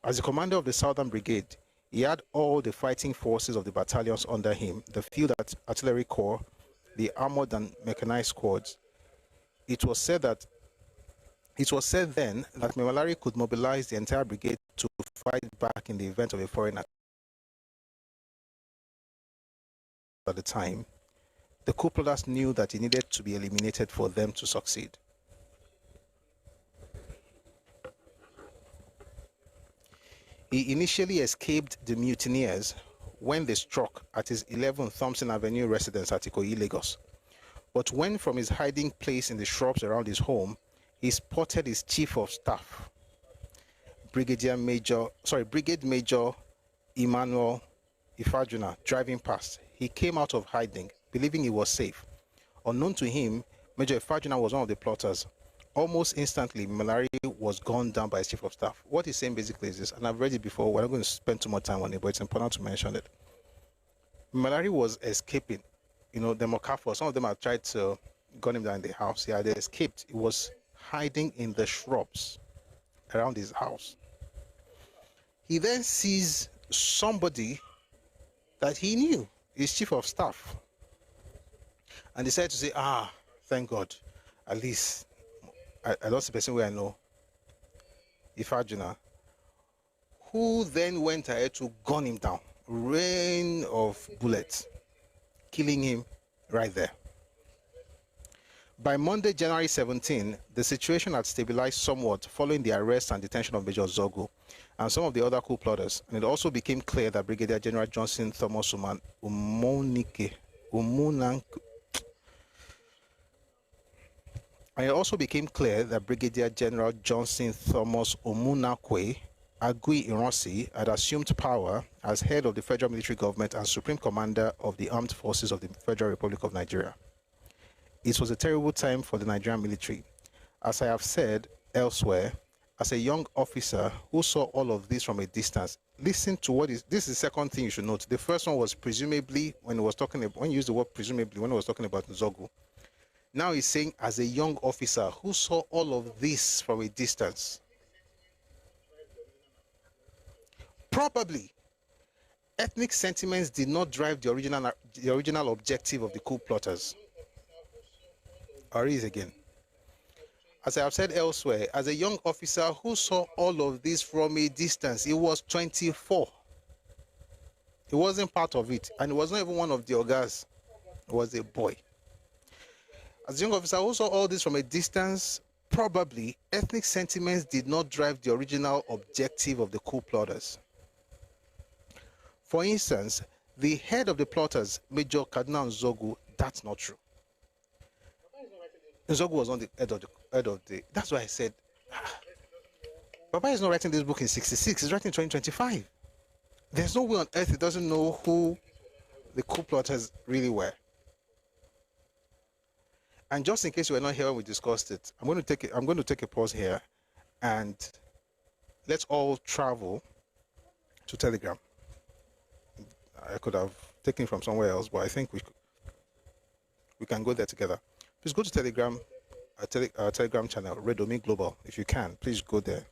As the commander of the Southern Brigade, he had all the fighting forces of the battalions under him: the Field Artillery Corps, the Armored and Mechanized Squads. It was said then that Maimalari could mobilize the entire brigade to fight back in the event of a foreign attack. At the time, the coup plotters knew that he needed to be eliminated for them to succeed. He initially escaped the mutineers when they struck at his 11 Thompson Avenue residence at Ikoyi, Lagos. But when from his hiding place in the shrubs around his home, he spotted his chief of staff, Brigade Major Emmanuel Ifajuna, driving past. He came out of hiding, believing he was safe. Unknown to him, Major Ifajuna was one of the plotters. Almost instantly, Malari was gunned down by his chief of staff. What he's saying basically is this, and I've read it before, we're not going to spend too much time on it, but it's important to mention it. Malari was escaping. You know, the Mokafo, some of them had tried to gun him down in the house. Yeah, they escaped. He was hiding in the shrubs around his house. He then sees somebody that he knew, his chief of staff. And decided to say, thank God, at least I lost the person where I know, Ifajuna, who then went ahead to gun him down. Rain of bullets, killing him right there. By Monday, January 17, the situation had stabilized somewhat following the arrest and detention of Major Zogu and some of the other coup plotters, and it also became clear that Brigadier General Johnson Thomas And it also became clear that Brigadier General Johnson Thomas Omunakwe Agui Ironsi had assumed power as head of the Federal Military Government and Supreme Commander of the Armed Forces of the Federal Republic of Nigeria. It was a terrible time for the Nigerian military. As I have said elsewhere, as a young officer who saw all of this from a distance, listen to what is, this is the second thing you should note. The first one was presumably, when you used the word presumably, when he was talking about Nzogu. Now he's saying, as a young officer who saw all of this from a distance, probably ethnic sentiments did not drive the original objective of the coup plotters. I'll read it again. As I have said elsewhere, as a young officer who saw all of this from a distance, he was 24. He wasn't part of it, and he was not even one of the ogas. He was a boy. As a young officer who saw all this from a distance, probably ethnic sentiments did not drive the original objective of the coup plotters. For instance, the head of the plotters, Major Cardinal Nzogu, that's not true. Nzogu was on the head of the. That's why I said, Baba is not writing this book in 66. He's writing in 2025. There's no way on earth he doesn't know who the coup plotters really were. And just in case you were not here when we discussed it, I'm going to take a pause here, and let's all travel to Telegram. I could have taken from somewhere else, but I think we can go there together. Please go to Telegram, our Telegram channel, Redomi Global. If you can, please go there.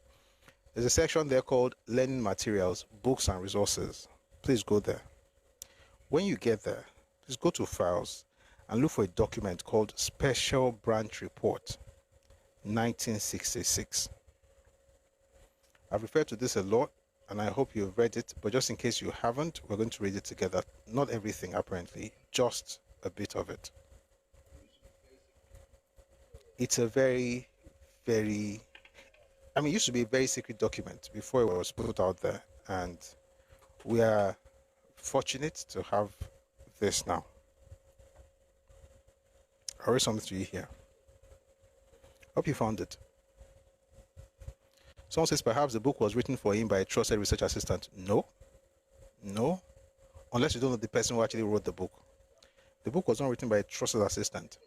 There's a section there called Learning Materials, Books and Resources. Please go there. When you get there, please go to Files and look for a document called Special Branch Report, 1966. I've referred to this a lot, and I hope you've read it, but just in case you haven't, we're going to read it together. Not everything, apparently, just a bit of it. It's a very, very, it used to be a very secret document before it was put out there, and we are fortunate to have this now. I'll read something to you here. Hope you found it. Someone says perhaps the book was written for him by a trusted research assistant. No. Unless you don't know the person who actually wrote the book. The book was not written by a trusted assistant.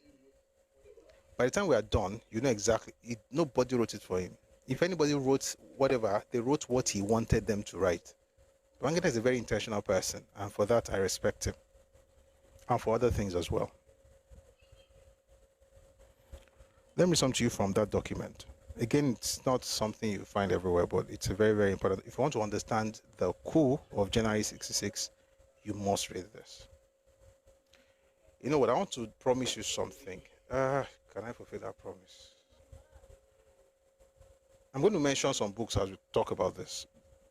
By the time we are done, you know exactly. Nobody wrote it for him. If anybody wrote whatever, they wrote what he wanted them to write. Babangida is a very intentional person, and for that I respect him. And for other things as well. Let me read something to you from that document. Again, it's not something you find everywhere, but it's a very, very important. If you want to understand the coup of January 66, you must read this. You know what? I want to promise you something. Can I fulfill that promise? I'm going to mention some books as we talk about this.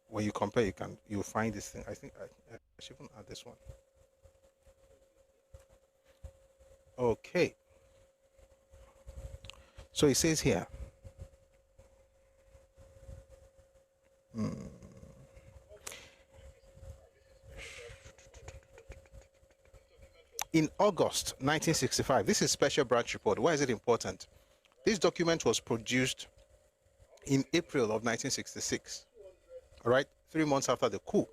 When you compare, you'll find this thing. I think I should even add this one. Okay. So it says here. In August 1965, this is Special Branch Report. Why is it important? This document was produced in April of 1966, all right, 3 months after the coup.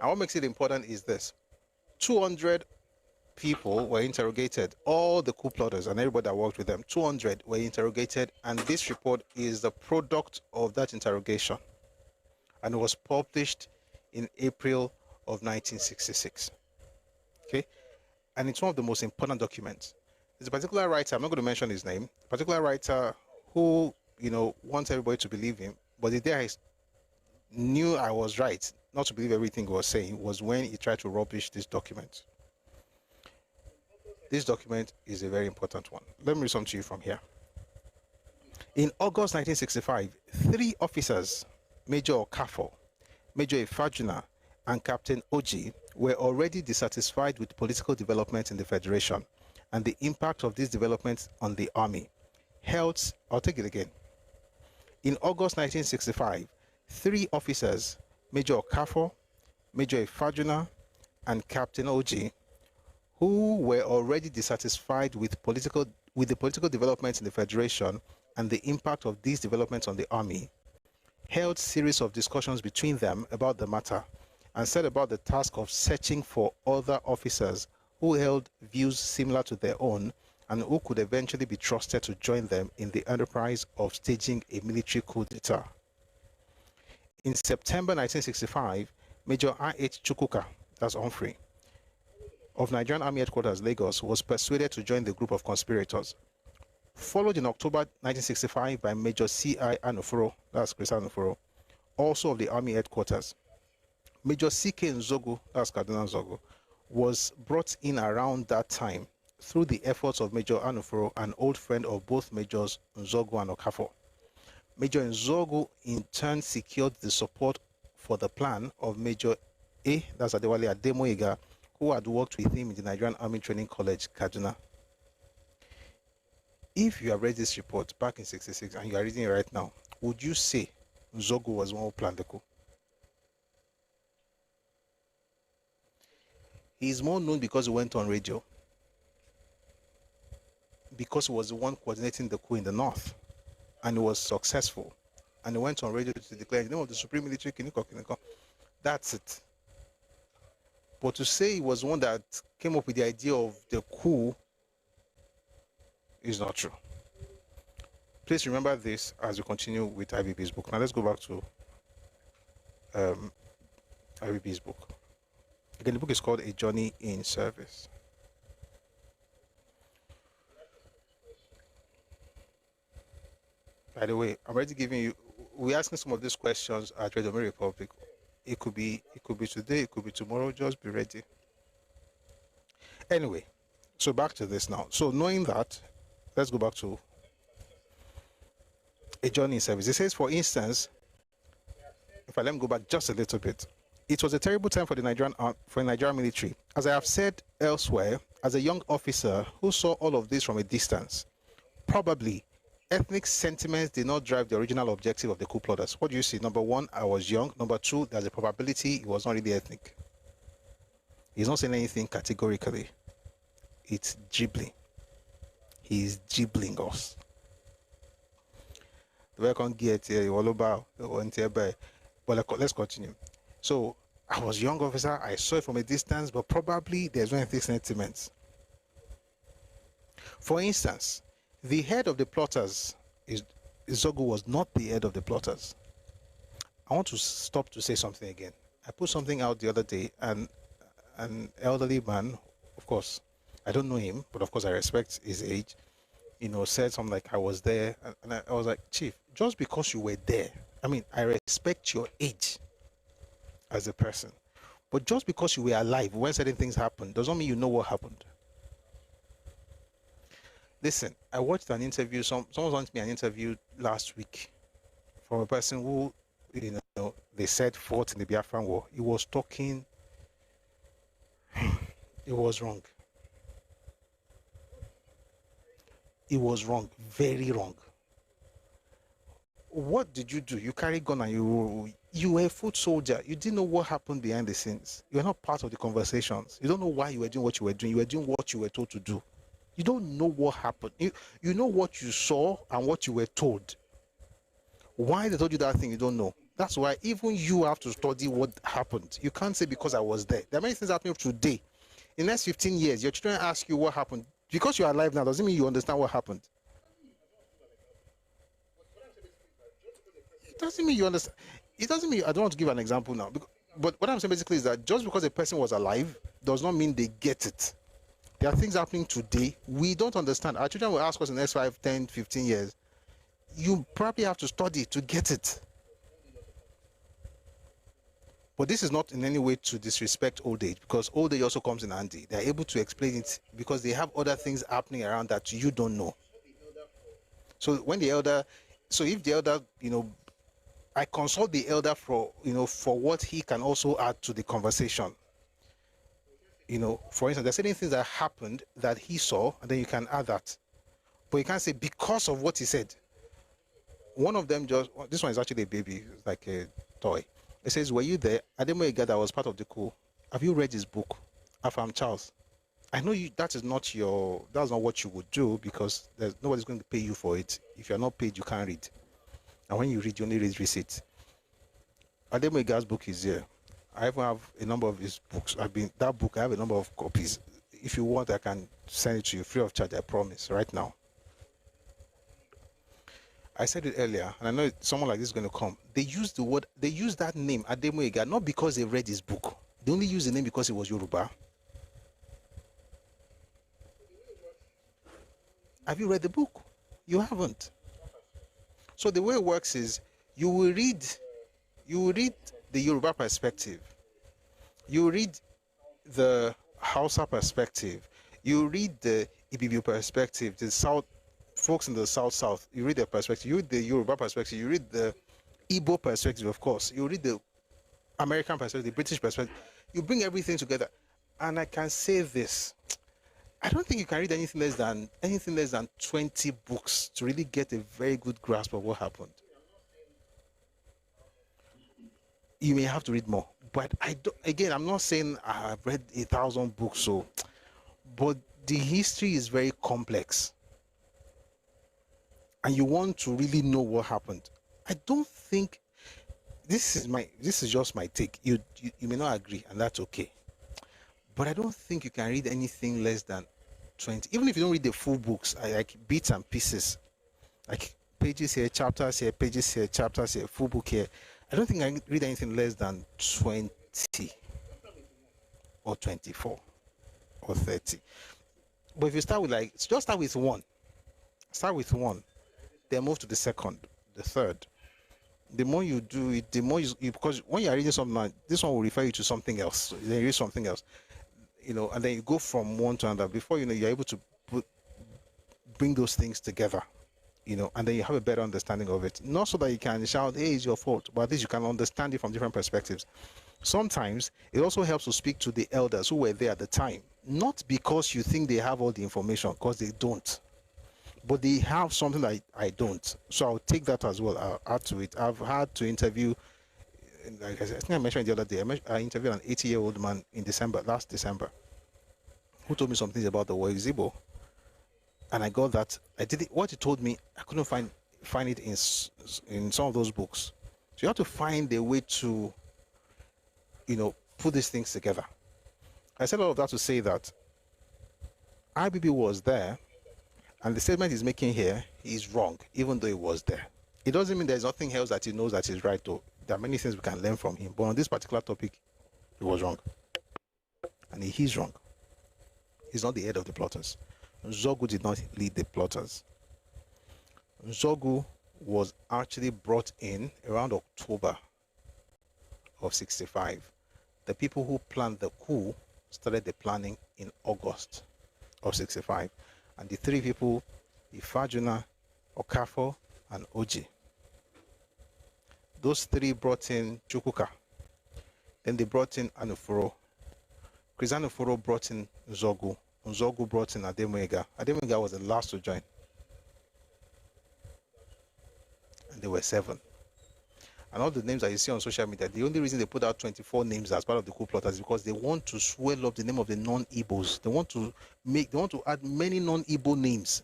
And what makes it important is this. 200 people were interrogated, all the coup plotters and everybody that worked with them, 200 were interrogated, and this report is the product of that interrogation. And it was published in April of 1966. Okay? And it's one of the most important documents. There's a particular writer, I'm not going to mention his name, a particular writer who, wants everybody to believe him, but the day I knew I was right, not to believe everything he was saying, was when he tried to rubbish this document. This document is a very important one. Let me read something to you from here. In August 1965, 3 officers, Major Okafor, Major Ifajuna, and Captain Oji, were already dissatisfied with political developments in the Federation and the impact of these developments on the army. I'll take it again. In August 1965, 3 officers, Major Okafor, Major Ifajuna, and Captain Oji, who were already dissatisfied with with the political developments in the Federation and the impact of these developments on the Army, held series of discussions between them about the matter, and set about the task of searching for other officers who held views similar to their own and who could eventually be trusted to join them in the enterprise of staging a military coup d'etat. In September 1965, Major R.H. Chukwuka, that's Humphrey, of Nigerian Army Headquarters, Lagos, was persuaded to join the group of conspirators. Followed in October 1965 by Major C.I. Anufuro, that's Chris Anufuro, also of the Army Headquarters. Major C.K. Nzogu, that's Cardinal Nzogu, was brought in around that time through the efforts of Major Anufuro, an old friend of both Majors Nzogu and Okafor. Major Nzogu in turn secured the support for the plan of Major A, that's Adewale Ademoyiga, who had worked with him in the Nigerian Army Training College, Kaduna. If you have read this report back in 1966 and you are reading it right now, would you say Nzogu was one who planned the coup? He is more known because he went on radio, because he was the one coordinating the coup in the north, and he was successful, and he went on radio to declare the name of the Supreme Military Kiniko. That's it. But to say he was one that came up with the idea of the coup is not true. Please remember this as we continue with IBB's book. Now let's go back to IBB's book. Again, the book is called A Journey in Service. By the way, I'm already giving you, we're asking some of these questions at Radio Republic. It could be today, it could be tomorrow, just be ready. Anyway, so back to this now. So knowing that, let's go back to A Journey in Service. It says, for instance, let me go back just a little bit. It was a terrible time for the Nigerian military. As I have said elsewhere, as a young officer who saw all of this from a distance, probably ethnic sentiments did not drive the original objective of the coup plotters. What do you see? Number one, I was young. Number two, there's a probability it was not really ethnic. He's not saying anything categorically. It's gibbling. He's gibbling us. The way I can't get here, but let's continue. So I was a young officer. I saw it from a distance, but probably there's no ethnic sentiments. For instance, the head of the plotters, Nzogu, was not the head of the plotters. I want to stop to say something again. I put something out the other day, and an elderly man, of course, I don't know him, but of course I respect his age, said something like, I was there, and I was like, Chief, just because you were there, I respect your age as a person, but just because you were alive when certain things happened doesn't mean you know what happened. Listen, I watched an interview, someone sent me an interview last week from a person who, they said fought in the Biafran War. He was talking, it was wrong. It was wrong, very wrong. What did you do? You carry gun and you were a foot soldier. You didn't know what happened behind the scenes. You were not part of the conversations. You don't know why you were doing what you were doing. You were doing what you were told to do. You don't know what happened. You know what you saw and what you were told. Why they told you that thing, you don't know. That's why even you have to study what happened. You can't say because I was there. There are many things happening today. In the next 15 years, your children ask you what happened. Because you're alive now doesn't mean you understand what happened. It doesn't mean you understand. It doesn't mean, I don't want to give an example now. But what I'm saying basically is that just because a person was alive does not mean they get it. There are things happening today we don't understand. Our children will ask us in the next 5, 10, 15 years. You probably have to study to get it. But this is not in any way to disrespect old age, because old age also comes in handy. They're able to explain it because they have other things happening around that you don't know. So if the elder, I consult the elder for what he can also add to the conversation. For instance, there's certain things that happened that he saw, and then you can add that. But you can't say because of what he said. One of them this one is actually a baby, like a toy. It says, were you there? Ademoyiga that was part of the coup. Have you read his book, Afam Charles? I know that's not what you would do, because nobody's going to pay you for it. If you're not paid, you can't read. And when you read, you only read receipts. Ademoyega's book is here. I even have a number of his books. I have a number of copies. If you want, I can send it to you free of charge, I promise, right now. I said it earlier, and I know someone like this is going to come. They use that name, Ademoyega, not because they read his book. They only use the name because it was Yoruba. Have you read the book? You haven't. So the way it works is you will read the Yoruba perspective. You read the Hausa perspective. You read the Ibibio perspective, the South folks in the South. You read their perspective. You read the Yoruba perspective. You read the Igbo perspective, of course. You read the American perspective, the British perspective. You bring everything together. And I can say this. I don't think you can read anything less than 20 books to really get a very good grasp of what happened. You may have to read more, but I'm not saying I've read 1,000 books, but the history is very complex, and you want to really know what happened. I don't think this is just my take. You may not agree, and that's okay. But I don't think you can read anything less than 20. Even if you don't read the full books, like bits and pieces, like pages here, chapters here, pages here, chapters here, full book here. I don't think I can read anything less than 20 or 24 or 30. But if you start with one. Start with one. Then move to the second, the third. The more you do it, the more you because when you are reading something, this one will refer you to something else. So then you read something else. And then you go from one to another. Before you're able to bring those things together, and then you have a better understanding of it. Not so that you can shout, "Hey, it's your fault," but at least you can understand it from different perspectives. Sometimes it also helps to speak to the elders who were there at the time, not because you think they have all the information, because they don't, but they have something that I don't. So I'll take that as well. I'll add to it. I've had to interview. Like I think I mentioned the other day, I interviewed an 80-year-old man in last December, who told me some things about the word Igbo, and I got that. I did it. What he told me, I couldn't find it in some of those books. So you have to find a way to, put these things together. I said all of that to say that IBB was there, and the statement he's making here is wrong, even though it was there. It doesn't mean there's nothing else that he knows that is right, though. There are many things we can learn from him, but on this particular topic, he was wrong. And he's wrong. He's not the head of the plotters. Nzogu did not lead the plotters. Nzogu was actually brought in around October of 65. The people who planned the coup started the planning in August of 65. And the three people, Ifajuna, Okafor, and Oji, those three brought in Chukwuka. Then they brought in Anufuro. Chris Anufuro brought in Nzogu. Nzogu brought in Ademoyega. Ademoyega was the last to join. And there were 7. And all the names that you see on social media, the only reason they put out 24 names as part of the coup plotters is because they want to swell up the name of the non-Igbos. They want to add many non-Igbo names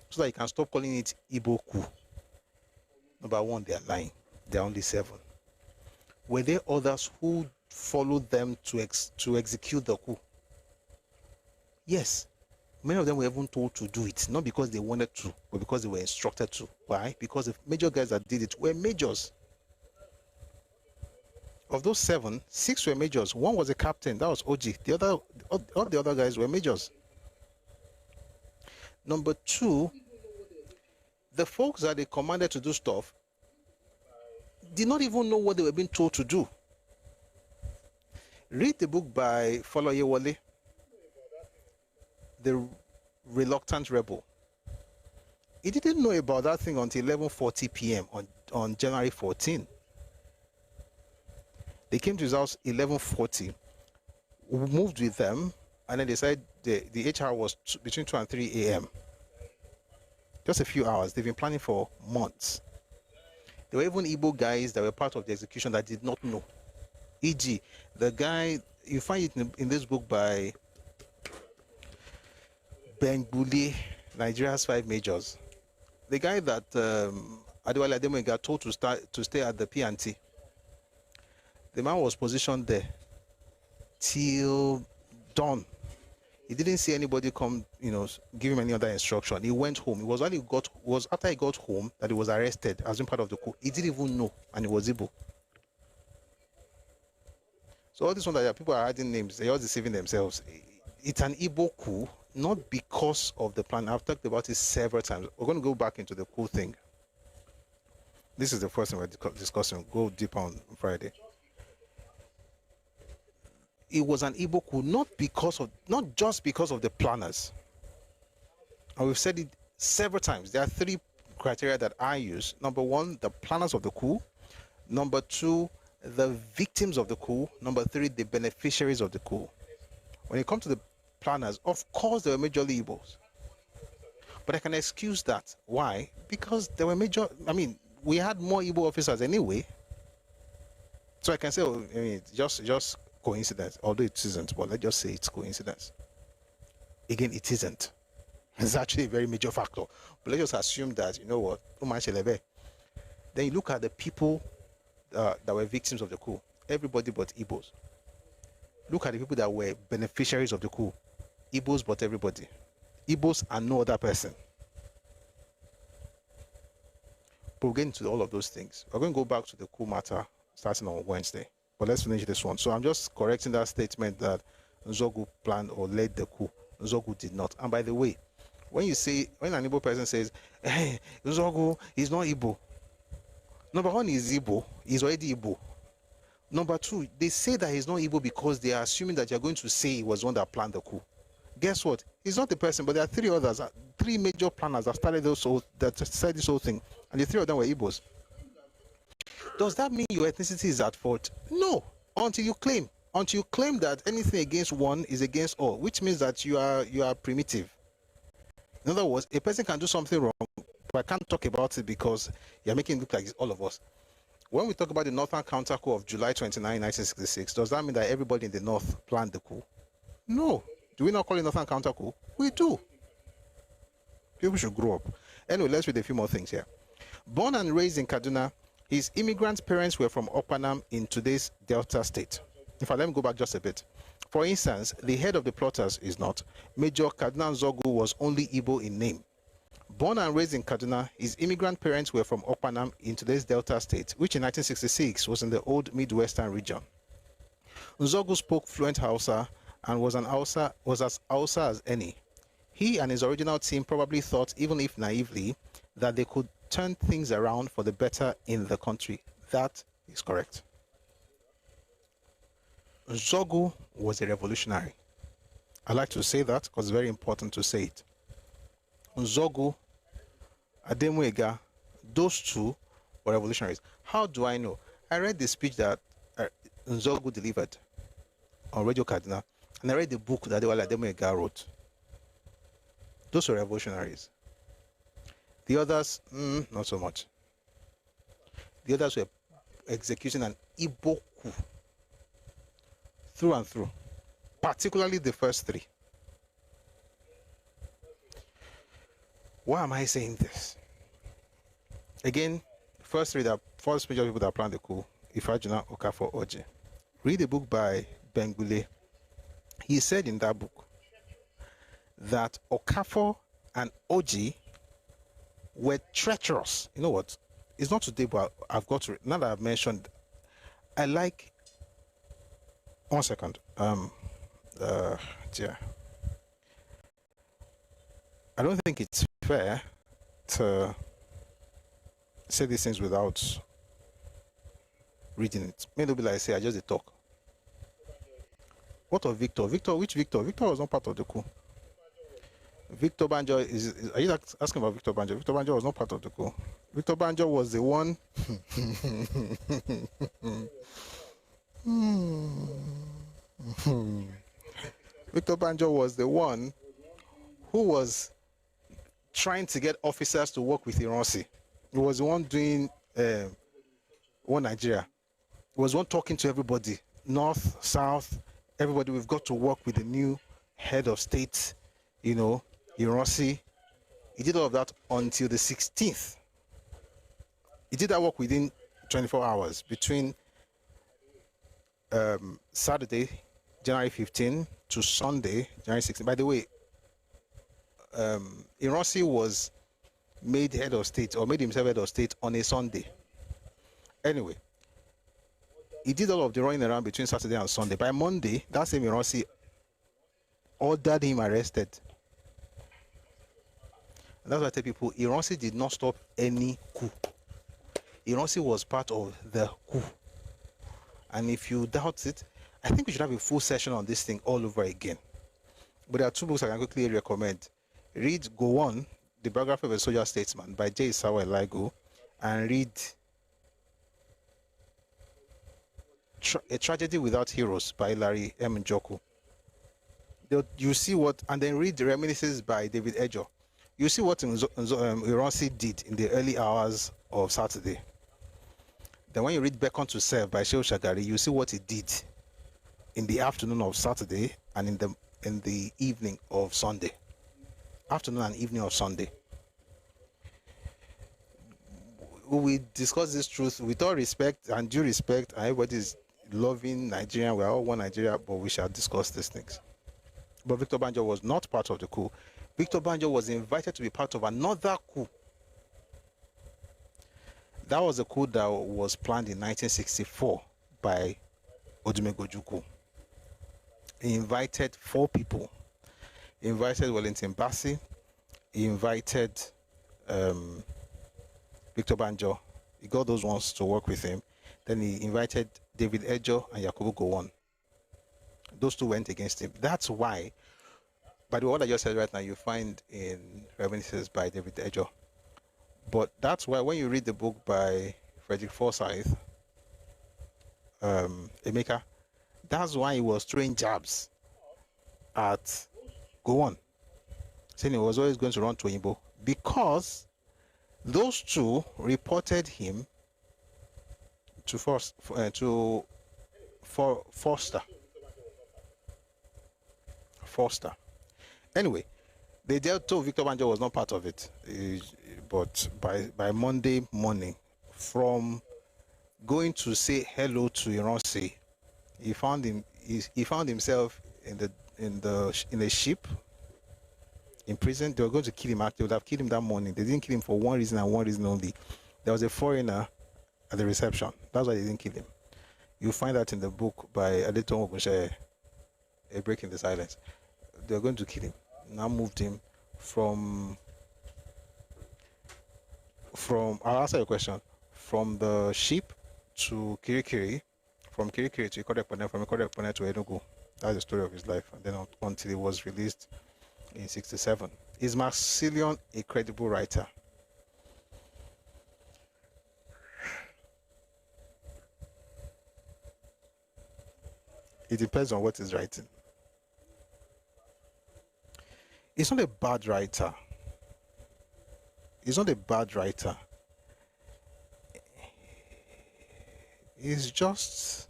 so that you can stop calling it Igbo coup. Number one, they are lying. There are only 7. Were there others who followed them to execute the coup? Yes. Many of them were even told to do it, not because they wanted to, but because they were instructed to. Why? Because the major guys that did it were majors. Of those 7, 6 were majors. 1 was a captain. That was Oji. All the other guys were majors. Number 2, the folks that they commanded to do stuff did not even know what they were being told to do. Read the book by Foloyewole, The Reluctant Rebel. He didn't know about that thing until 11:40 p.m. on January 14. They came to his house 11:40, moved with them, and then they said the HR was between 2 and 3 a.m. Just a few hours. They've been planning for months. There were even Igbo guys that were part of the execution that did not know. E.g., the guy, you find it in this book by Bengbule, Nigeria's 5 majors. The guy that Adewale Ademoyiga told to stay at the P&T. The man was positioned there till dawn. He didn't see anybody come, give him any other instruction. He went home. It was after he got home that he was arrested as being part of the coup. He didn't even know, and he was Igbo. So all this one that people are adding names, they're all deceiving themselves. It's an Igbo coup, not because of the plan. I've talked about it several times. We're going to go back into the coup thing. This is the first thing we're discussing. Go deep on Friday. It was an Igbo coup, not just because of the planners. And we've said it several times. There are 3 criteria that I use. Number 1, the planners of the coup. Number 2, the victims of the coup. Number 3, the beneficiaries of the coup. When it comes to the planners, of course there were majorly Igbos. But I can excuse that. Why? Because there were we had more Igbo officers anyway. So I can say, it's just coincidence, although it isn't, but let's just say it's coincidence. Again, it isn't. It's actually a very major factor. But let's just assume that, then you look at the people that were victims of the coup. Everybody but Igbos. Look at the people that were beneficiaries of the coup. Igbos but everybody. Igbos and no other person. But we'll get into all of those things. We're going to go back to the coup matter starting on Wednesday. But let's finish this one. So I'm just correcting that statement that Nzogu planned or led the coup. Nzogu did not. And by the way, when an Igbo person says, hey, Nzogu is not Igbo. Number 1 is Igbo. He's already Igbo. Number 2, they say that he's not Igbo because they are assuming that you're going to say he was the one that planned the coup. Guess what? He's not the person, but there are 3 others, 3 major planners that started this whole thing. And the 3 of them were Igbos. Does that mean your ethnicity is at fault? No, until you claim that anything against one is against all, which means that you are primitive. In other words, a person can do something wrong, but I can't talk about it because you're making it look like it's all of us. When we talk about the Northern Counter Coup of July 29, 1966, does that mean that everybody in the North planned the coup? No. Do we not call it Northern Counter Coup? We do. People should grow up. Anyway, let's read a few more things here. Born and raised in Kaduna, his immigrant parents were from Okpanam in today's Delta State. In fact, let me go back just a bit. For instance, the head of the plotters is not. Major Kaduna Nzogu was only Igbo in name. Born and raised in Kaduna, his immigrant parents were from Okpanam in today's Delta State, which in 1966 was in the old Midwestern region. Nzogu spoke fluent Hausa and was as Hausa as any. He and his original team probably thought, even if naively, that they could turn things around for the better in the country. That is correct. Nzogu was a revolutionary. I like to say that because it's very important to say it. Nzogu, Ademoyiga, those 2 were revolutionaries. How do I know? I read the speech that Nzogu delivered on Radio Kaduna, and I read the book that Ademoyiga wrote. Those were revolutionaries. The others, not so much. The others were executing an Igbo coup through and through, particularly the first 3. Why am I saying this? Again, first major people that planned the coup, Ifajuna, Okafor, Oji. Read a book by Bengbule. He said in that book that Okafor and Oji were treacherous. You know what? It's not today, but I've got to, now that I've mentioned, I like, 1 second. Yeah. I don't think it's fair to say these things without reading it. Maybe like I say, I just talk. What of Victor? Which Victor? Victor was not part of the coup. Victor Banjo are you asking about Victor Banjo? Victor Banjo was not part of the coup. Victor Banjo was the one. Victor Banjo was the one who was trying to get officers to work with Iransi. He was the one doing One Nigeria. He was one talking to everybody, north, south, everybody. We've got to work with the new head of state, Ironsi. He did all of that until the 16th. He did that work within 24 hours between Saturday, January 15 to Sunday, January 16. By the way, Ironsi was made head of state or made himself head of state on a Sunday. Anyway, he did all of the running around between Saturday and Sunday. By Monday, that same Ironsi ordered him arrested. And that's why I tell people, Ironsi did not stop any coup. Ironsi was part of the coup. And if you doubt it, I think we should have a full session on this thing all over again. But there are two books I can quickly recommend. Read Go On, The Biography of a Soldier Statesman by J. Isawa Eligo, and read A Tragedy Without Heroes by Larry M. Njoku. You see what, and then read The Reminiscences by David Ejo. You see what Ironsi did in the early hours of Saturday. Then when you read Beckon to Serve by Shehu Shagari, you see what he did in the afternoon of Saturday and in the evening of Sunday. Afternoon and evening of Sunday. We discuss this truth with all respect and due respect, and everybody's loving Nigeria. We are all one Nigeria, but we shall discuss these things. But Victor Banjo was not part of the coup. Victor Banjo was invited to be part of another coup. That was a coup that was planned in 1964 by Odumegwu Ojukwu. He invited 4 people. He invited Wellington Bassey. He invited Victor Banjo. He got those ones to work with him. Then he invited David Ejo and Yakubu Gowon. Those 2 went against him. That's why, by the way, what I just said right now, you find in Reminiscences by David Ejo. But that's why when you read the book by Frederick Forsyth, Emeka, that's why he was throwing jabs at Gowon, saying he was always going to run to Oyinbo, because those 2 reported him to Forster. Anyway, they told Victor Banjo was not part of it, but by Monday morning, from going to say hello to Ironsi, he found himself in a ship in prison. They were going to kill him. They would have killed him that morning. They didn't kill him for one reason and one reason only. There was a foreigner at the reception. That's why they didn't kill him. You find that in the book by Adeton Ogunse, A Break in the Silence. They were going to kill him. Now moved him from I'll answer your question, from the ship to Kirikiri, from Kirikiri to Ikorekpone, from Ikorekpone to Enugu. That's the story of his life, and then until he was released in 1967. Is Maxillian a credible writer? It depends on what he's writing. He's not a bad writer. He's not a bad writer. He's just...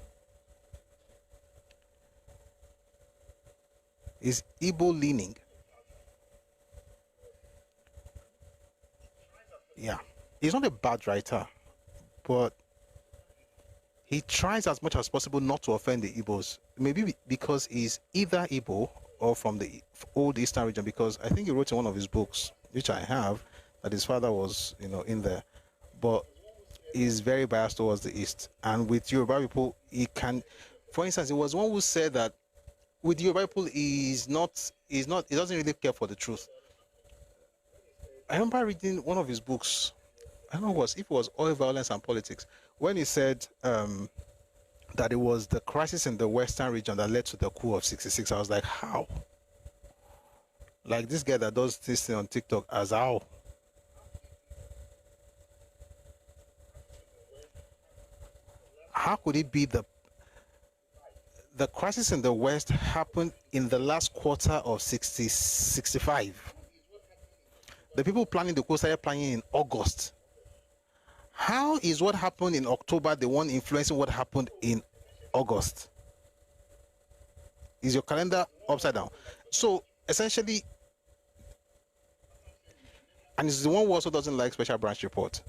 He's Igbo leaning. Yeah. He's not a bad writer, but he tries as much as possible not to offend the Igbos. Maybe because he's either Igbo or from the old Eastern region, because I think he wrote in one of his books, which I have, that his father was, in there. But he's very biased towards the East. And with Yoruba people, he can... For instance, he was one who said that with Yoruba people, he doesn't really care for the truth. I remember reading one of his books, I don't know if it was Oil, Violence and Politics, when he said that it was the crisis in the Western region that led to the coup of 66. I was like, how? Like this guy that does this thing on TikTok, as how? How could it be the crisis in the West happened in the last quarter of 65? The people planning the coup started planning in August. How is what happened in October the one influencing what happened in August? Is your calendar upside down? So essentially, And it's the one who also doesn't like special branch report.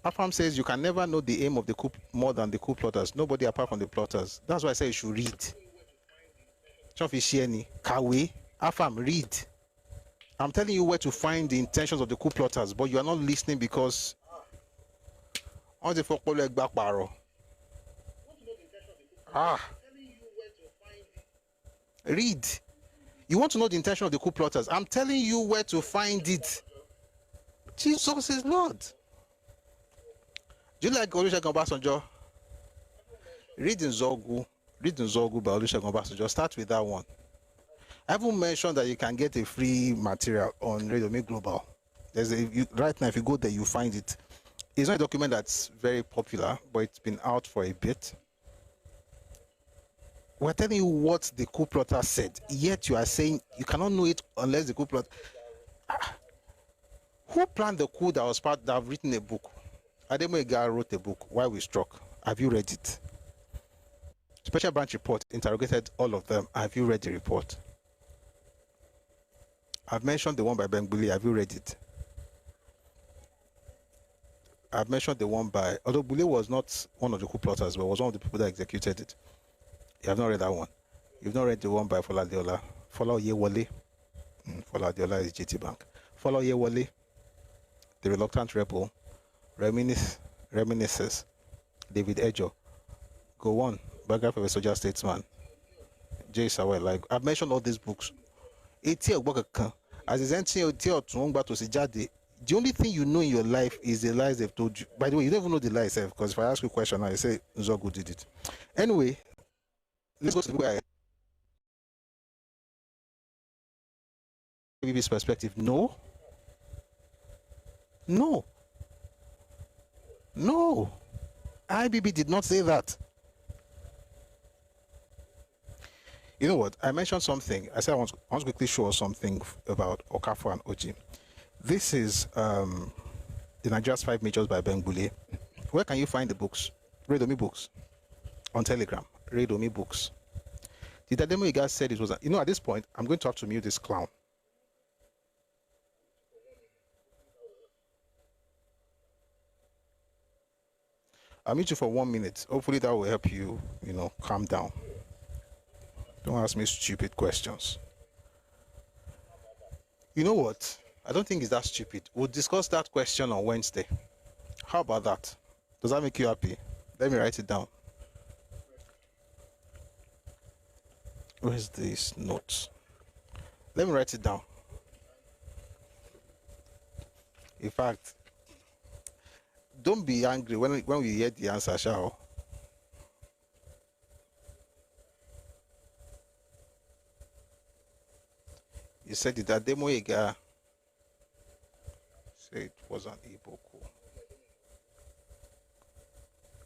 AFAM says you can never know the aim of the coup more than the coup plotters. Nobody apart from the plotters. That's why I say you should read. Kawe, AFAM, read. I'm telling you where to find the intentions of the coup plotters, but you are not listening because on the folklore back barrel. Read. You want to know the intention of the coup plotters? I'm telling you where to find it. Jesus is Lord. Do you like Olusegun Obasanjo? Read in Zogu by Olusegun Obasanjo. Start with that one. I haven't mentioned that you can get a free material on Radio Me Global. Right now, if you go there, you find it. It's not a document that's very popular, but it's been out for a bit. We're telling you what the coup plotter said, yet you are saying you cannot know it unless the coup plotter. Who planned the coup that was part that have written a book? Ademoyega wrote a book, Why We Struck. Have you read it? Special branch report interrogated all of them. Have you read the report? I've mentioned the one by Bengbuli. Have you read it? I've mentioned the one by, although Bule was not one of the coup plotters, but was one of the people that executed it. You have not read that one. You've not read the one by Fola Adeola. Fola Oyewole. Fola Adeola is GT Bank. Fola Oyewole, the reluctant rebel, reminisces, David Ejo. Go on. Biography of a soldier statesman. J. Sawel. Like, I've mentioned all these books. As is the only thing you know in your life is the lies they've told you. By the way, you don't even know the lies, because if I ask you a question now, you say Nzogu did it. Anyway, let's go to the way IBB's perspective. No. IBB did not say that. You know what? I mentioned something. I said I want to quickly show us something about Okafor and Oji. This is the Nigeria's 5 Majors by Bengbuli. Where can you find the books? Read Me Books. On Telegram. Read Me Books. The Ademoyega said it was, at this point, I'm going to have to mute this clown. I'll mute you for 1 minute. Hopefully that will help you, calm down. Don't ask me stupid questions. You know what? I don't think it's that stupid. We'll discuss that question on Wednesday. How about that? Does that make you happy? Let me write it down. Where's this notes? Let me write it down. In fact, don't be angry when we hear the answer, shall? You said that Ademoyega said it was an Igbo coup.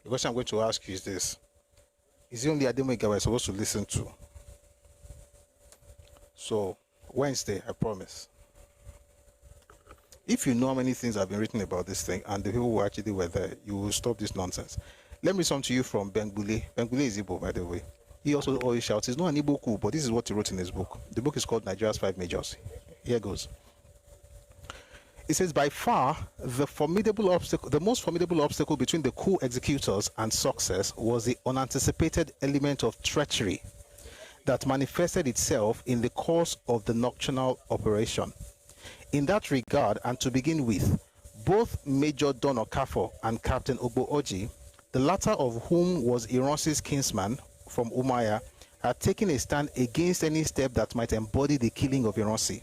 The question I'm going to ask you is this. Is it only Ademoyega we're supposed to listen to? So, Wednesday, I promise. If you know how many things have been written about this thing and the people who actually were there, you will stop this nonsense. Let me read to you from Bengbuli. Bengbuli is Igbo, by the way. He also always shouts, it's not an Igbo coup, but this is what he wrote in his book. The book is called Nigeria's 5 Majors. Here goes. It says, by far, the most formidable obstacle between the coup executors and success was the unanticipated element of treachery that manifested itself in the course of the nocturnal operation. In that regard, and to begin with, both Major Don Okafor and Captain Ogbo Oji, the latter of whom was Ironsi's kinsman from Umaya, had taken a stand against any step that might embody the killing of Ironsi.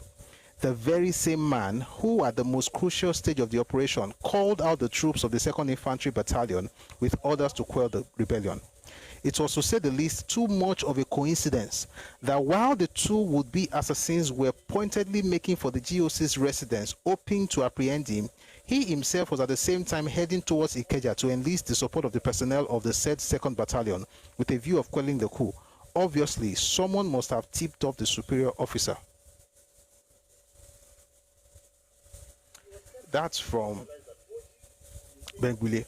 The very same man who, at the most crucial stage of the operation, called out the troops of the 2nd Infantry Battalion with orders to quell the rebellion. It was, to say the least, too much of a coincidence that while the two would-be assassins were pointedly making for the GOC's residence, hoping to apprehend him, he himself was at the same time heading towards Ikeja to enlist the support of the personnel of the said 2nd Battalion with a view of quelling the coup. Obviously, someone must have tipped off the superior officer. That's from Bengbuli.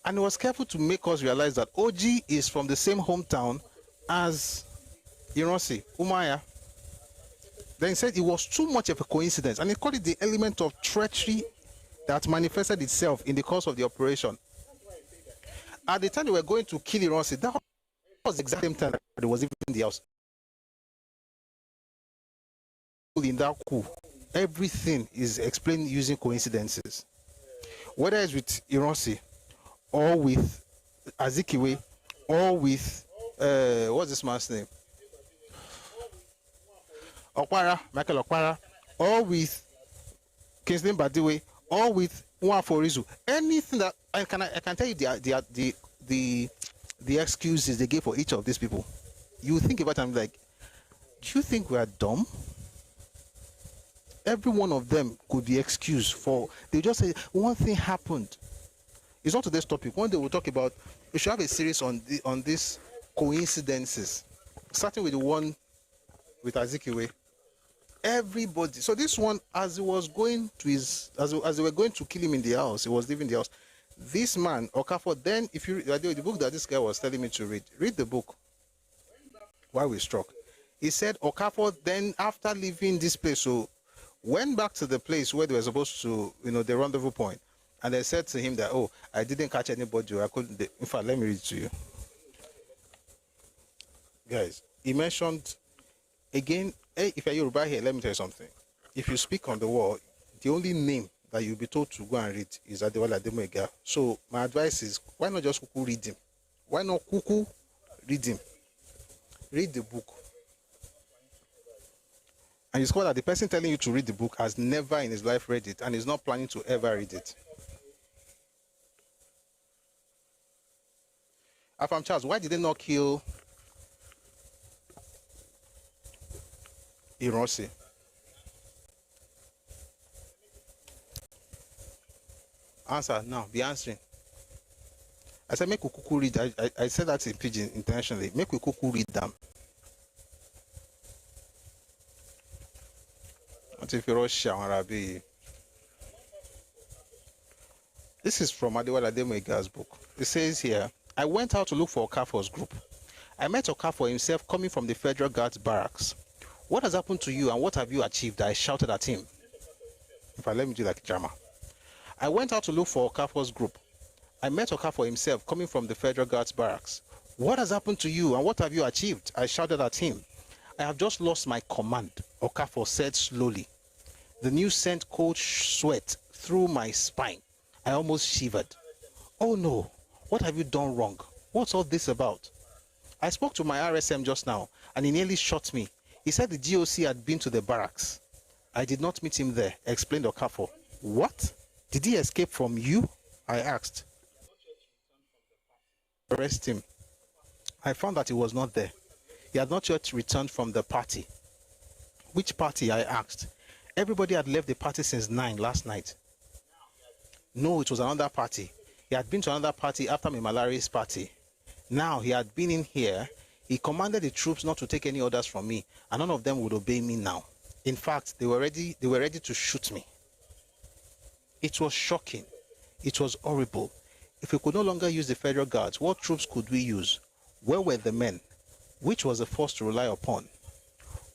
And he was careful to make us realize that Oji is from the same hometown as Ironsi, Umaya. Then he said it was too much of a coincidence, and he called it the element of treachery that manifested itself in the course of the operation. At the time they were going to kill Ironsi, that was the exact same time that it was even in the house. In that coup, everything is explained using coincidences. Whether it's with Ironsi, or with Azikiwe, or with what's this man's name? Michael Okwara, or with Kingsley Badiwe, or with Nwaforizu. Anything that I can tell you the excuses they gave for each of these people. You think about them like, do you think we are dumb? Every one of them could be excused for. They just say one thing happened. It's not today's topic. One day we'll talk about. We should have a series on these coincidences, starting with the one with Azikiwe. Everybody. So this one, as he was going to as they were going to kill him in the house, he was leaving the house. This man, Okafor, then if you read the book that this guy was telling me to read the book while we struck. He said Okafor then, after leaving this place, so went back to the place where they were supposed to, the rendezvous point, and they said to him that, oh, I didn't catch anybody, I couldn't. In fact, let me read it to you, guys. He mentioned again. Hey, if you're Yoruba here, let me tell you something. If you speak on the wall, the only name that you'll be told to go and read is Adewale Ademoyega. So my advice is, why not just kuku read him? Why not kuku read him? Read the book. And you discover that the person telling you to read the book has never in his life read it and is not planning to ever read it. Afam Charles, why did they not kill Ironsi? Answer now. Be answering. I said, make we kuku read. I said that in pidgin intentionally. Make we kuku read them. What if you rush Arabi? This is from Adewale Ademoyega's book. It says here, I went out to look for Okafor's group. I met Okafor himself coming from the Federal Guards barracks. What has happened to you and what have you achieved? I shouted at him. If I let me do like drama. I went out to look for Okafor's group. I met Okafor himself coming from the Federal Guards barracks. What has happened to you and what have you achieved? I shouted at him. I have just lost my command, Okafor said slowly. The news sent cold sweat through my spine. I almost shivered. Oh no, what have you done wrong? What's all this about? I spoke to my RSM just now and he nearly shot me. He said the GOC had been to the barracks. I did not meet him there, explained Okafor. What? Did he escape from you? I asked. Arrest him. I found that he was not there. He had not yet returned from the party. Which party? I asked. Everybody had left the party since 9 last night. No, it was another party. He had been to another party after Mimalari's party. Now he had been in here. He commanded the troops not to take any orders from me, and none of them would obey me now. In fact, they were ready to shoot me. It was shocking. It was horrible. If we could no longer use the Federal Guards, what troops could we use? Where were the men? Which was the force to rely upon?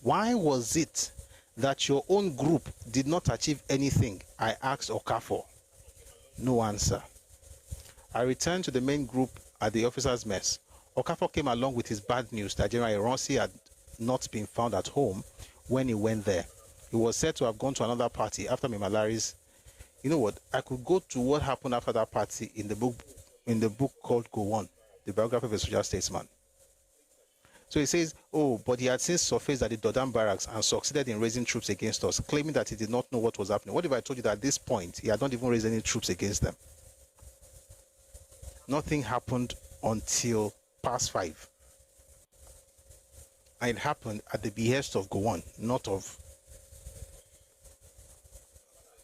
Why was it that your own group did not achieve anything? I asked Okafor. No answer. I returned to the main group at the officers' mess. Okafor came along with his bad news that General Ironsi had not been found at home when he went there. He was said to have gone to another party after Mimalari's. You know what? I could go to what happened after that party in the book called Go On, the biography of a social statesman. So he says, oh, but he had since surfaced at the Dodan barracks and succeeded in raising troops against us, claiming that he did not know what was happening. What if I told you that at this point, he had not even raised any troops against them? Nothing happened until past 5. And it happened at the behest of Gowon, not of,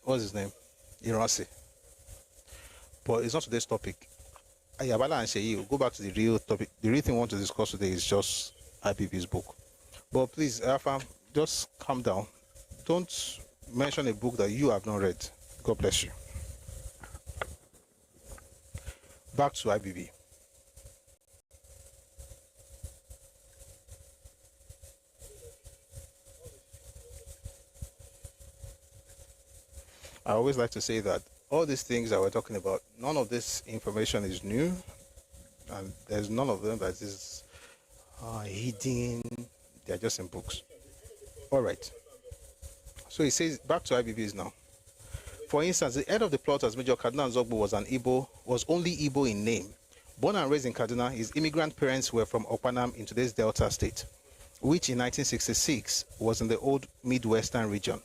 what's his name? Ironsi. But it's not today's topic. Ayabala and Sheyi, go back to the real topic. The real thing we want to discuss today is just IPP's book. But please, Afam, just calm down. Don't mention a book that you have not read. God bless you. Back to IBB. I always like to say that all these things that we're talking about, none of this information is new, and there's none of them that is hidden. They're just in books. All right. So he says, back to IBBs now. For instance, the head of the plot as Major Kaduna Nzogbu was only Igbo in name. Born and raised in Kaduna, his immigrant parents were from Okpanam in today's Delta State, which in 1966 was in the old Midwestern region.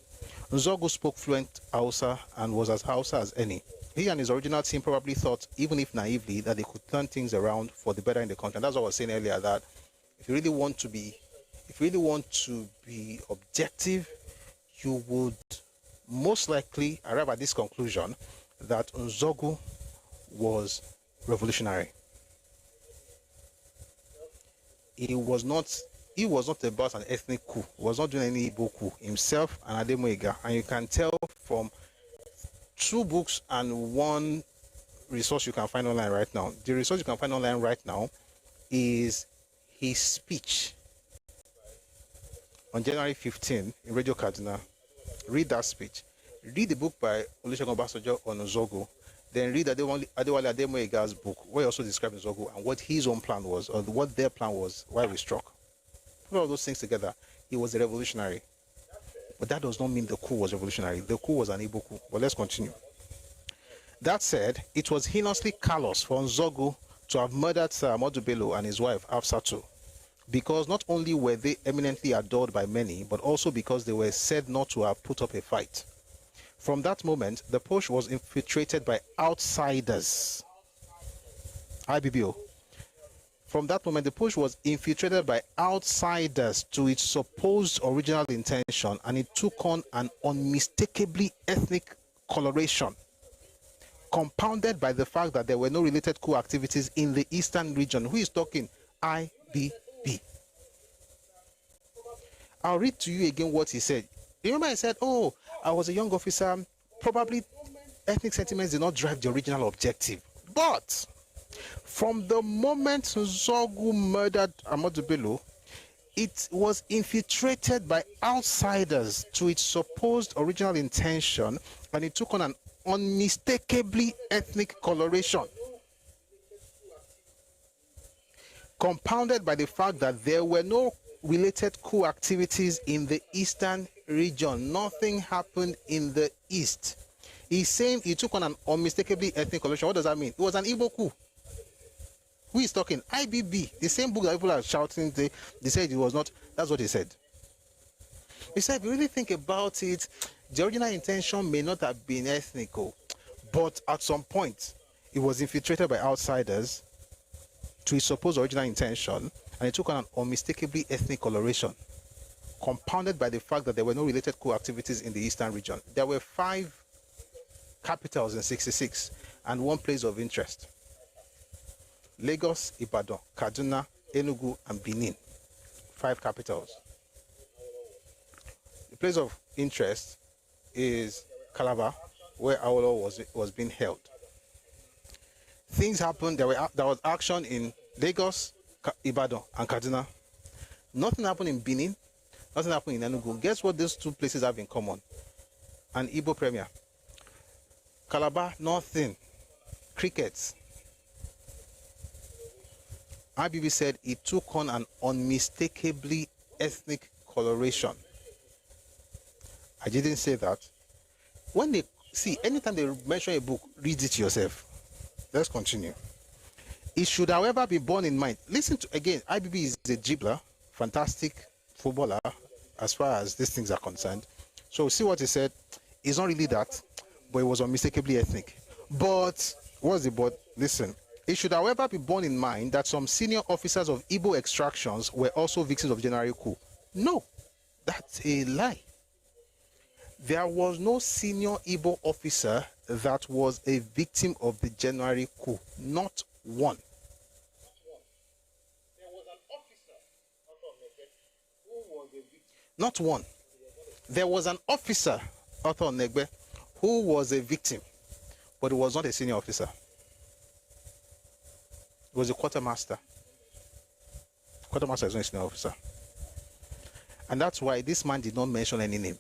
Nzogbu spoke fluent Hausa and was as Hausa as any. He and his original team probably thought, even if naively, that they could turn things around for the better in the country. And that's what I was saying earlier, that if you really want to be objective, you would most likely arrive at this conclusion that Nzogbu was revolutionary. He was not about an ethnic coup. He was not doing any Igbo coup himself and Ademoyiga. And you can tell from 2 books and 1 resource you can find online right now. The resource you can find online right now is his speech on January 15 in Radio Kaduna. Read that speech. Read the book by Olusegun Obasanjo on Nzogbu. Then read Adewale Ademoyiga's book, where he also describes Nzogbu and what his own plan was, or what their plan was, why we struck. Put all those things together. He was a revolutionary. But that does not mean the coup was revolutionary. The coup was an Igbo coup. But let's continue. That said, it was heinously callous for Nzogbu to have murdered Sir Ahmadu Bello and his wife Afsatu, because not only were they eminently adored by many, but also because they were said not to have put up a fight. From that moment, the Posh was infiltrated by outsiders. IBBO. From that moment, the Posh was infiltrated by outsiders to its supposed original intention, and it took on an unmistakably ethnic coloration, compounded by the fact that there were no related coup activities in the eastern region. Who is talking? IBB. I'll read to you again what he said. Remember I said, oh, I was a young officer. Probably ethnic sentiments did not drive the original objective. But from the moment Nzogbu murdered Ahmadu Bello, it was infiltrated by outsiders to its supposed original intention, and it took on an unmistakably ethnic coloration, compounded by the fact that there were no related coup activities in the eastern region. Nothing happened in the east. He's saying he took on an unmistakably ethnic coloration. What does that mean? It was an Igbo coup. Who is talking? IBB. The same book that people are shouting, they said it was not. That's what he said. He said, if you really think about it, the original intention may not have been ethnical, but at some point, it was infiltrated by outsiders to its supposed original intention, and it took on an unmistakably ethnic coloration, compounded by the fact that there were no related coup activities in the eastern region. There were 5 capitals in 66 and 1 place of interest: Lagos, Ibadan, Kaduna, Enugu, and Benin. 5 capitals. The place of interest is Calabar, where Awolowo was being held. Things happened. There was action in Lagos, Ibadan, and Kaduna. Nothing happened in Benin. Nothing happened in Enugu. Guess what these 2 places have in common? An Igbo premier. Calabar, nothing. Crickets. IBB said it took on an unmistakably ethnic coloration. I didn't say that. When they see, anytime they mention a book, read it yourself. Let's continue. It should, however, be borne in mind. Listen to, again, IBB is a dribbler, fantastic footballer as far as these things are concerned. So see what he said. It's not really that, but it was unmistakably ethnic. But, what's the but? Listen. It should, however, be borne in mind that some senior officers of Igbo extractions were also victims of January coup. No, that's a lie. There was no senior Igbo officer that was a victim of the January coup. Not one. Not one. There was an officer, Arthur Negbe, who was a victim, but he was not a senior officer. He was a quartermaster. Quartermaster is not a senior officer. And that's why this man did not mention any name.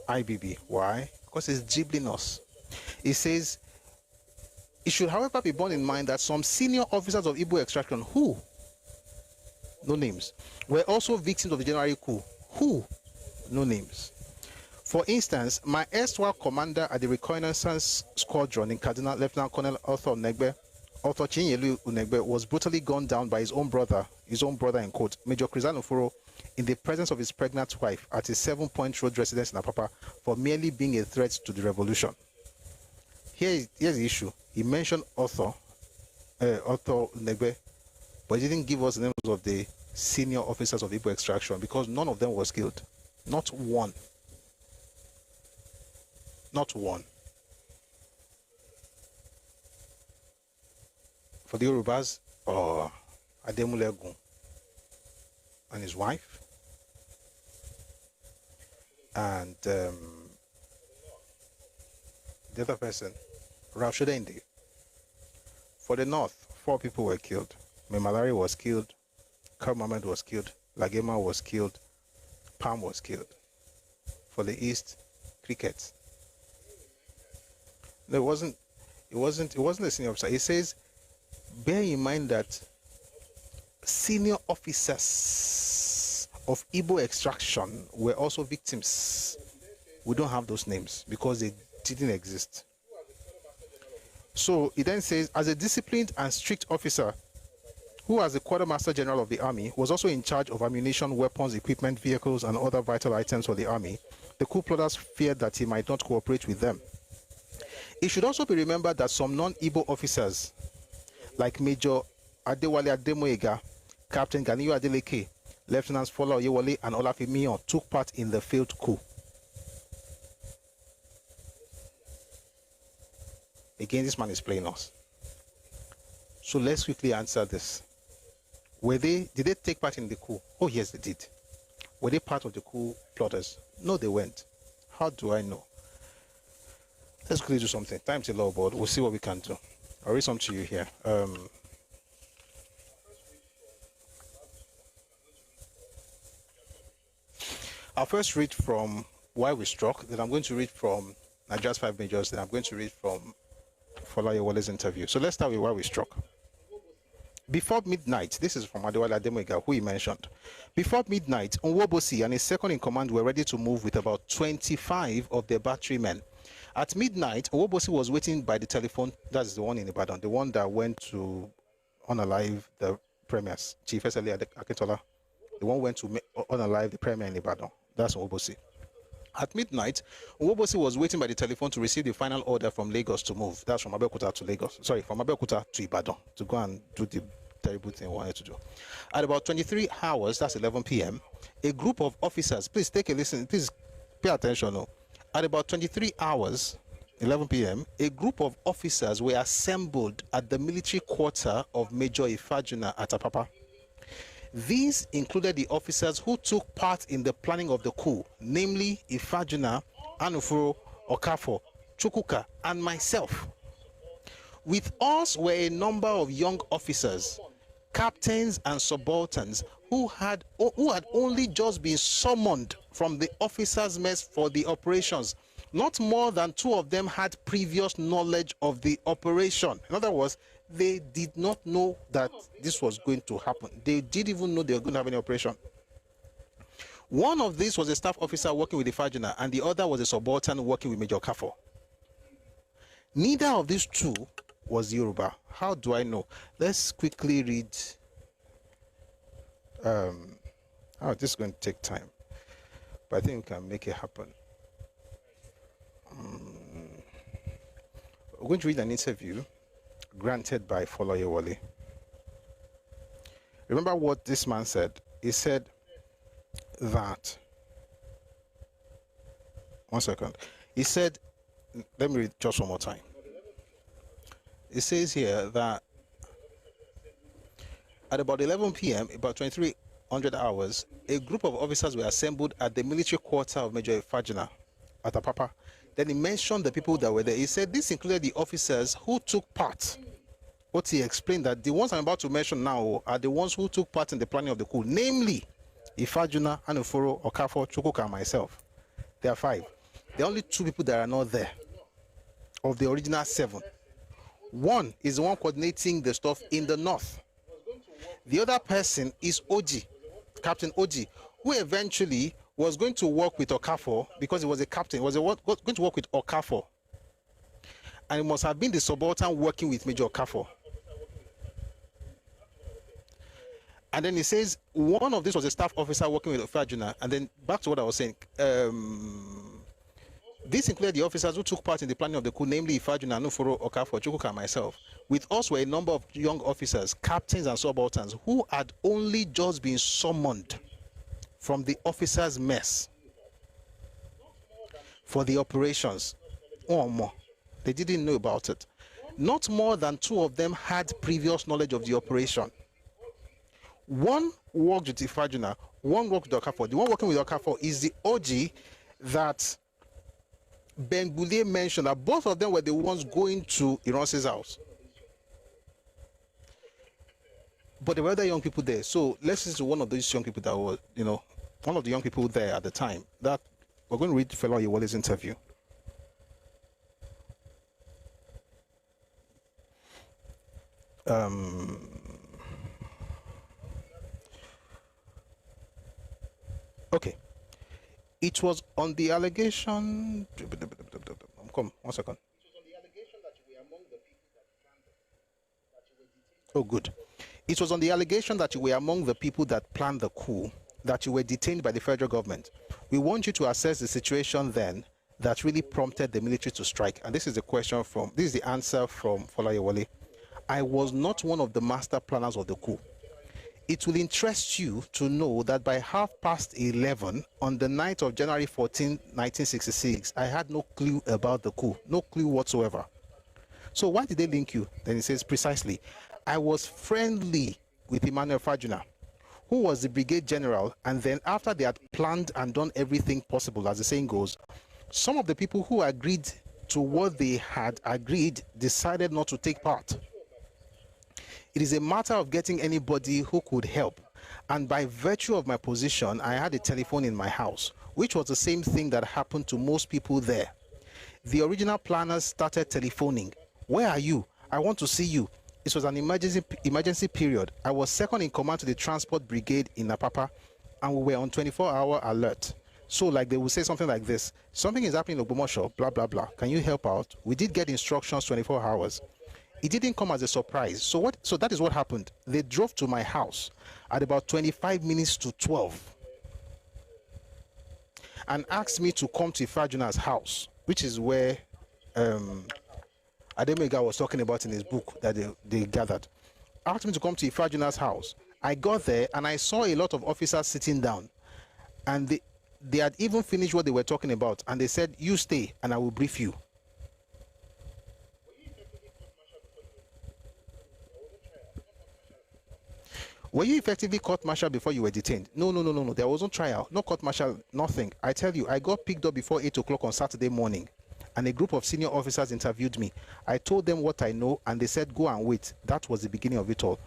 IBB. Why? because it's dribbling us. It says, it should, however, be borne in mind that some senior officers of Igbo extraction, who, no names, were also victims of the January coup. Who, no names. For instance, my erstwhile commander at the reconnaissance squadron in Kaduna, Lieutenant Colonel Arthur Chinyelu Unegbe, was brutally gunned down by his own brother in quote, Major Chrizan Oforo, in the presence of his pregnant wife at his 7-Point Road residence in Apapa for merely being a threat to the revolution. Here's the issue. He mentioned Arthur Unegbe, but he didn't give us the names of the senior officers of Igbo extraction because none of them was killed. Not one. Not one. For the Yorubas, Ademulegun and his wife, and the other person, Raushudende. For the North, 4 people were killed. Memalari was killed, Kar Mohammed was killed, Lagema was killed, Palm was killed. For the East, cricket. No, it wasn't a senior officer. It says, bear in mind that senior officers of Igbo extraction were also victims. We don't have those names because they didn't exist. So it then says, as a disciplined and strict officer who, as the quartermaster general of the army, was also in charge of ammunition, weapons, equipment, vehicles, and other vital items for the army, the coup plotters feared that he might not cooperate with them. It should also be remembered that some non-Igbo officers, like Major Adewale Ademoyega, Captain Ganiyo Adeleke, Lieutenants Fola Oyewole, and Olafimiyon, took part in the failed coup. Again, this man is playing us. So let's quickly answer this. Did they take part in the coup? Oh, yes, they did. Were they part of the coup plotters? No, they weren't. How do I know? Let's quickly do something. Time's a law board. We'll see what we can do. I'll read some to you here. I'll first read from Why We Struck, then I'm going to read from Nigeria's 5 Majors, then I'm going to read from Fola Oyewole's interview. So let's start with Why We Struck. Before midnight, this is from Adewale Ademoyega, who he mentioned. Before midnight, Onwobosi and his second-in-command were ready to move with about 25 of their battery men. At midnight, Onwobosi was waiting by the telephone. That's the one in Ibadan, the one that went to unalive the premiers, Chief S.L.A. Akintola. The one went to unalive the premier in Ibadan. That's Onwobosi. At midnight, Onwobosi was waiting by the telephone to receive the final order from Lagos to move. That's from Abeokuta to Lagos. Sorry, from Abeokuta to Ibadan to go and do the terrible thing he wanted to do. At about 23 hours, that's 11 p.m., a group of officers, please take a listen, please pay attention. No. At about 23 hours, 11 p.m., a group of officers were assembled at the military quarter of Major Ifajuna at Apapa. These included the officers who took part in the planning of the coup, namely Ifajuna, Anufuro, Okafo, Chukwuka, and myself. With us were a number of young officers, captains and subalterns who had only just been summoned from the officers' mess for the operations. Not more than 2 of them had previous knowledge of the operation. In other words, they did not know that this was going to happen. They didn't even know they were going to have any operation. One of these was a staff officer working with the Ifajuna, and the other was a subaltern working with Major Kafo. Neither of these 2 was Yoruba. How do I know? Let's quickly read. This is going to take time, but I think we can make it happen. We're going to read an interview granted by Fola Oyewole. Remember what this man said? He said that, one second. He said, let me read just one more time. It says here that at about 11 p.m., about 2300 hours, a group of officers were assembled at the military quarter of Major Ifajuna at Apapa. Then he mentioned the people that were there. He said this included the officers who took part. What he explained that the ones I'm about to mention now are the ones who took part in the planning of the coup, namely Ifajuna, Anufuro, Okafo, Chukwuka, and myself. There are 5. there are only 2 people that are not there of the original 7. One is the one coordinating the stuff in the north. The other person is Oji, Captain Oji, who eventually was going to work with Okafor because he was a captain. He was going to work with Okafor. And it must have been the subaltern working with Major Okafor. And then he says one of this was a staff officer working with Ifajuna. And then back to what I was saying. This included the officers who took part in the planning of the coup, namely Ifajuna, Nuforo, Okafor, Chukwuka, and myself. With us were a number of young officers, captains and subalterns, who had only just been summoned from the officers' mess for the operations. Or more. They didn't know about it. Not more than 2 of them had previous knowledge of the operation. One worked with Ifajuna, one worked with Okafor. The one working with Okafor is the OG that Ben Boulier mentioned, that both of them were the ones going to Iran's house. But there were other young people there. So let's listen to one of those young people that were, one of the young people there at the time. That we're going to read Fela Oyewole's interview. Okay. It was on the allegation. Come, 1 second. Oh, good. It was on the allegation that you were among the people that planned the coup, that you were detained by the federal government. We want you to assess the situation then that really prompted the military to strike. And this is the answer from Fela Oyewole. I was not one of the master planners of the coup. It will interest you to know that by 11:30 on the night of January 14, 1966, I had no clue about the coup, no clue whatsoever. So why did they link you? Then he says, precisely, I was friendly with Emmanuel Fajuna, who was the brigade general, and then after they had planned and done everything possible, as the saying goes, some of the people who agreed to what they had agreed decided not to take part. It is a matter of getting anybody who could help. And by virtue of my position, I had a telephone in my house, which was the same thing that happened to most people there. The original planners started telephoning. Where are you? I want to see you. It was an emergency period. I was second in command to the transport brigade in Apapa, and we were on 24-hour alert. So like they would say something like this, something is happening in Ogbomoso, blah, blah, blah. Can you help out? We did get instructions 24 hours. It didn't come as a surprise. So that is what happened. They drove to my house at about 25 minutes to 12 and asked me to come to Ifajuna's house, which is where Ademega was talking about in his book that they gathered. Asked me to come to Ifajuna's house. I got there and I saw a lot of officers sitting down, and they had even finished what they were talking about, and they said, you stay and I will brief you. Were you effectively court-martialed before you were detained? No. There wasn't trial, no court-martial, nothing. I tell you, I got picked up before 8 o'clock on Saturday morning, and a group of senior officers interviewed me. I told them what I know, and they said, go and wait. That was the beginning of it all.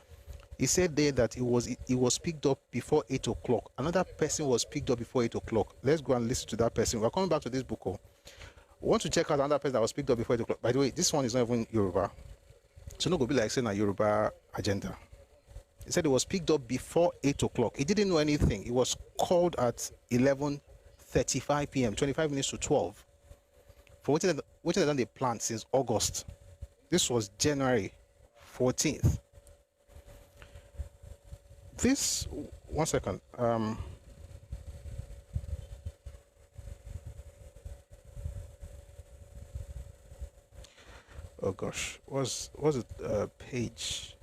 He said there that he was picked up before 8 o'clock. Another person was picked up before 8 o'clock. Let's go and listen to that person. We're coming back to this book. We want to check out another person that was picked up before 8 o'clock. By the way, this one is not even Yoruba. So no go be like saying a Yoruba agenda. He said he was picked up before 8 o'clock. He didn't know anything. He was called at 11:35 p.m., 25 minutes to 12. For what they done they planned since August. This was January 14th. This, 1 second. Oh gosh, was it page?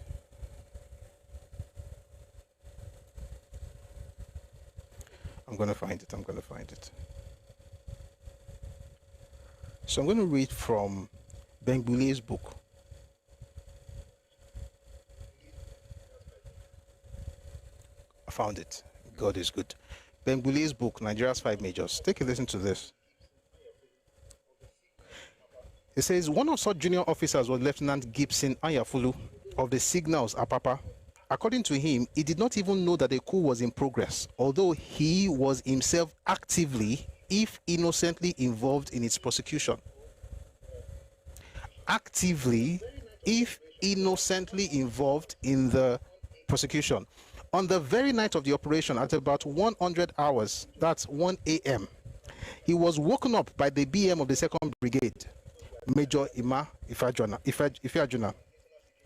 I'm gonna find it. So I'm going to read from Ben Boulier's book. I found it. God is good. Ben Boulier's book, Nigeria's 5 Majors. Take a listen to this. It says, one of such junior officers was Lieutenant Gibson Anyafulu of the Signals, Apapa. According to him, he did not even know that a coup was in progress, although he was himself actively if innocently involved in its prosecution. Actively, if innocently involved in the prosecution. On the very night of the operation, at about 100 hours, that's 1 a.m., he was woken up by the BM of the 2nd Brigade, Major Ima Ifeajuna,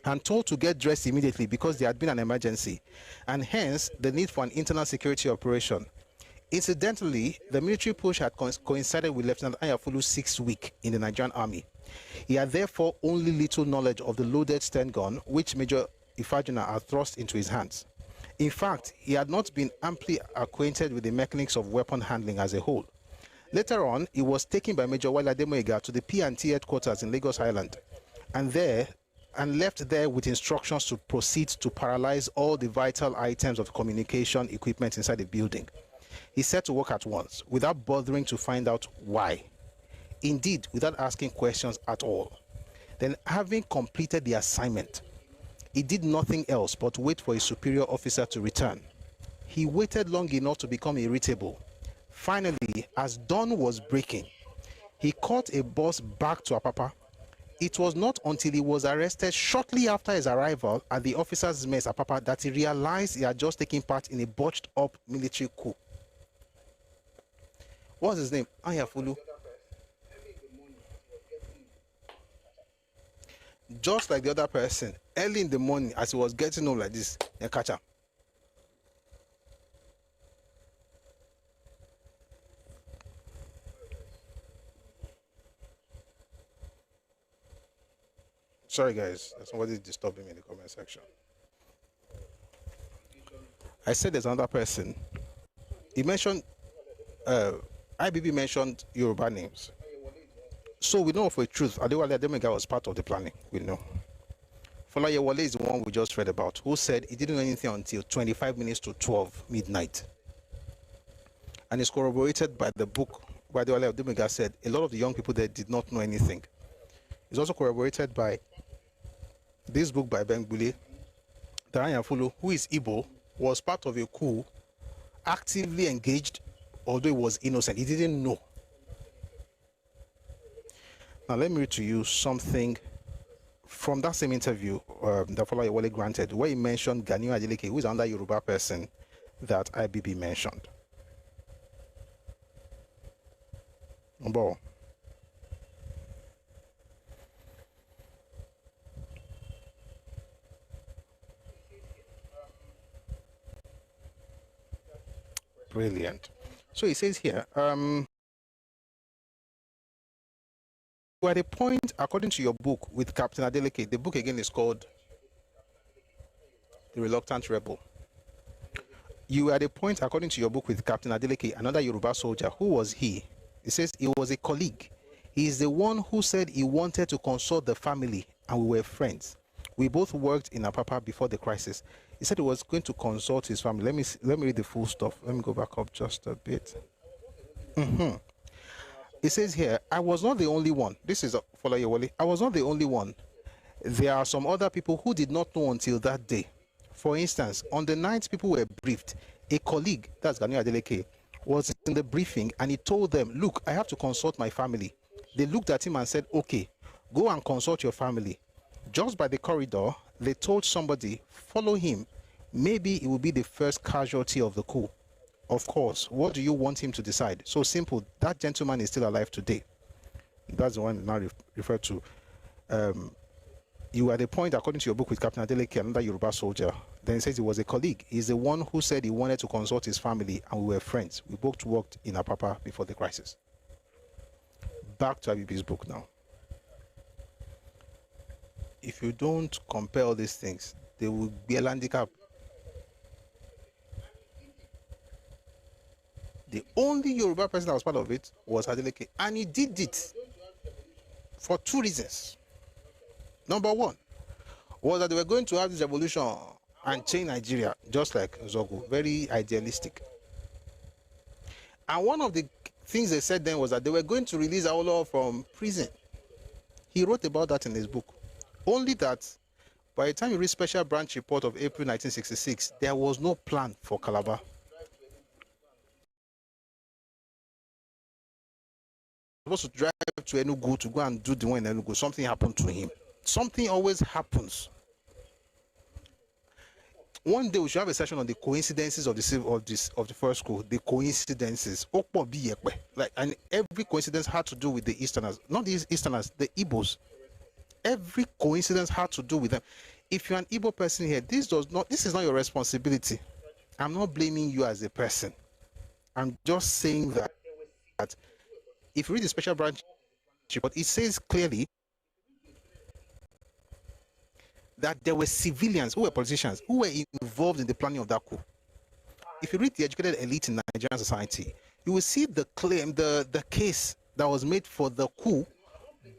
and told to get dressed immediately because there had been an emergency, and hence the need for an internal security operation. Incidentally, the military push had coincided with Lieutenant Ayafulu's 6th week in the Nigerian army. He had therefore only little knowledge of the loaded Sten gun which Major Ifeajuna had thrust into his hands. In fact, he had not been amply acquainted with the mechanics of weapon handling as a whole. Later on, he was taken by Major Wale Ademoyiga to the P&T headquarters in Lagos Island, and left there with instructions to proceed to paralyze all the vital items of communication equipment inside the building. He set to work at once, without bothering to find out why. Indeed, without asking questions at all. Then, having completed the assignment, he did nothing else but wait for his superior officer to return. He waited long enough to become irritable. Finally, as dawn was breaking, he caught a bus back to Apapa. It was not until he was arrested shortly after his arrival at the officers' mess at Apapa that he realized he had just taken part in a botched-up military coup. What's his name? Ayafulu. Just like the other person, early in the morning, as he was getting home like this, they catch him. Sorry guys, somebody disturbing me in the comment section. I said there's another person. He mentioned, IBB mentioned Yoruba names. So we know for a truth, Adewale Ademoyiga was part of the planning, we know. Folayewale is the one we just read about, who said he didn't know anything until 25 minutes to 12 midnight. And it's corroborated by the book where Adewale Ademoyiga said a lot of the young people there did not know anything. It's also corroborated by this book by Bengbule, that Ayafulu, who is Igbo, was part of a coup, actively engaged, although he was innocent. He didn't know. Now let me read to you something from that same interview that Folayewale granted, where he mentioned Ganiu Adeleke, who is another Yoruba person that IBB mentioned. Umbo. Brilliant. So he says here, we're at a point, according to your book with Captain Adeleke, the book again is called The Reluctant Rebel. You were at a point, according to your book with Captain Adeleke, another Yoruba soldier. Who was he? He says he was a colleague. He is the one who said he wanted to consult the family, and we were friends. We both worked in Apapa before the crisis. He said he was going to consult his family. Let me read the full stuff. Let me go back up just a bit. It says here, I was not the only one. This is Folayewale. I was not the only one. There are some other people who did not know until that day. For instance, on the night people were briefed, a colleague, that's Ganiu Adeleke, was in the briefing and he told them, look, I have to consult my family. They looked at him and said, okay, go and consult your family. Just by the corridor, they told somebody, follow him. Maybe he will be the first casualty of the coup. Of course, what do you want him to decide? So simple, that gentleman is still alive today. That's the one now referred to. You were at a point, according to your book with Captain Adeleke, another Yoruba soldier. Then he says he was a colleague. He's the one who said he wanted to consult his family and we were friends. We both worked in Apapa before the crisis. Back to Abibi's book now. If you don't compare all these things, there will be a handicap. The only Yoruba person that was part of it was Adeleke, and he did it for two reasons. Number one was that they were going to have this revolution and change Nigeria, just like Zogu, very idealistic. And one of the things they said then was that they were going to release Awolowo from prison. He wrote about that in his book. Only that, by the time you read Special Branch Report of April 1966, there was no plan for Calabar. supposed to drive to Enugu to go and do the one in Enugu. Something happened to him. Something always happens. One day we should have a session on the coincidences of the first school. The coincidences, like, and every coincidence had to do with the Easterners, not the Easterners, the Igbos. Every coincidence had to do with them. If you're an Igbo person here, this is not your responsibility. I'm not blaming you as a person. I'm just saying that if you read the special branch report, it says clearly that there were civilians who were politicians who were involved in the planning of that coup. If you read the educated elite in Nigerian society, you will see the claim, the case that was made for the coup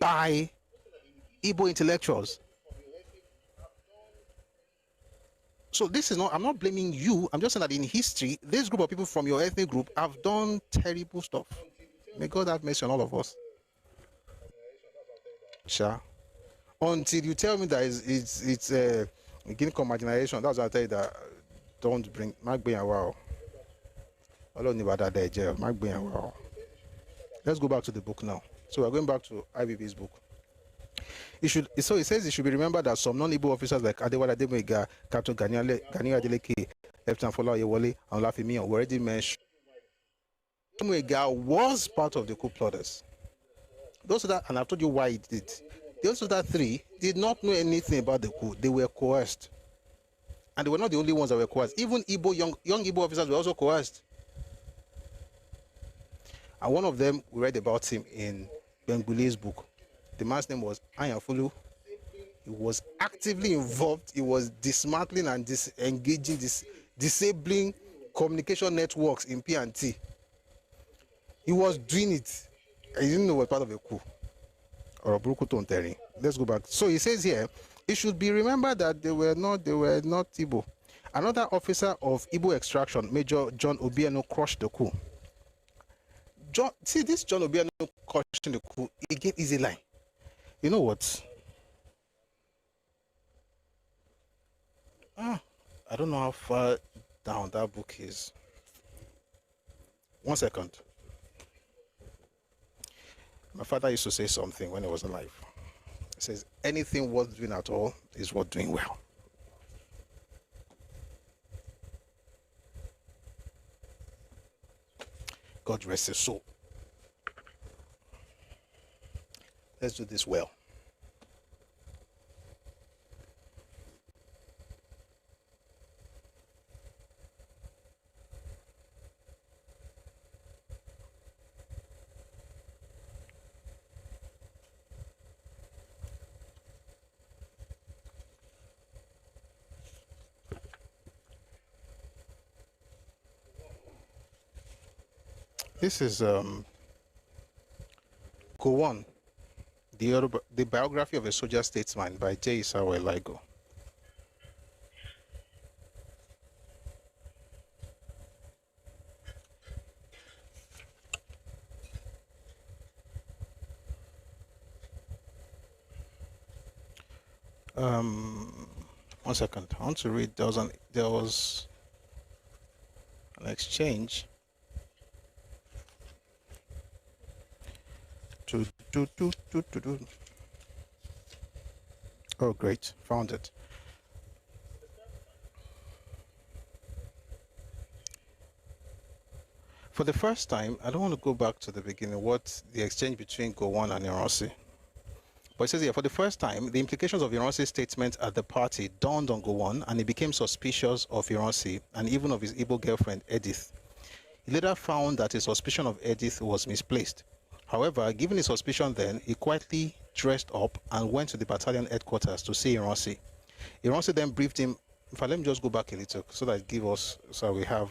by Igbo intellectuals. So this is not, I'm not blaming you. I'm just saying that in history, this group of people from your ethnic group have done terrible stuff. May God have mercy on all of us. Sure. Until you tell me that it's beginning of marginalization, that's what I tell you, that don't bring wow. Let's go back to the book now. So we're going back to IBB's book. It says it should be remembered that some non-Igbo officers like Adewale Ademega, Captain Ganiu Adeleke, Lieutenant Fola Oyewole, and Olafemi were already mentioned. Ademega was part of the coup plotters. Those that, and I've told you why it did. Those other three did not know anything about the coup. They were coerced. And they were not the only ones that were coerced. Even Igbo, young Igbo officers were also coerced. And one of them, we read about him in Bengule's book. The man's name was Ayafulu. He was actively involved. He was dismantling and disengaging, disabling communication networks in P&T. He was doing it. He didn't know what part of a coup. Or a Bruku Tonteri. Let's go back. So he says here, it should be remembered that they were not Igbo. Another officer of Igbo extraction, Major John Obiano, crushed the coup. This John Obiano crushing the coup, again, is a lie. You know what? I don't know how far down that book is. 1 second. My father used to say something when he was alive. He says, anything worth doing at all is worth doing well. God rest his soul. Let's do this well. This is Go On, the biography of a soldier statesman by J. Isawa Eligo. One second. I want to read. There was an exchange. Oh, great. Found it. For the first time, I don't want to go back to the beginning, what the exchange between Gowon and Ironsi. But it says here, for the first time, the implications of Ironsi's statement at the party dawned on Gowon, and he became suspicious of Ironsi and even of his Igbo girlfriend, Edith. He later found that his suspicion of Edith was misplaced. However, given his suspicion then, he quietly dressed up and went to the battalion headquarters to see Ironsi. Ironsi then briefed him. In fact, let me just go back a little so that it gives us, so we have,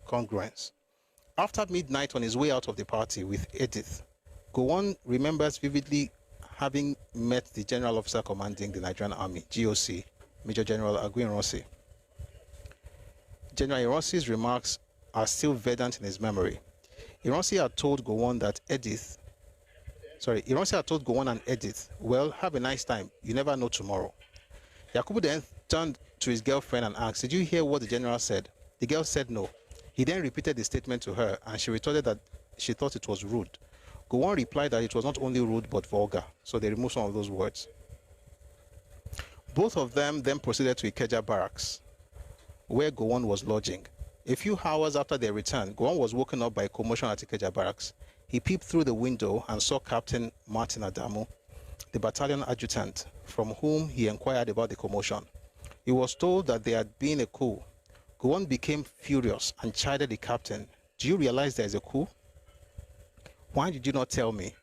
congruence. After midnight on his way out of the party with Edith, Gowon remembers vividly having met the general officer commanding the Nigerian Army, GOC, Major General Agui Ironsi. General Ironsi's remarks are still verdant in his memory. Ironsi had told Gowon and Edith, well, have a nice time. You never know tomorrow. Yakubu then turned to his girlfriend and asked, did you hear what the general said? The girl said no. He then repeated the statement to her, and she retorted that she thought it was rude. Gowon replied that it was not only rude but vulgar, so they removed some of those words. Both of them then proceeded to Ikeja barracks, where Gowon was lodging. A few hours after their return, Gowon was woken up by a commotion at Ikeja barracks. He peeped through the window and saw Captain Martin Adamu, the battalion adjutant, from whom he inquired about the commotion. He was told that there had been a coup. Gowon became furious and chided the captain. Do you realize there is a coup? Why did you not tell me?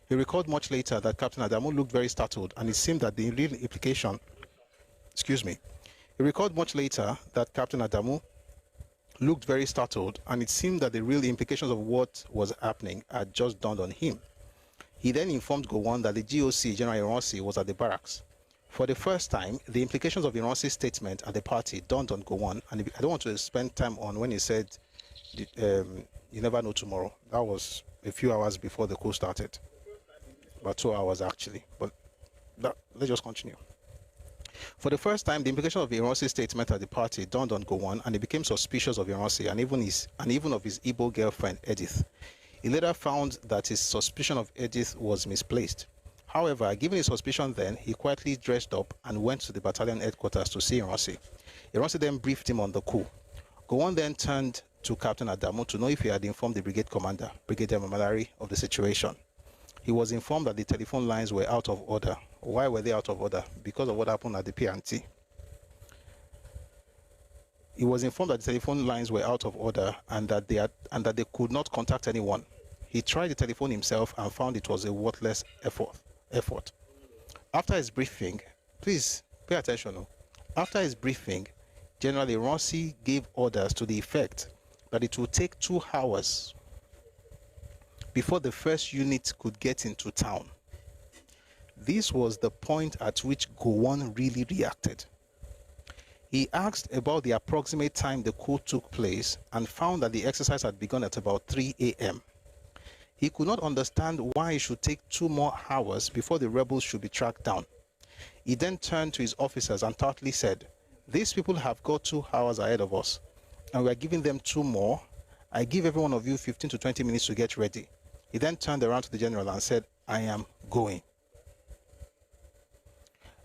He recalled much later that Captain Adamu looked very startled, and it seemed that the real implication... He recalled much later that Captain Adamu looked very startled, and it seemed that the real implications of what was happening had just dawned on him. He then informed Gowon that the GOC, General Ironsi, was at the barracks. For the first time, the implications of Ironsi's statement at the party dawned on Gowon, and I don't want to spend time on when he said, you never know tomorrow. That was a few hours before the coup started. About 2 hours, actually. But let's just continue. For the first time, the implication of Ironsi's statement at the party dawned on Gowon, and he became suspicious of Ironsi and even of his Igbo girlfriend, Edith. He later found that his suspicion of Edith was misplaced. However, given his suspicion then, he quietly dressed up and went to the battalion headquarters to see Ironsi. Ironsi then briefed him on the coup. Gowon then turned to Captain Adamu to know if he had informed the brigade commander, Brigadier Mamalari, of the situation. He was informed that the telephone lines were out of order. Why were they out of order? Because of what happened at the P&T. He was informed that the telephone lines were out of order and that they could not contact anyone. He tried the telephone himself and found it was a worthless effort. After his briefing, please pay attention. After his briefing, General Ironsi gave orders to the effect that it would take 2 hours before the first unit could get into town. This was the point at which Gowon really reacted. He asked about the approximate time the coup took place and found that the exercise had begun at about 3 a.m. He could not understand why it should take 2 more hours before the rebels should be tracked down. He then turned to his officers and tartly said, "These people have got 2 hours ahead of us, and we are giving them 2 more. I give every one of you 15 to 20 minutes to get ready." He then turned around to the general and said, "I am going."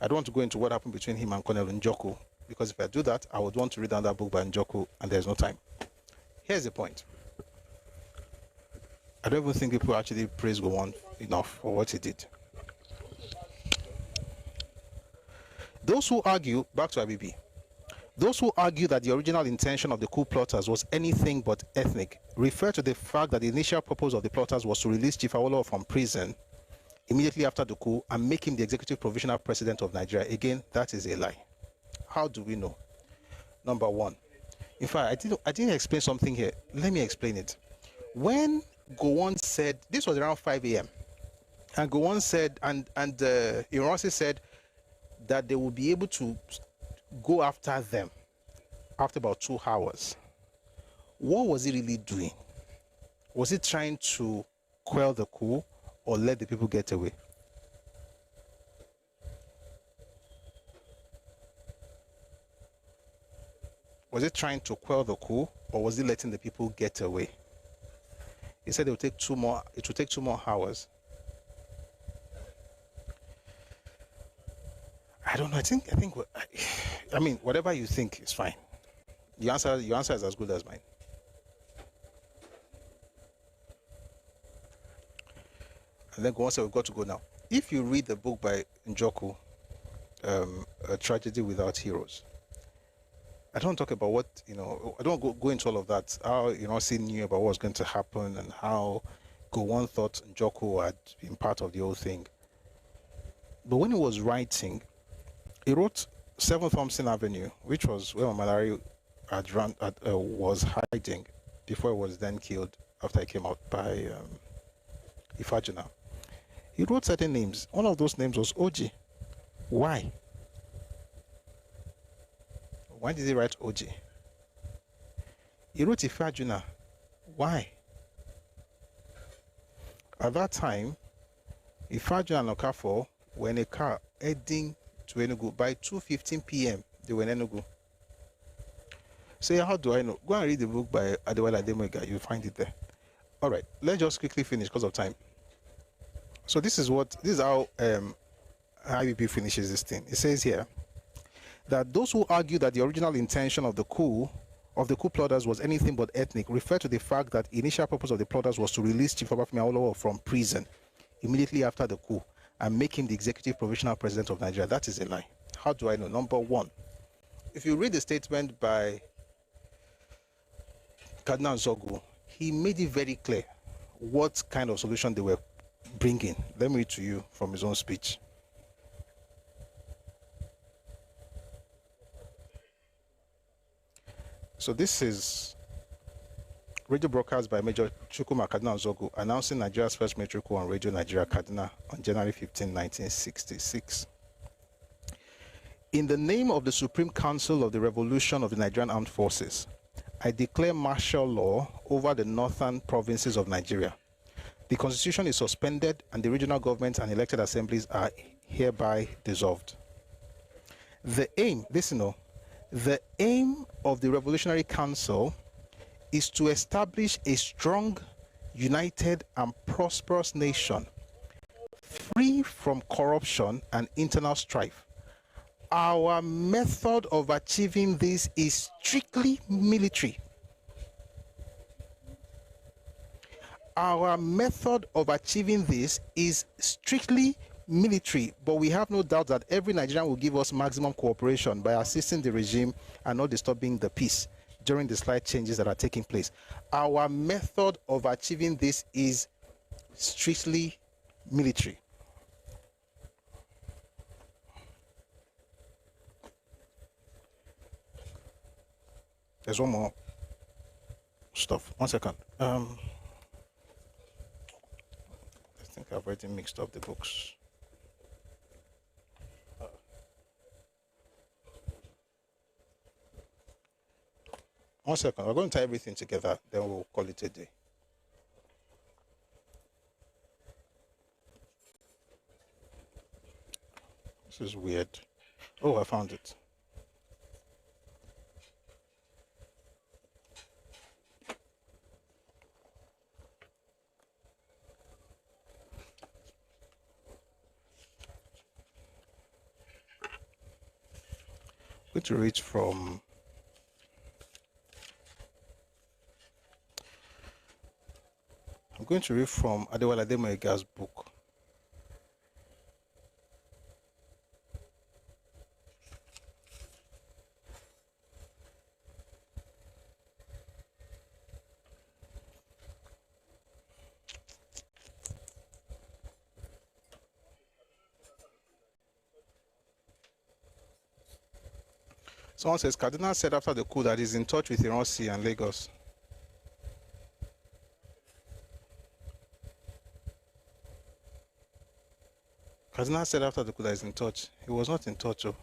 I don't want to go into what happened between him and Colonel Njoku, because if I do that, I would want to read another book by Njoku, and there's no time. Here's the point. I don't even think people actually praise Gowon enough for what he did. Those who argue, back to IBB, those who argue that the original intention of the coup plotters was anything but ethnic refer to the fact that the initial purpose of the plotters was to release Chief Awolowo from prison immediately after the coup and make him the executive provisional president of Nigeria. Again, that is a lie. How do we know? Number one, in fact, I didn't explain something here. Let me explain it. When Gowon said, this was around 5 a.m., and Gowon said, and Ironsi said that they will be able to go after them after about 2 hours. What was he really doing? Was he trying to quell the coup or let the people get away? Was he trying to quell the coup or was he letting the people get away? He said it will take 2 more hours. I don't know. I mean, whatever you think is fine. Your answer is as good as mine. And then Gowon said, we've got to go now. If you read the book by Njoku, A Tragedy Without Heroes, I don't talk about what, I don't go into all of that. How, Ironsi knew about what was going to happen and how Gowon thought Njoku had been part of the whole thing. But when he was writing, he wrote 7 Thompson Avenue, which was where Malari was hiding before he was then killed after he came out by Ifajuna. He wrote certain names. One of those names was Oji. Why? Why did he write Oji? He wrote Ifajuna. Why? At that time, Ifajuna and Okafor were in a car heading to Enugu. By 2:15 p.m., they were in Enugu. So how do I know? Go and read the book by Adewale Ademoyiga. You'll find it there. All right, let's just quickly finish because of time. So this is how IBP finishes this thing. It says here that those who argue that the original intention of the coup plotters was anything but ethnic refer to the fact that initial purpose of the plotters was to release Chief Obafemi Awolowo from prison immediately after the coup and make him the executive provisional president of Nigeria. That is a lie. How do I know? Number one, if you read the statement by Cardinal Zogu, he made it very clear what kind of solution they were bringing. Let me read to you from his own speech. So this is radio broadcast by Major Chukwuma Cardinal Zogu announcing Nigeria's first military coup on Radio Nigeria Kaduna on January 15, 1966. In the name of the Supreme Council of the Revolution of the Nigerian Armed Forces, I declare martial law over the northern provinces of Nigeria. The constitution is suspended and the regional governments and elected assemblies are hereby dissolved. The aim of the Revolutionary Council is to establish a strong, united, and prosperous nation, free from corruption and internal strife. Our method of achieving this is strictly military. Our method of achieving this is strictly military, but we have no doubt that every Nigerian will give us maximum cooperation by assisting the regime and not disturbing the peace during the slight changes that are taking place. Our method of achieving this is strictly military. There's one more stuff. 1 second. I think I've already mixed up the books. 1 second. We're going to tie everything together, then we'll call it a day. This is weird. Oh, I found it. I'm going to read from Adewale Ademoyega's book. Someone says, Cardinal said after the coup that he's in touch with Iransi and Lagos. Cardinal said after the coup that he's in touch. He was not in touch. Oh.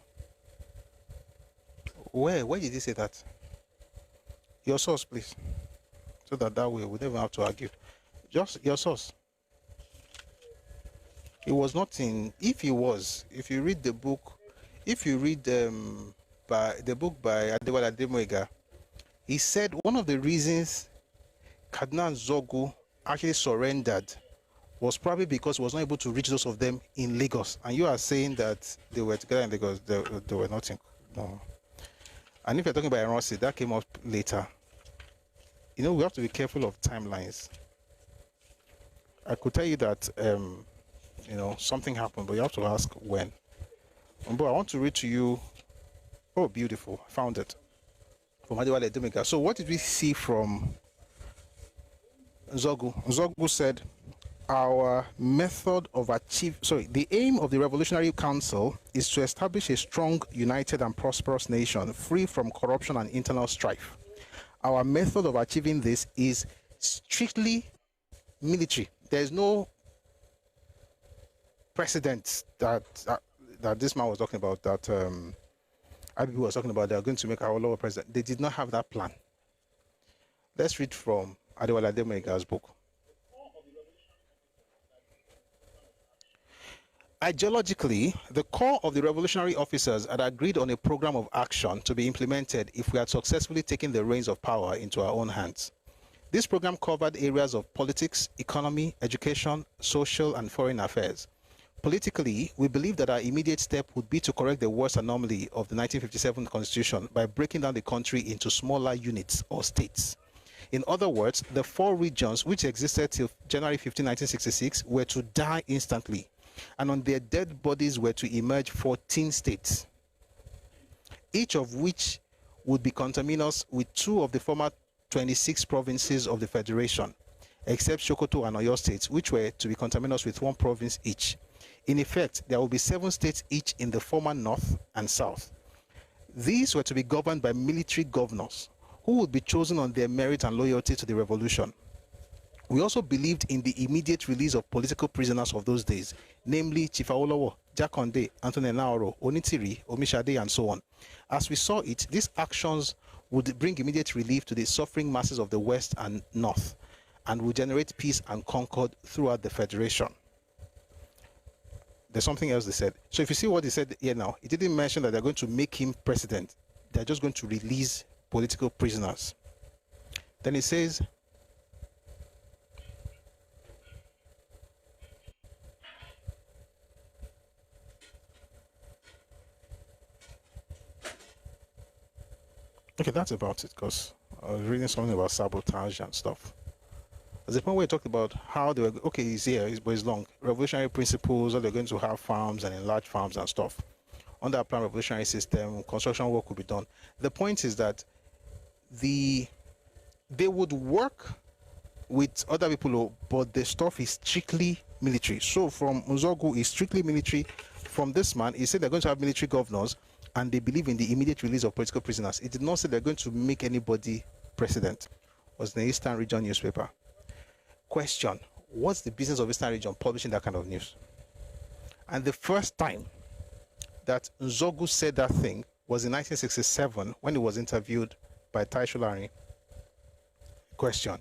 Where did he say that? Your source, please. So that way we never have to argue. Just your source. He was not in. If he was, if you read the book, by the book by Adewale Ademoyega, he said one of the reasons Cardinal Zogu actually surrendered was probably because he was not able to reach those of them in Lagos. And you are saying that they were together in Lagos, they were not in. No. And if you're talking about Iransi, that came up later. You know, we have to be careful of timelines. I could tell you that, you know, something happened, but you have to ask when. But I want to read to you. Oh, beautiful. I found it. From Adewale Ademoyega. So what did we see from Zogu? Zogu said, the aim of the Revolutionary Council is to establish a strong, united, and prosperous nation, free from corruption and internal strife. Our method of achieving this is strictly military. There is no precedent that this man was talking about, that IBB was talking about. They are going to make our lower president. They did not have that plan. Let's read from Adewale Ademoyega's book. Ideologically, the core of the revolutionary officers had agreed on a program of action to be implemented if we had successfully taken the reins of power into our own hands. This program covered areas of politics, economy, education, social, and foreign affairs. Politically, we believe that our immediate step would be to correct the worst anomaly of the 1957 Constitution by breaking down the country into smaller units or states. In other words, the 4 regions which existed till January 15, 1966 were to die instantly, and on their dead bodies were to emerge 14 states, each of which would be conterminous with 2 of the former 26 provinces of the Federation, except Sokoto and Oyo states, which were to be conterminous with 1 province each. In effect, there will be 7 states each in the former North and South. These were to be governed by military governors, who would be chosen on their merit and loyalty to the revolution. We also believed in the immediate release of political prisoners of those days, namely Chief Awolowo, Jakonde, Anthony Naoro, Onitiri, Omishade, and so on. As we saw it, these actions would bring immediate relief to the suffering masses of the West and North, and would generate peace and concord throughout the Federation. There's something else they said. So if you see what they said here now, it didn't mention that they're going to make him president. They're just going to release political prisoners. Then it says, okay, that's about it, because I was reading something about sabotage and stuff. There's a point where he talked about how they were, okay, he's here, but it's long. Revolutionary principles, how they're going to have farms and enlarge farms and stuff. Under a planned revolutionary system, construction work will be done. The point is that they would work with other people, but the stuff is strictly military. So from Nzogu is strictly military. From this man, he said they're going to have military governors, and they believe in the immediate release of political prisoners. It did not say they're going to make anybody president. It was the Eastern Region newspaper. Question: what's the business of Eastern Region publishing that kind of news? And the first time that Nzogu said that thing was in 1967 when he was interviewed by Tai Sholari. Question: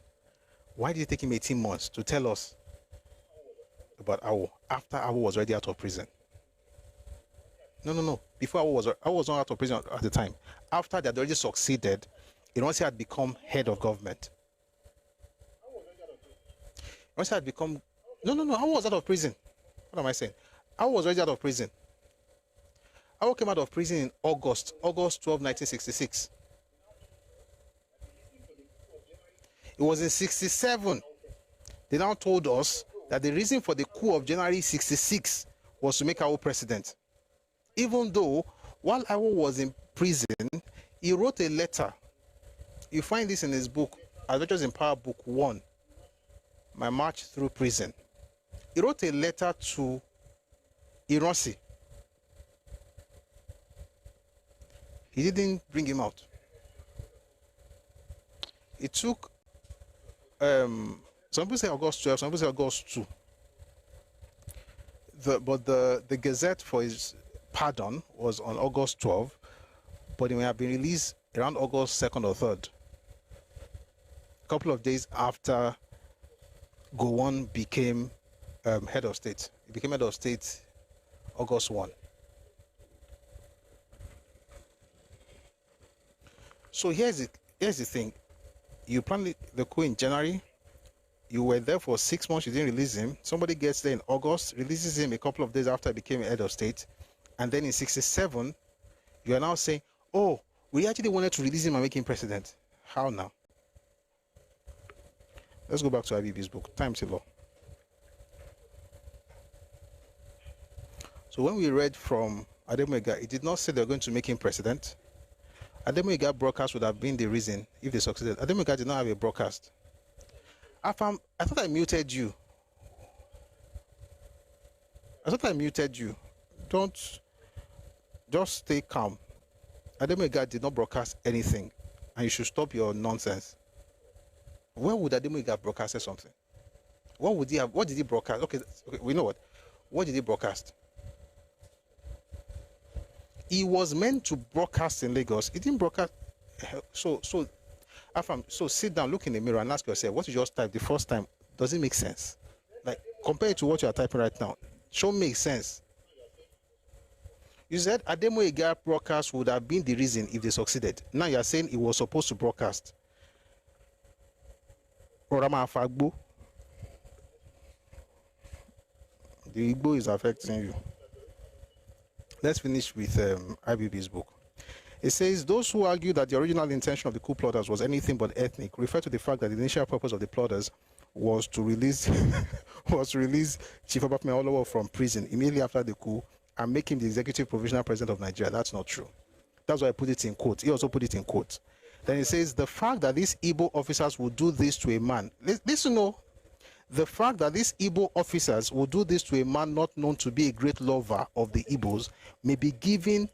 why did it take him 18 months to tell us about Awo after Awo was already out of prison? No. Before Awo was not out of prison at the time. After they had already succeeded, Ironsi had become head of government. Ironsi had become... No. Awo was out of prison. What am I saying? Awo was already out of prison. Awo came out of prison in August 12, 1966. It was in 67. They now told us that the reason for the coup of January 66 was to make Awo president. Even though, while Awo was in prison, he wrote a letter. You find this in his book, Adventures in Power, Book 1, My March Through Prison. He wrote a letter to Ironsi. He didn't bring him out. It took, some people say August 12, some people say August 2. But the Gazette for his pardon was on August 12, but he may have been released around August 2nd or 3rd. A couple of days after Gowon became head of state. He became head of state August 1. So here's the thing. You planned the coup in January. You were there for 6 months. You didn't release him. Somebody gets there in August, releases him a couple of days after he became head of state. And then in 67, you are now saying, oh, we actually wanted to release him and make him president. How now? Let's go back to IBB's book, Time to Law. So when we read from Ademega, it did not say they're going to make him president. Ademega broadcast would have been the reason if they succeeded. Ademega did not have a broadcast. I thought I muted you. Don't, just stay calm. Ademega did not broadcast anything, and you should stop your nonsense. Where would Ademega broadcast something? What would he have? What did he broadcast? Okay, we know what. What did he broadcast? He was meant to broadcast in Lagos. He didn't broadcast. So sit down, look in the mirror, and ask yourself, what you just typed the first time, does it make sense? Like, compare it to what you are typing right now. Show me sense. You said Ademega broadcast would have been the reason if they succeeded. Now you are saying it was supposed to broadcast. Orama Afagbo. The Igbo is affecting you. Let's finish with IBB's book. It says, those who argue that the original intention of the coup plotters was anything but ethnic refer to the fact that the initial purpose of the plotters was to release Chief Obafemi Awolowo from prison immediately after the coup and make him the executive provisional president of Nigeria. That's not true. That's why I put it in quotes. He also put it in quotes. Then it says, the fact that these Igbo officers would do this to a man. Listen, no. The fact that these Igbo officers will do this to a man not known to be a great lover of the Igbos may be giving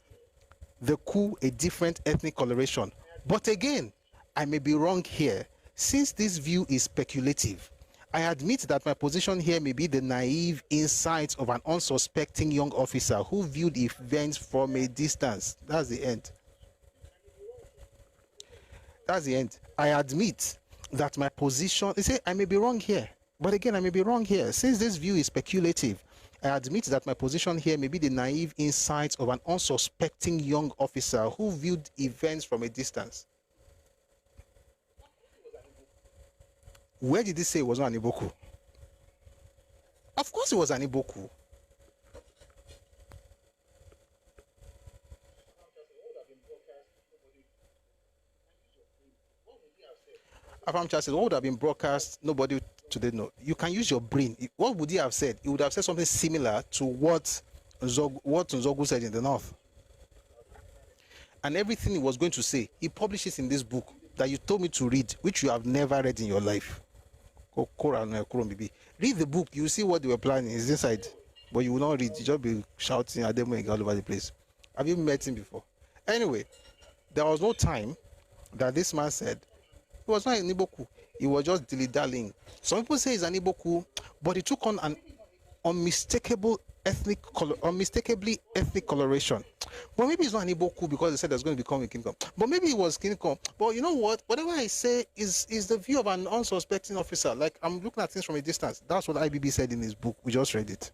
the coup a different ethnic coloration. But again, I may be wrong here. Since this view is speculative, I admit that my position here may be the naive insights of an unsuspecting young officer who viewed events from a distance. That's the end. That's the end. I admit that my position, they say I may be wrong here. But again, I may be wrong here. Since this view is speculative, I admit that my position here may be the naive insights of an unsuspecting young officer who viewed events from a distance. Where did he say it was not an Iboku? Of course it was an Iboku. Afam Charles said, what would have been broadcast? Nobody today know. You can use your brain. What would he have said? He would have said something similar to what Nzogu said in the north. And everything he was going to say, he publishes in this book that you told me to read, which you have never read in your life. Read the book, you see what they were planning. It's inside. But you will not read. You just be shouting at them all over the place. Have you met him before? Anyway, there was no time that this man said it was not an Iboku. He was just dilly-dallying. Some people say it's an Iboku, but he took on an unmistakably ethnic coloration. But maybe it's not an Iboku because they said there's going to become a kingdom. But maybe it was kingdom. But you know what? Whatever I say is the view of an unsuspecting officer. Like, I'm looking at things from a distance. That's what IBB said in his book. We just read it.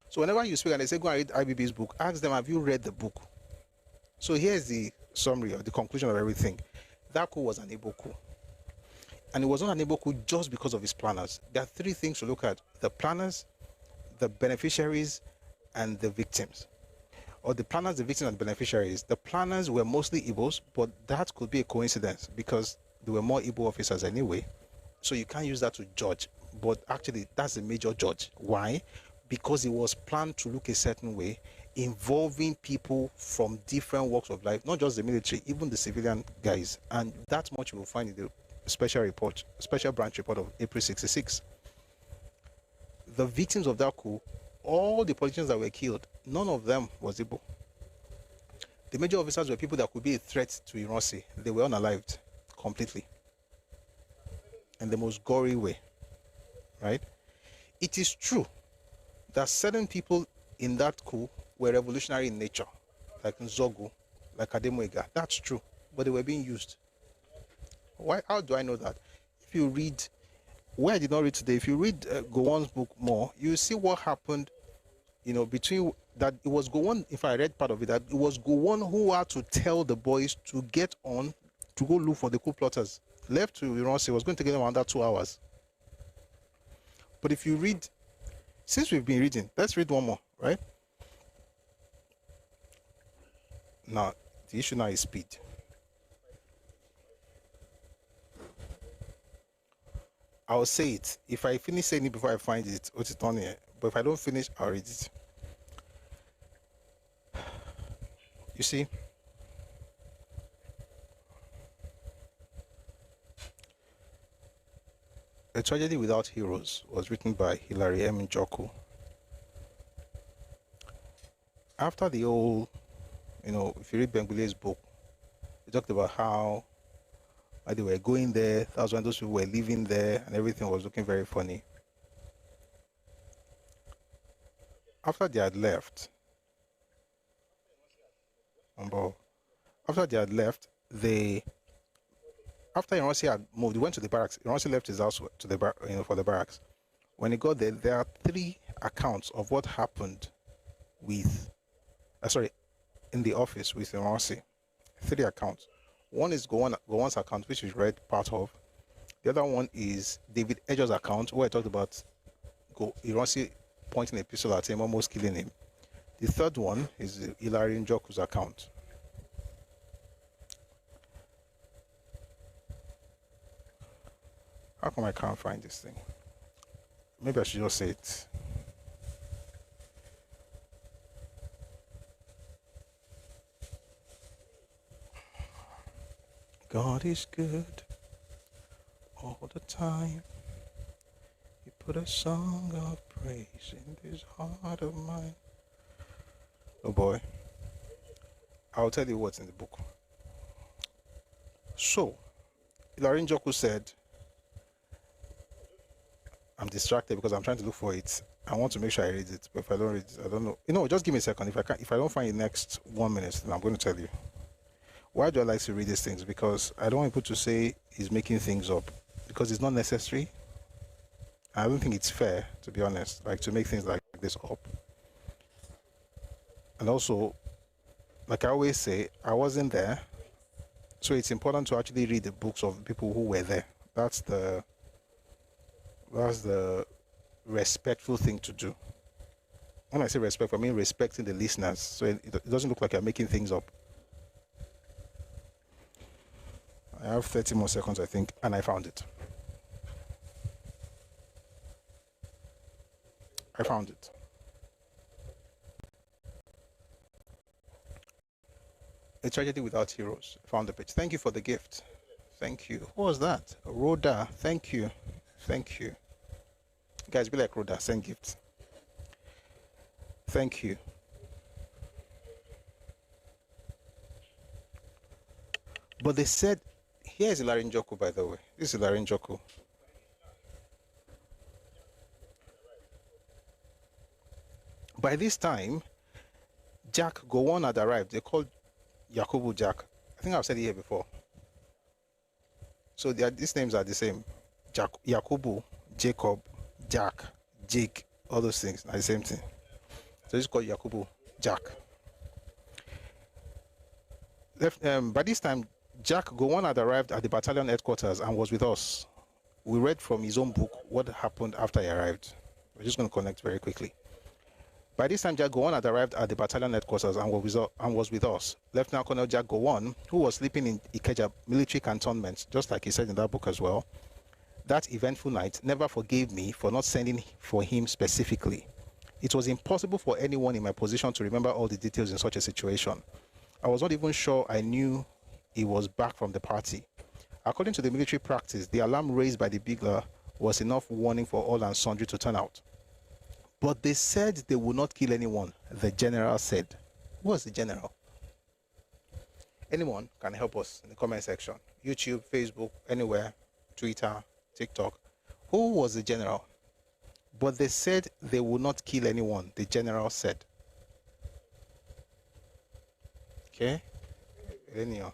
So whenever you speak and they say, go and read IBB's book, ask them, have you read the book? So here's the summary or the conclusion of everything. That coup was an Iboku. And it was not an Iboku just because of his planners. There are three things to look at: the planners, the beneficiaries, and the victims. Or the planners, the victims, and the beneficiaries. The planners were mostly Igbos, but that could be a coincidence because there were more Igbo officers anyway. So you can't use that to judge. But actually, that's a major judge. Why? Because it was planned to look a certain way, involving people from different walks of life, not just the military, even the civilian guys. And that much you will find in the special branch report of April 66. The victims of that coup, all the politicians that were killed, none of them was Igbo. The major officers were people that could be a threat to Ironsi. They were unalived completely. In the most gory way. Right? It is true that certain people in that coup were revolutionary in nature, like Nzogu, like Ademoiga. That's true, but they were being used. Why? How do I know that? If you read, where I did not read today, if you read Gowon's book more, you see what happened, between that. It was Gowon, if I read part of it, that it was Gowon who had to tell the boys to get on, to go look for the coup plotters. Left to Ironsi, was going to take them under 2 hours. But if you read, since we've been reading, let's read one more, right? Now, the issue now is speed. I'll say it. If I finish saying it before I find it, what's it on here? But if I don't finish, I'll read it. You see? A Tragedy Without Heroes was written by Hilary M. Njoku. After the whole, if you read Bengule's book, he talked about how they were going there, that was when those people were living there, and everything was looking very funny. After they had left, after Ironsi had moved, he went to the barracks. Ironsi left his house for the barracks. When he got there, there are 3 accounts of what happened with, in the office with Ironsi. 3 accounts. One is Gowon's account, which we read part of. The other one is David Edger's account, where I talked about Ironsi pointing a pistol at him, almost killing him. The third one is Hilary Njoku's account. How come I can't find this thing? Maybe I should just say it. God is good all the time. He put a song of praise in this heart of mine. Oh boy. I'll tell you what's in the book. So, Hilary Njoku said, I'm distracted because I'm trying to look for it. I want to make sure I read it, but if I don't read it, I don't know. Just give me a second. If I don't find it next 1 minute, then I'm going to tell you. Why do I like to read these things? Because I don't want people to say he's making things up, because it's not necessary. I don't think it's fair, to be honest, like to make things like this up. And also, like I always say, I wasn't there, so it's important to actually read the books of people who were there. That's the respectful thing to do. When I say respect, I mean respecting the listeners, so it doesn't look like I'm making things up. I have 30 more seconds, I think, and I found it. I found it. A Tragedy Without Heroes. Found the page. Thank you for the gift. Thank you. What was that? Rhoda. Thank you. Thank you. Guys, be like Rhoda. Send gifts. Thank you. But they said, here's Hilary Njoku, by the way. This is Hilary Njoku. By this time, Jack Gowon had arrived. They called Yakubu Jack. I think I've said it here before. So these names are the same. Yakubu, Jacob, Jack, Jake, all those things are the same thing. So it's called Yakubu Jack. By this time, Jack Gowon had arrived at the battalion headquarters and was with us. We read from his own book what happened after he arrived. We're just going to connect very quickly. By this time, Jack Gowon had arrived at the battalion headquarters and was with us. Lieutenant Colonel Jack Gowon, who was sleeping in Ikeja military cantonment, just like he said in that book as well, that eventful night never forgave me for not sending for him specifically. It was impossible for anyone in my position to remember all the details in such a situation. I was not even sure I knew he was back from the party. According to the military practice, the alarm raised by the bugler was enough warning for all and sundry to turn out. But they said they would not kill anyone, the general said. Who was the general? Anyone can help us in the comment section. YouTube, Facebook, anywhere, Twitter, TikTok. Who was the general? But they said they would not kill anyone, the general said. Okay? Anyhow.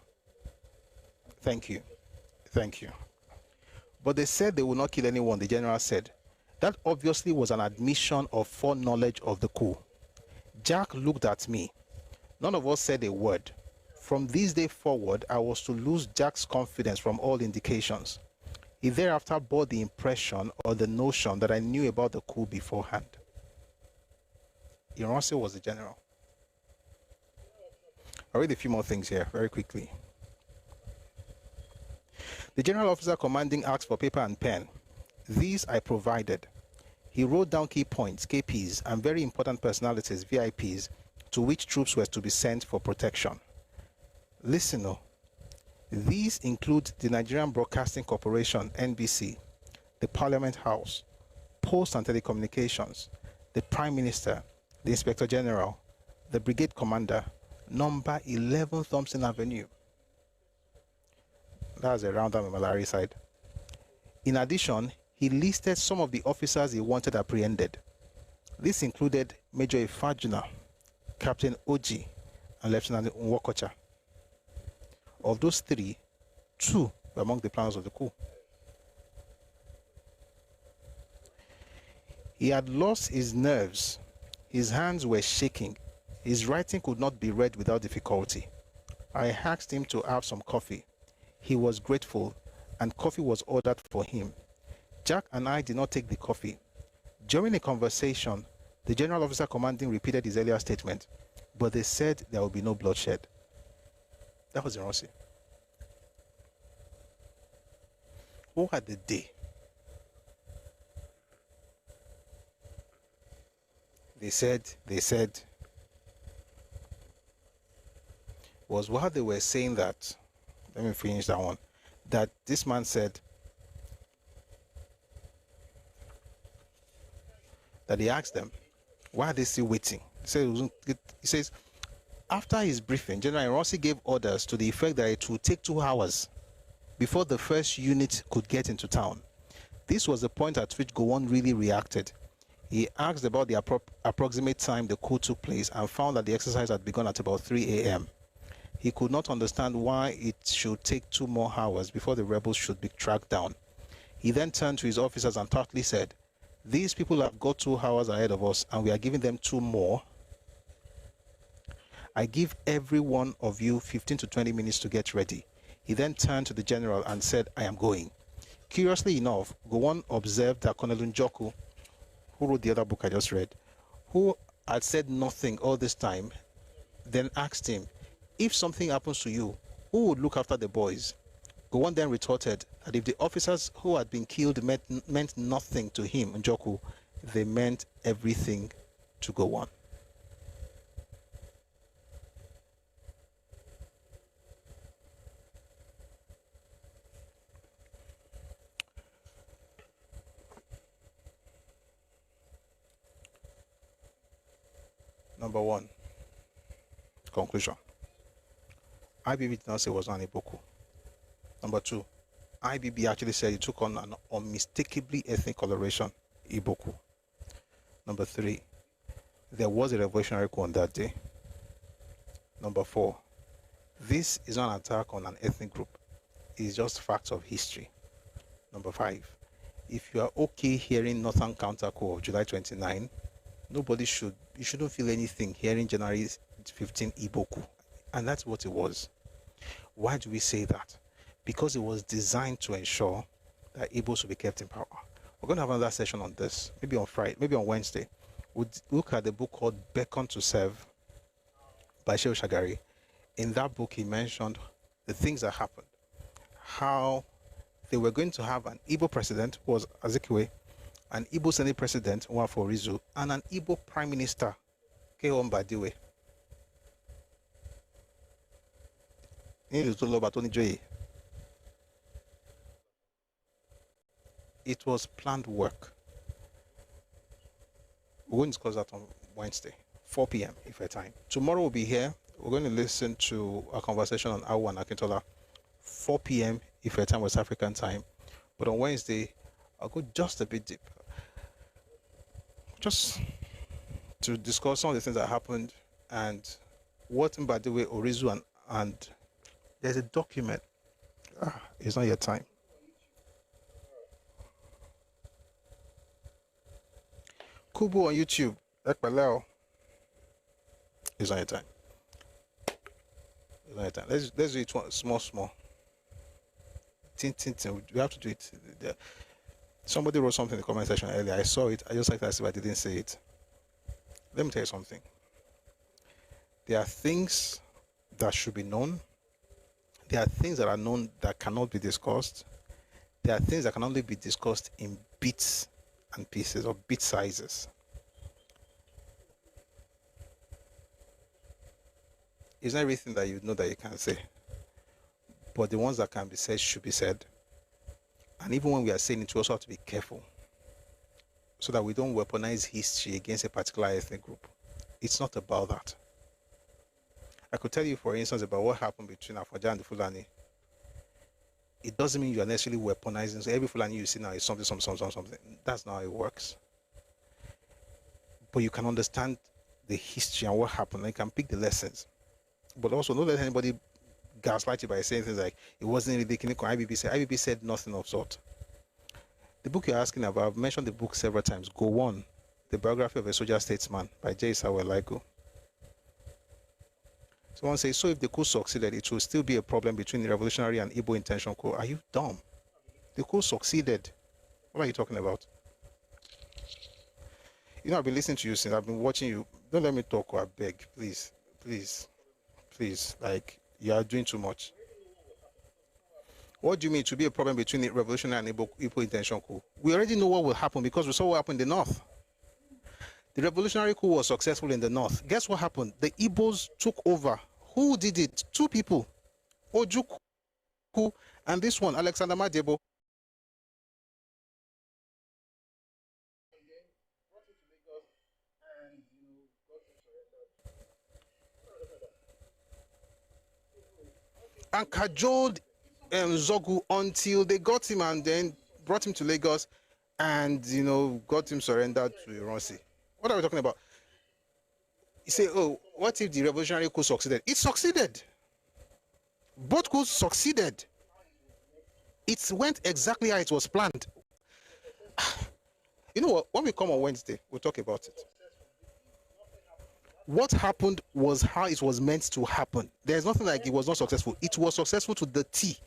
Thank you. Thank you. But they said they would not kill anyone, the general said. That obviously was an admission of foreknowledge of the coup. Jack looked at me. None of us said a word. From this day forward, I was to lose Jack's confidence from all indications. He thereafter bore the impression or the notion that I knew about the coup beforehand. Ironsi was the general. I'll read a few more things here very quickly. The general officer commanding asked for paper and pen. These I provided. He wrote down key points, KPs, and very important personalities, VIPs, to which troops were to be sent for protection. Listen, these include the Nigerian Broadcasting Corporation, NBC, the Parliament House, Post and Telecommunications, the Prime Minister, the Inspector General, the Brigade Commander, number 11 Thompson Avenue. That's around the Malari side. In addition, he listed some of the officers he wanted apprehended. This included Major Ifajuna, Captain Oji, and Lieutenant Nwokocha. Of those three, 2 were among the planners of the coup. He had lost his nerves. His hands were shaking. His writing could not be read without difficulty. I asked him to have some coffee. He was grateful, and coffee was ordered for him. Jack and I did not take the coffee. During a conversation, the general officer commanding repeated his earlier statement, but they said there will be no bloodshed. That was in Rossi. Who had the day? They said, was while they were saying that, let me finish that one, that this man said that he asked them, why are they still waiting? He says, after his briefing, General Rossi gave orders to the effect that it would take 2 hours before the first unit could get into town. This was the point at which Gowon really reacted. He asked about the approximate time the coup took place and found that the exercise had begun at about 3 a.m. He could not understand why it should take 2 more hours before the rebels should be tracked down. He then turned to his officers and tartly said, these people have got 2 hours ahead of us and we are giving them 2 more. I give every one of you 15 to 20 minutes to get ready. He then turned to the general and said, I am going. Curiously enough, Gowon observed that Colonel Njoku, who wrote the other book I just read, who had said nothing all this time, then asked him, if something happens to you, who would look after the boys? Gowon then retorted that if the officers who had been killed meant nothing to him, Njoku, they meant everything to Gowon. Number 1, conclusion. IBB did not say it was not Iboku. Number 2, IBB actually said it took on an unmistakably ethnic coloration, Iboku. Number 3, there was a revolutionary coup on that day. Number 4, this is not an attack on an ethnic group. It's just facts of history. Number 5, if you are okay hearing Northern Counter Coup of July 29, you shouldn't feel anything hearing January 15 Iboku. And that's what it was. Why do we say that? Because it was designed to ensure that Igbos will be kept in power. We're going to have another session on this, maybe on Friday, maybe on Wednesday. We'll look at the book called Beckon to Serve by Shehu Shagari. In that book, he mentioned the things that happened, how they were going to have an Igbo president, who was Azikiwe, an Igbo Senate president, Nwafọ Orizu, and an Igbo prime minister, Keon Badiwe. It was planned work. We're going to discuss that on Wednesday, 4 p.m. if I time. Tomorrow we'll be here. We're going to listen to a conversation on Awu and Akintola, 4 p.m. if I time West African time. But on Wednesday, I'll go just a bit deep. Just to discuss some of the things that happened and what Mbadiwe, Orizu, and there's a document. It's not your time. Kubu on YouTube. Ekbaleo. It's not your time. It's not your time. Let's do it small. Tin. We have to do it. Somebody wrote something in the comment section earlier. I saw it. I just like that as if I didn't say it. Let me tell you something. There are things that should be known. There are things that are known that cannot be discussed. There are things that can only be discussed in bits and pieces or bit sizes. It's not everything that you know that you can say. But the ones that can be said should be said. And even when we are saying it, we also have to be careful so that we don't weaponize history against a particular ethnic group. It's not about that. I could tell you, for instance, about what happened between Afaja and the Fulani. It doesn't mean you are necessarily weaponizing. So every Fulani you see now is something. That's not how it works. But you can understand the history and what happened, and you can pick the lessons. But also, don't let anybody gaslight you by saying things like, it wasn't really IBB said nothing of sort. The book you're asking about, I've mentioned the book several times, Go On, The Biography of a Soldier Statesman by J. Samuel Laigo. Someone says, so if the coup succeeded, it will still be a problem between the revolutionary and Igbo intention coup. Are you dumb? The coup succeeded. What are you talking about? You know, I've been listening to you since. I've been watching you. Don't let me talk, I beg. Please. Please. Please. Like, you are doing too much. What do you mean to be a problem between the revolutionary and Igbo intention coup? We already know what will happen because we saw what happened in the north. The revolutionary coup was successful in the north. Guess what happened? The Igbos took over. Who did it? Two people. Ojukwu and this one, Alexander Madebo. And cajoled Zogu until they got him and then brought him to Lagos and, got him surrendered to Ironsi. What are we talking about? You say, oh, what if the revolutionary coup succeeded? It succeeded. Both coups succeeded. It went exactly how it was planned. You know what? When we come on Wednesday, we'll talk about it. What happened was how it was meant to happen. There's nothing like it was not successful. It was successful to the T.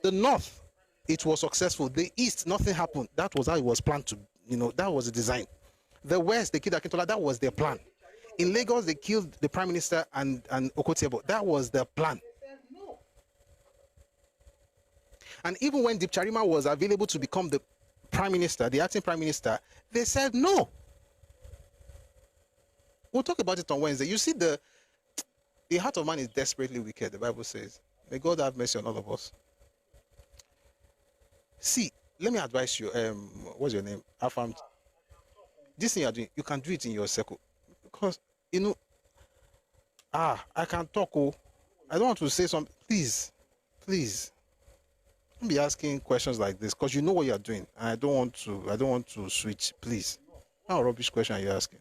The North, it was successful. The East, nothing happened. That was how it was planned to, that was the design. The West, they killed Akintola. That was their plan. In Lagos, they killed the Prime Minister and Okotiebo. That was their plan. And even when Deep Charima was available to become the Prime Minister, the acting Prime Minister, they said no. We'll talk about it on Wednesday. You see, the heart of man is desperately wicked, the Bible says. May God have mercy on all of us. See, let me advise you. What's your name? Afam. This thing you're doing, you can do it in your circle. Because, I can talk. Oh, I don't want to say something. Please. Don't be asking questions like this because you know what you're doing. And I don't want to switch. Please. How rubbish question are you asking?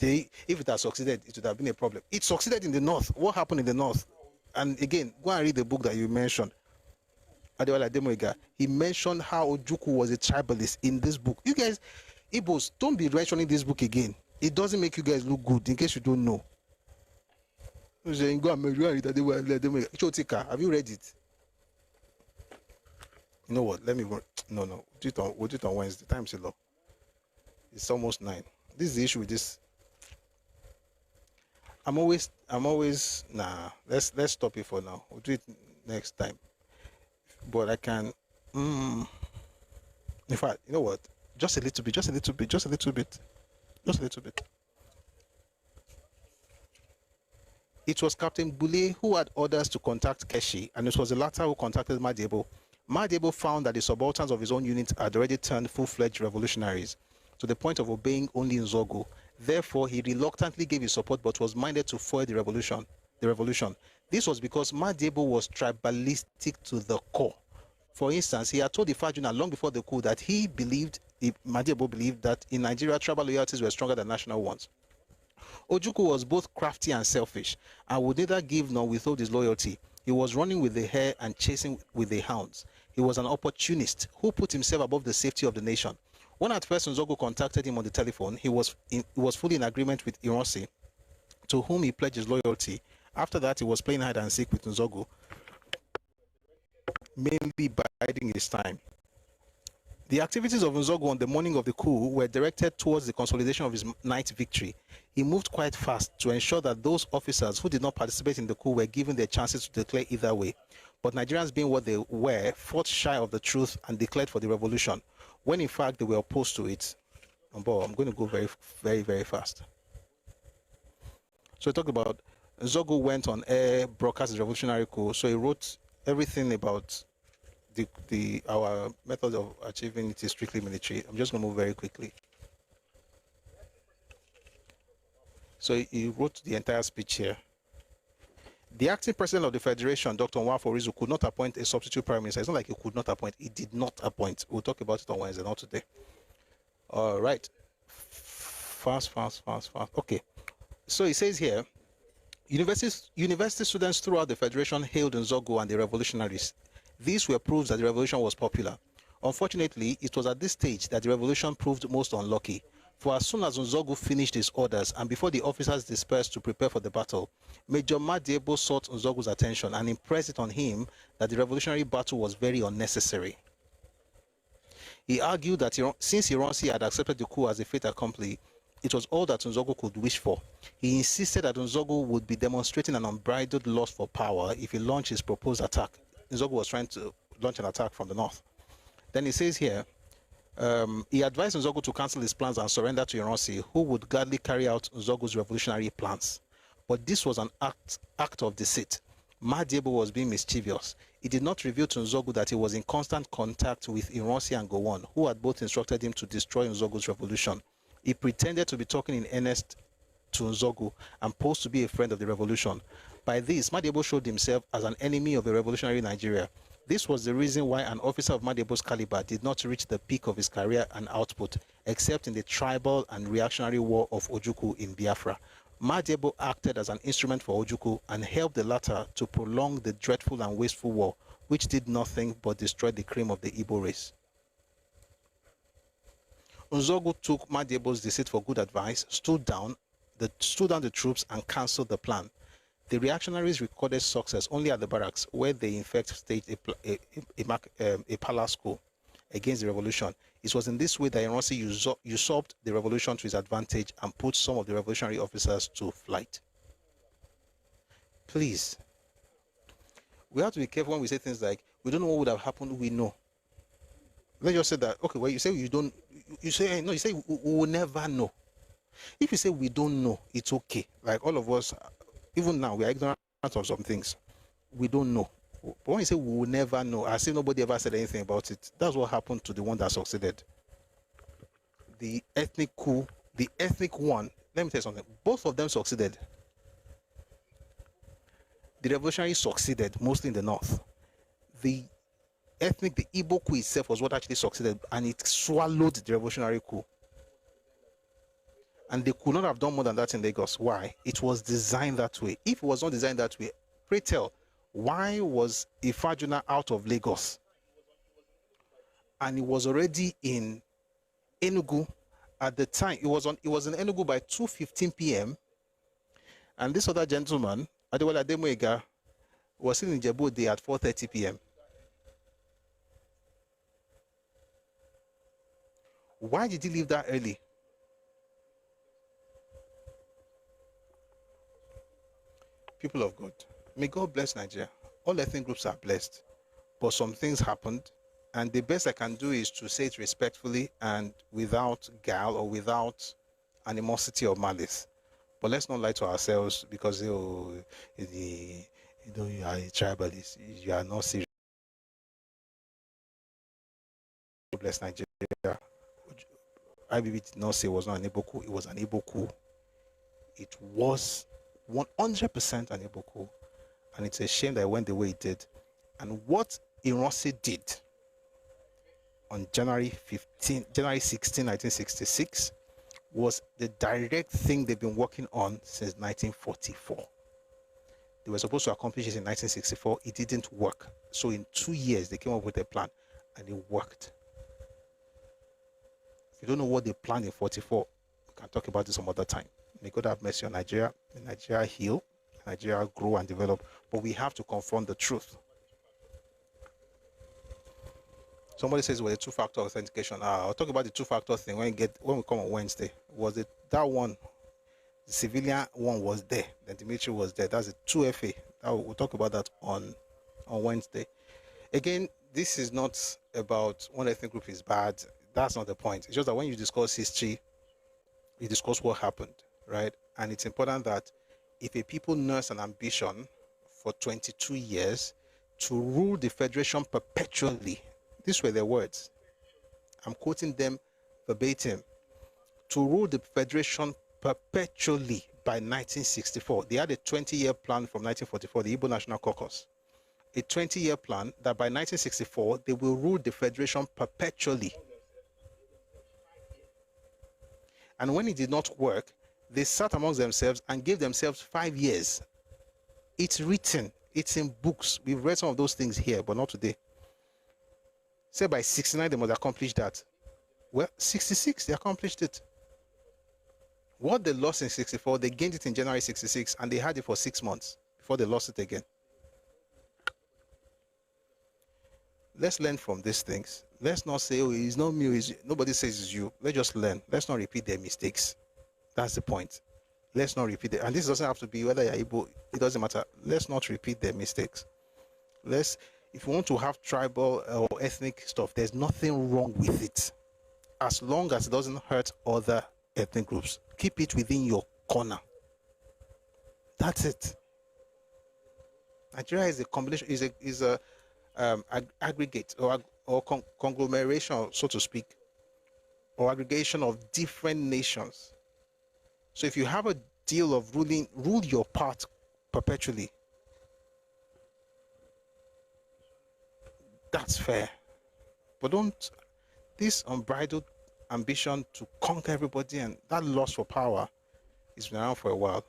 If it had succeeded, it would have been a problem. It succeeded in the north. What happened in the north? And again, go and read the book that you mentioned. Adewale Ademoyiga. He mentioned how Ojukwu was a tribalist in this book. You guys, Igbos, don't be mentioning this book again. It doesn't make you guys look good, in case you don't know. Go and read Adewale. Have you read it? You know what? Let me go. No. We'll do it on Wednesday. Time's a lot. It's almost 9. This is the issue with this. I'm always nah. Let's stop it for now. We'll do it next time. But I can. In fact, you know what? Just a little bit. It was Captain Bule who had orders to contact Keshi, and it was the latter who contacted Madebo. Madebo found that the subalterns of his own unit had already turned full-fledged revolutionaries, to the point of obeying only Nzogo. Therefore, he reluctantly gave his support but was minded to foil the revolution. This was because Madebo was tribalistic to the core. For instance, he had told the Fajuna long before the coup that Madebo believed that in Nigeria, tribal loyalties were stronger than national ones. Ojukwu was both crafty and selfish, and would neither give nor withhold his loyalty. He was running with the hare and chasing with the hounds. He was an opportunist who put himself above the safety of the nation. When at first Nzogo contacted him on the telephone, he was fully in agreement with Ironsi, to whom he pledged his loyalty. After that, he was playing hide and seek with Nzogo, mainly biding his time. The activities of Nzogo on the morning of the coup were directed towards the consolidation of his night victory. He moved quite fast to ensure that those officers who did not participate in the coup were given their chances to declare either way. But Nigerians, being what they were, fought shy of the truth and declared for the revolution, when in fact they were opposed to it. I'm going to go very, very, very fast. So we talked about Nzogo went on air, broadcast the revolutionary coup. So he wrote everything about our method of achieving it is strictly military. I'm just going to move very quickly. So he wrote the entire speech here. The acting president of the Federation, Dr. Nwafo Rizu, could not appoint a substitute prime minister. It's not like he could not appoint. He did not appoint. We'll talk about it on Wednesday, not today. All right. Fast. Okay. So he says here, university students throughout the Federation hailed Nzogo and the revolutionaries. These were proofs that the revolution was popular. Unfortunately, it was at this stage that the revolution proved most unlucky. For as soon as Nzogo finished his orders and before the officers dispersed to prepare for the battle, Major Madebo sought Nzogo's attention and impressed it on him that the revolutionary battle was very unnecessary. He argued that since Ironsi had accepted the coup as a fait accompli, it was all that Nzogu could wish for. He insisted that Nzogu would be demonstrating an unbridled lust for power if he launched his proposed attack. Nzogu was trying to launch an attack from the north. Then he says here, he advised Nzogu to cancel his plans and surrender to Ironsi, who would gladly carry out Nzogu's revolutionary plans. But this was an act of deceit. Madiebo was being mischievous. He did not reveal to Nzogu that he was in constant contact with Ironsi and Gowon, who had both instructed him to destroy Nzogu's revolution. He pretended to be talking in earnest to Nzogu and posed to be a friend of the revolution. By this, Madiebo showed himself as an enemy of a revolutionary Nigeria. This was the reason why an officer of Madiebo's caliber did not reach the peak of his career and output, except in the tribal and reactionary war of Ojukwu in Biafra. Madiebo acted as an instrument for Ojukwu and helped the latter to prolong the dreadful and wasteful war, which did nothing but destroy the cream of the Igbo race. Nzogu took Madiebo's deceit for good advice, stood down the troops and cancelled the plan. The reactionaries recorded success only at the barracks, where they in fact staged a palace coup against the revolution. It was in this way that Ironsi usurped the revolution to his advantage and put some of the revolutionary officers to flight. Please, we have to be careful when we say things like, we don't know what would have happened, we know. Let's just say that, okay, well, you say you don't, you say, no, you say we will never know. If you say we don't know, it's okay. Like all of us, even now, we are ignorant of some things. We don't know. But when you say we will never know, I say nobody ever said anything about it. That's what happened to the one that succeeded. The ethnic coup, the ethnic one, let me tell you something. Both of them succeeded. The revolutionary succeeded, mostly in the north. The Igbo coup itself was what actually succeeded, and it swallowed the revolutionary coup. And they could not have done more than that in Lagos. Why? It was designed that way. If it was not designed that way, pray tell, why was Ifajuna out of Lagos? And he was already in Enugu at the time. It was in Enugu by 2:15 p.m. And this other gentleman, Adewale Ademoyega, was sitting in Djibouti at 4:30 p.m. Why did he leave that early? People of God, may God bless Nigeria. All ethnic groups are blessed, but some things happened, and the best I can do is to say it respectfully and without guile or without animosity or malice. But let's not lie to ourselves because you are a tribalist, you are not serious. God bless Nigeria. IBB did not say it was not an Igbo coup, it was an Igbo coup. It was 100% an Igbo coup, and it's a shame that it went the way it did. And what Ironsi did on January 16, 1966 was the direct thing they've been working on since 1944. They were supposed to accomplish it in 1964. It didn't work. So in 2 years, they came up with a plan, and it worked. If you don't know what they planned in 44, we can talk about this some other time. May God have mercy on Nigeria. May Nigeria heal, Nigeria grow and develop. But we have to confront the truth. Somebody says, well, the two-factor authentication. I'll talk about the two-factor thing when we come on Wednesday. Was it that one? The civilian one was there. Then the military was there. That's a 2FA. We'll talk about that on Wednesday. Again, this is not about one ethnic group is bad. That's not the point. It's just that when you discuss history, you discuss what happened, right? And it's important that if a people nurse an ambition for 22 years to rule the federation perpetually, these were their words. I'm quoting them verbatim. To rule the federation perpetually by 1964. They had a 20-year plan from 1944, the Igbo National Caucus. A 20-year plan that by 1964, they will rule the federation perpetually. And when it did not work, they sat amongst themselves and gave themselves 5 years. It's written. It's in books. We've read some of those things here, but not today. Say by 69, they must accomplish that. Well, 66, they accomplished it. What they lost in 64, they gained it in January 66, and they had it for 6 months before they lost it again. let's learn from these things. Let's not say, oh, it's not me, nobody says it's you. Let's just learn. Let's not repeat their mistakes. That's the point. Let's not repeat it. And this doesn't have to be whether you're able, it doesn't matter. Let's not repeat their mistakes. If you want to have tribal or ethnic stuff, there's nothing wrong with it. As long as it doesn't hurt other ethnic groups. Keep it within your corner. That's it. Nigeria is a combination, is a aggregate or conglomeration, so to speak, or aggregation of different nations. So if you have a deal of rule your part perpetually, that's fair. But don't, this unbridled ambition to conquer everybody and that lust for power has been around for a while.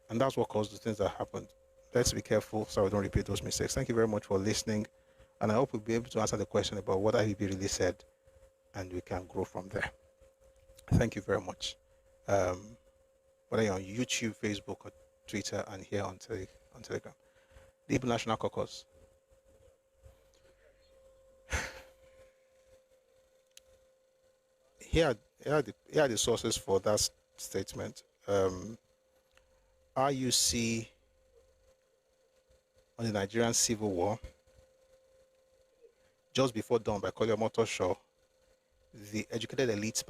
And that's what caused the things that happened. Let's be careful so we don't repeat those mistakes. Thank you very much for listening. And I hope we'll be able to answer the question about what IBB really said, and we can grow from there. Thank you very much. Whether you're on YouTube, Facebook, or Twitter, and here on Telegram. The Igbo National Caucus. Here are the sources for that statement. RUC on the Nigerian Civil War, just before dawn by Collier Motoshaw, the educated elites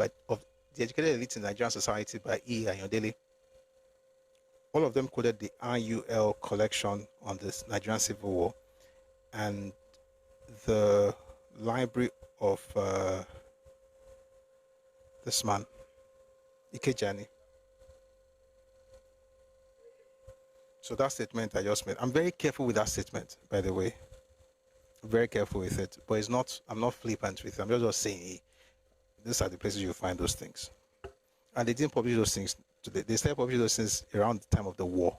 in Nigerian society by E. Ayodele. All of them quoted the RUL collection on the Nigerian Civil War and the library of this man, Ikejani. So that statement I just made, I'm very careful with that statement, by the way. Very careful with it. But it's not, I'm not flippant with it. I'm just saying, hey, these are the places you find those things. And they didn't publish those things today. They started publishing those things around the time of the war,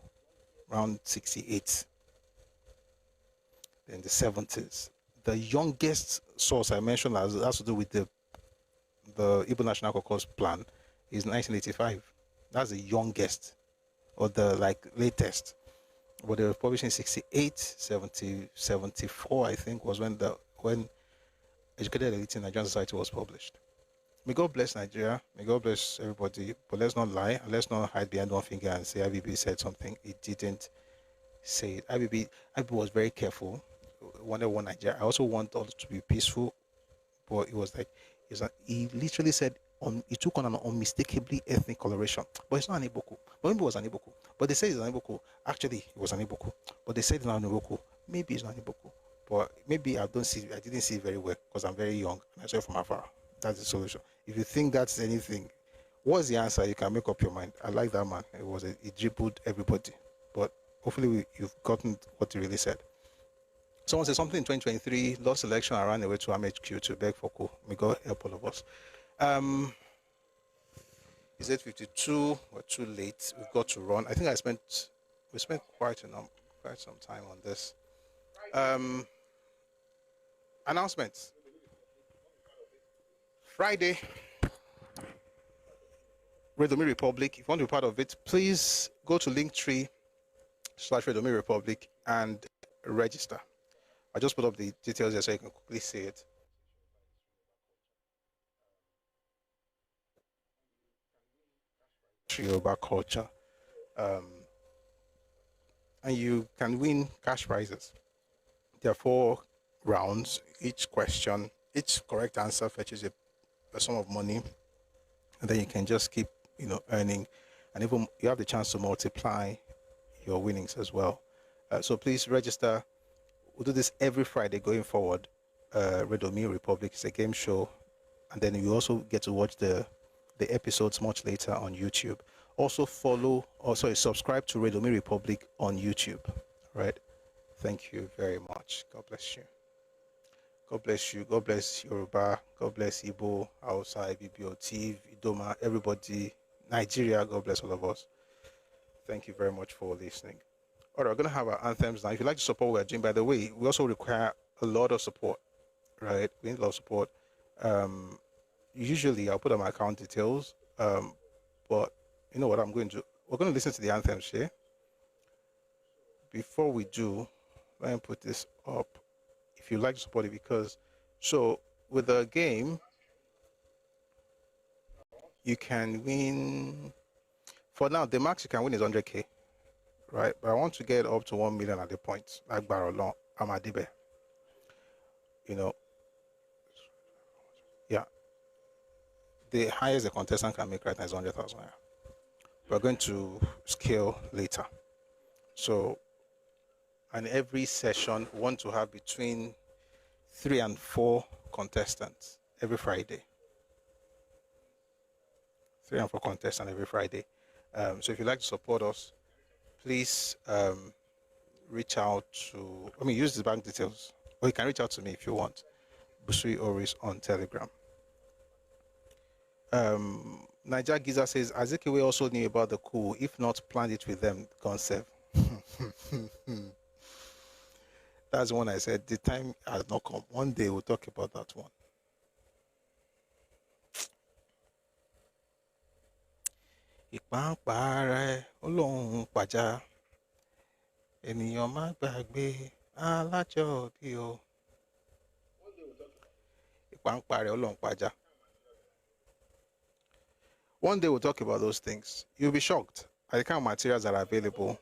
around 68, in the 70s. The youngest source I mentioned has to do with the Igbo National Caucus plan is 1985. That's the youngest, or the latest. But they were published in 68, 70, 74, I think, was when Educated Elite in Nigerian Society was published. May God bless Nigeria. May God bless everybody. But let's not lie, and let's not hide behind one finger and say IBB said something. It didn't say it. IBB was very careful. Wanted one Nigeria. I also want all to be peaceful. But it was like, he literally said, he took on an unmistakably ethnic coloration. But it's not an Igbo. But maybe it was an Igbo. But they say it's an Igbo. Actually, it was an Igbo. But they said it's not an Igbo. Maybe it's not an Igbo. But maybe I didn't see it very well because I'm very young and I saw it from afar. That's the solution. If you think that's anything, what's the answer? You can make up your mind. I like that man. It dribbled everybody. But hopefully you've gotten what he really said. Someone said something in 2023, lost election, I ran away to MHQ to beg for coup. May God help all of us. Is 8:52? We're too late. We've got to run. I think we spent quite some time on this. Announcements. Friday, Redomi Republic. If you want to be part of it, please go to Linktree/Redomi Republic and register. I just put up the details there so you can quickly see it. Yoruba culture, and you can win cash prizes. There are 4 rounds. Each correct answer fetches a sum of money, and then you can just keep earning, and even you have the chance to multiply your winnings as well. So please register. We'll do this every Friday going forward. Redomi Republic is a game show, and then you also get to watch the episodes much later on YouTube. Also subscribe to Redomi Republic on YouTube. Right? Thank you very much. God bless you. God bless you. God bless Yoruba. God bless Igbo, Hausa, BBOT, Idoma, everybody, Nigeria. God bless all of us. Thank you very much for listening. All right, we're going to have our anthems now. If you'd like to support what we're doing, by the way, we also require a lot of support, right? We need a lot of support. Usually, I'll put on my account details, but you know what I'm going to do? We're going to listen to the anthems here. Before we do, let me put this up. if you like to support it, because so with the game you can win. For now, the max you can win is 100K, right? But I want to get up to 1 million at the point. Like Barolon, Amadibe. You know, yeah. The highest a contestant can make right now is 100,000. We're going to scale later. So, and every session, we want to have between 3 and 4 contestants every Friday. 3 and 4 contestants every Friday. So if you'd like to support us, please reach out to, use the bank details, or you can reach out to me if you want. Busui Oris on Telegram. Niger Giza says, Azikiwe also knew about the coup. If not, planned it with them, concept. That's the one I said. The time has not come. One day we'll talk about that one. Ìpàǹpàrẹ Ọlọ́run pàjá ènìyàn má gbàgbé alájọbí o. Ìpàǹpàrẹ Ọlọ́run pàjá. One day we'll talk about those things. You'll be shocked at the kind of materials that are available,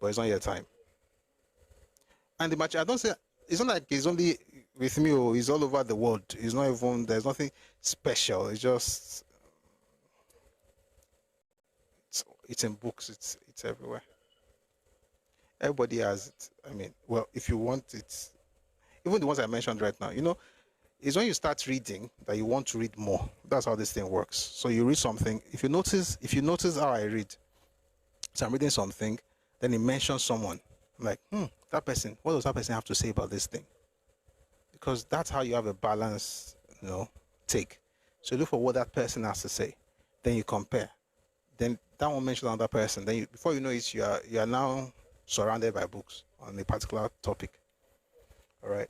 but it's not your time. And the material, I don't say, it's not like it's only with me or it's all over the world. It's not even, there's nothing special. It's just, it's in books, it's everywhere. Everybody has it. Well, if you want it, even the ones I mentioned right now, it's when you start reading that you want to read more. That's how this thing works. So you read something. If you notice how I read, so I'm reading something, then it mentions someone. I'm like, that person, what does that person have to say about this thing? Because that's how you have a balance, take. So look for what that person has to say. Then you compare. Then that one mentions another person. Then before you know it, you are now surrounded by books on a particular topic. All right.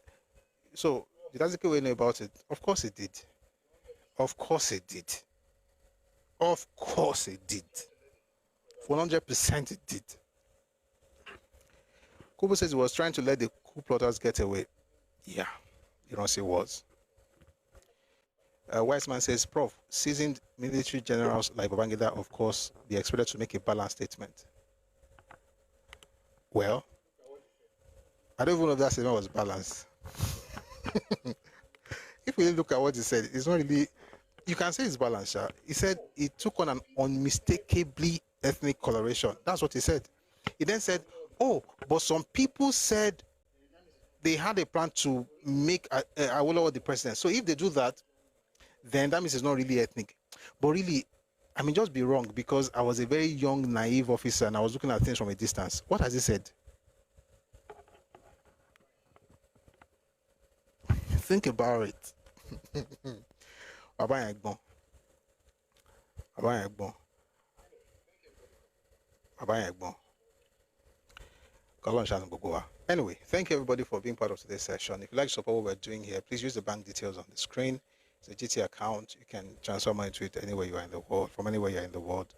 So did Azikiwe know about it? Of course it did. Of course it did. Of course it did. 100% it did. Kubo says he was trying to let the coup plotters get away. Yeah, you don't say was. Wiseman says, Prof, seasoned military generals like Babangida, of course, be expected to make a balanced statement. Well, I don't even know if that statement was balanced. If we look at what he said, it's not really, you can say it's balanced. He said it took on an unmistakably ethnic coloration. That's what he said. He then said, oh, but some people said they had a plan to make Awolowo the president. So if they do that, then that means it's not really ethnic. But really, just be wrong, because I was a very young, naive officer and I was looking at things from a distance. What has he said? Think about it. Baba Egbon. Anyway, thank you everybody for being part of today's session. If you'd like to support what we're doing here, please use the bank details on the screen. It's a GT account. You can transfer money to it anywhere you are in the world, from anywhere you're in the world.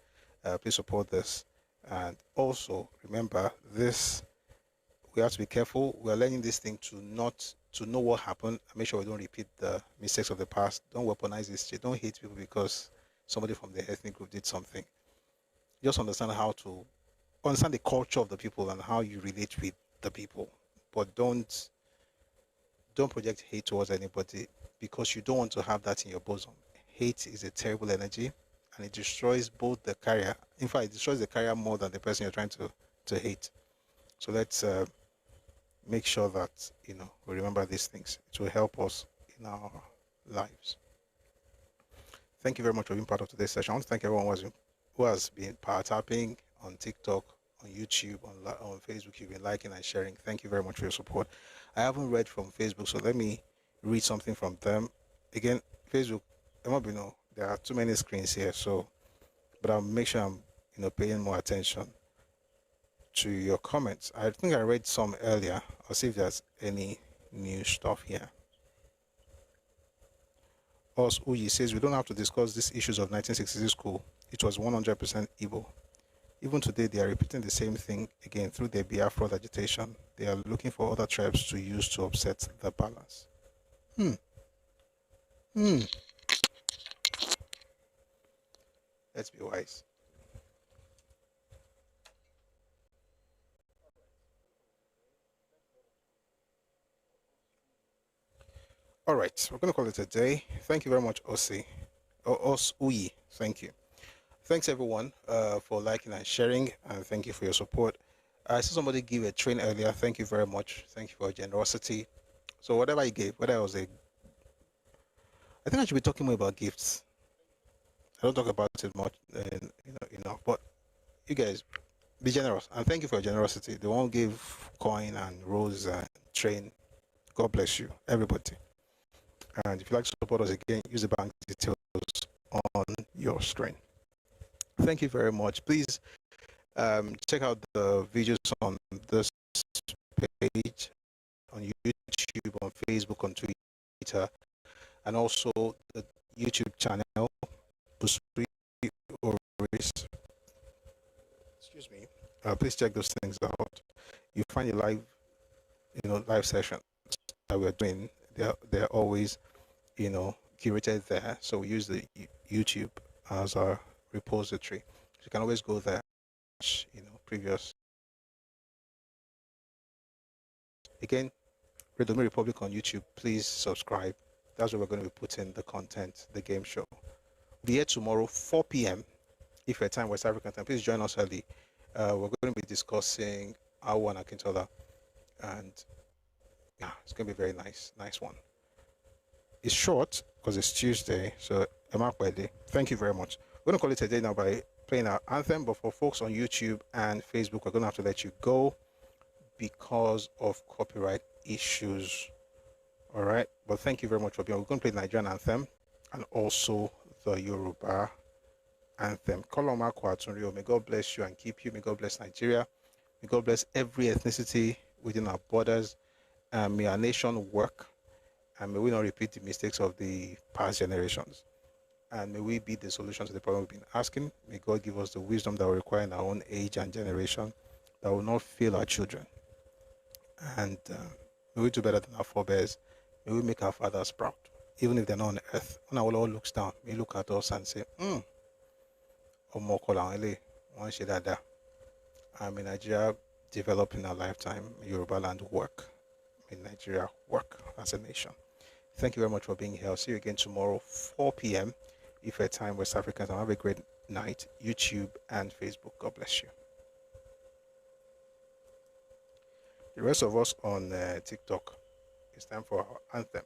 Please support this. And also, remember this, we have to be careful. We're learning this thing to know what happened and make sure we don't repeat the mistakes of the past. Don't weaponize history. Don't hate people because somebody from the ethnic group did something. Just understand how to understand the culture of the people and how you relate with the people. But don't project hate towards anybody, because you don't want to have that in your bosom. Hate is a terrible energy and it destroys both the carrier. In fact, it destroys the carrier more than the person you're trying to hate. So let's make sure that we remember these things. It will help us in our lives. Thank you very much for being part of today's session. I want to thank everyone who has been power tapping on TikTok, on YouTube, on Facebook. You've been liking and sharing. Thank you very much for your support. I haven't read from Facebook, so let me read something from them. Again, Facebook, there are too many screens here, but I'll make sure I'm paying more attention to your comments. I think I read some earlier. I'll see if there's any new stuff here. Us Uyi says we don't have to discuss these issues of 1966 school. It was 100% Igbo. Even today, they are repeating the same thing again through their Biafra agitation. They are looking for other tribes to use to upset the balance. Hmm. Hmm. Let's be wise. All right, we're going to call it a day. Thank you very much, Osi. Os Uyi. Thank you. Thanks, everyone, for liking and sharing, and thank you for your support. I saw somebody give a train earlier. Thank you very much. Thank you for your generosity. So whatever you gave, whether it was a, I think I should be talking more about gifts. I don't talk about it much, enough. But you guys, be generous, and thank you for your generosity. The one give coin and rose and train. God bless you, everybody. And if you like to support us again, use the bank details on your screen. Thank you very much. Please check out the videos on this page, on YouTube, on Facebook, on Twitter, and also the YouTube channel, Busui Oris. Excuse me. Please check those things out. You find a live sessions that we're doing. They're always, curated there. So we use the YouTube as our repository. So you can always go there, previous. Again, Redomi Republic on YouTube. Please subscribe. That's where we're going to be putting the content, the game show. Be here tomorrow, 4 p.m. if you're time West African time. Please join us early. We're going to be discussing Awu and Akintola, and yeah, it's going to be very nice one. It's short because it's Tuesday, so thank you very much. We're going to call it a day now by playing our anthem, but for folks on YouTube and Facebook, we're going to have to let you go because of copyright issues. All right, but thank you very much for being. We're going to play the Nigerian anthem and also the Yoruba anthem. Koloma Kwatunrio, may God bless you and keep you. May God bless Nigeria. May God bless every ethnicity within our borders. And may our nation work. And may we not repeat the mistakes of the past generations. And may we be the solution to the problem we've been asking. May God give us the wisdom that we require in our own age and generation that will not fail our children. And may we do better than our forebears. May we make our fathers proud, even if they're not on earth. When our Lord looks down, may he look at us and say, and may Nigeria develop in our lifetime. May Yoruba land work. May Nigeria work as a nation. Thank you very much for being here. I'll see you again tomorrow, 4 p.m. if you're time West African time. Have a great night, YouTube and Facebook. God bless you. The rest of us on TikTok, it's time for our anthem.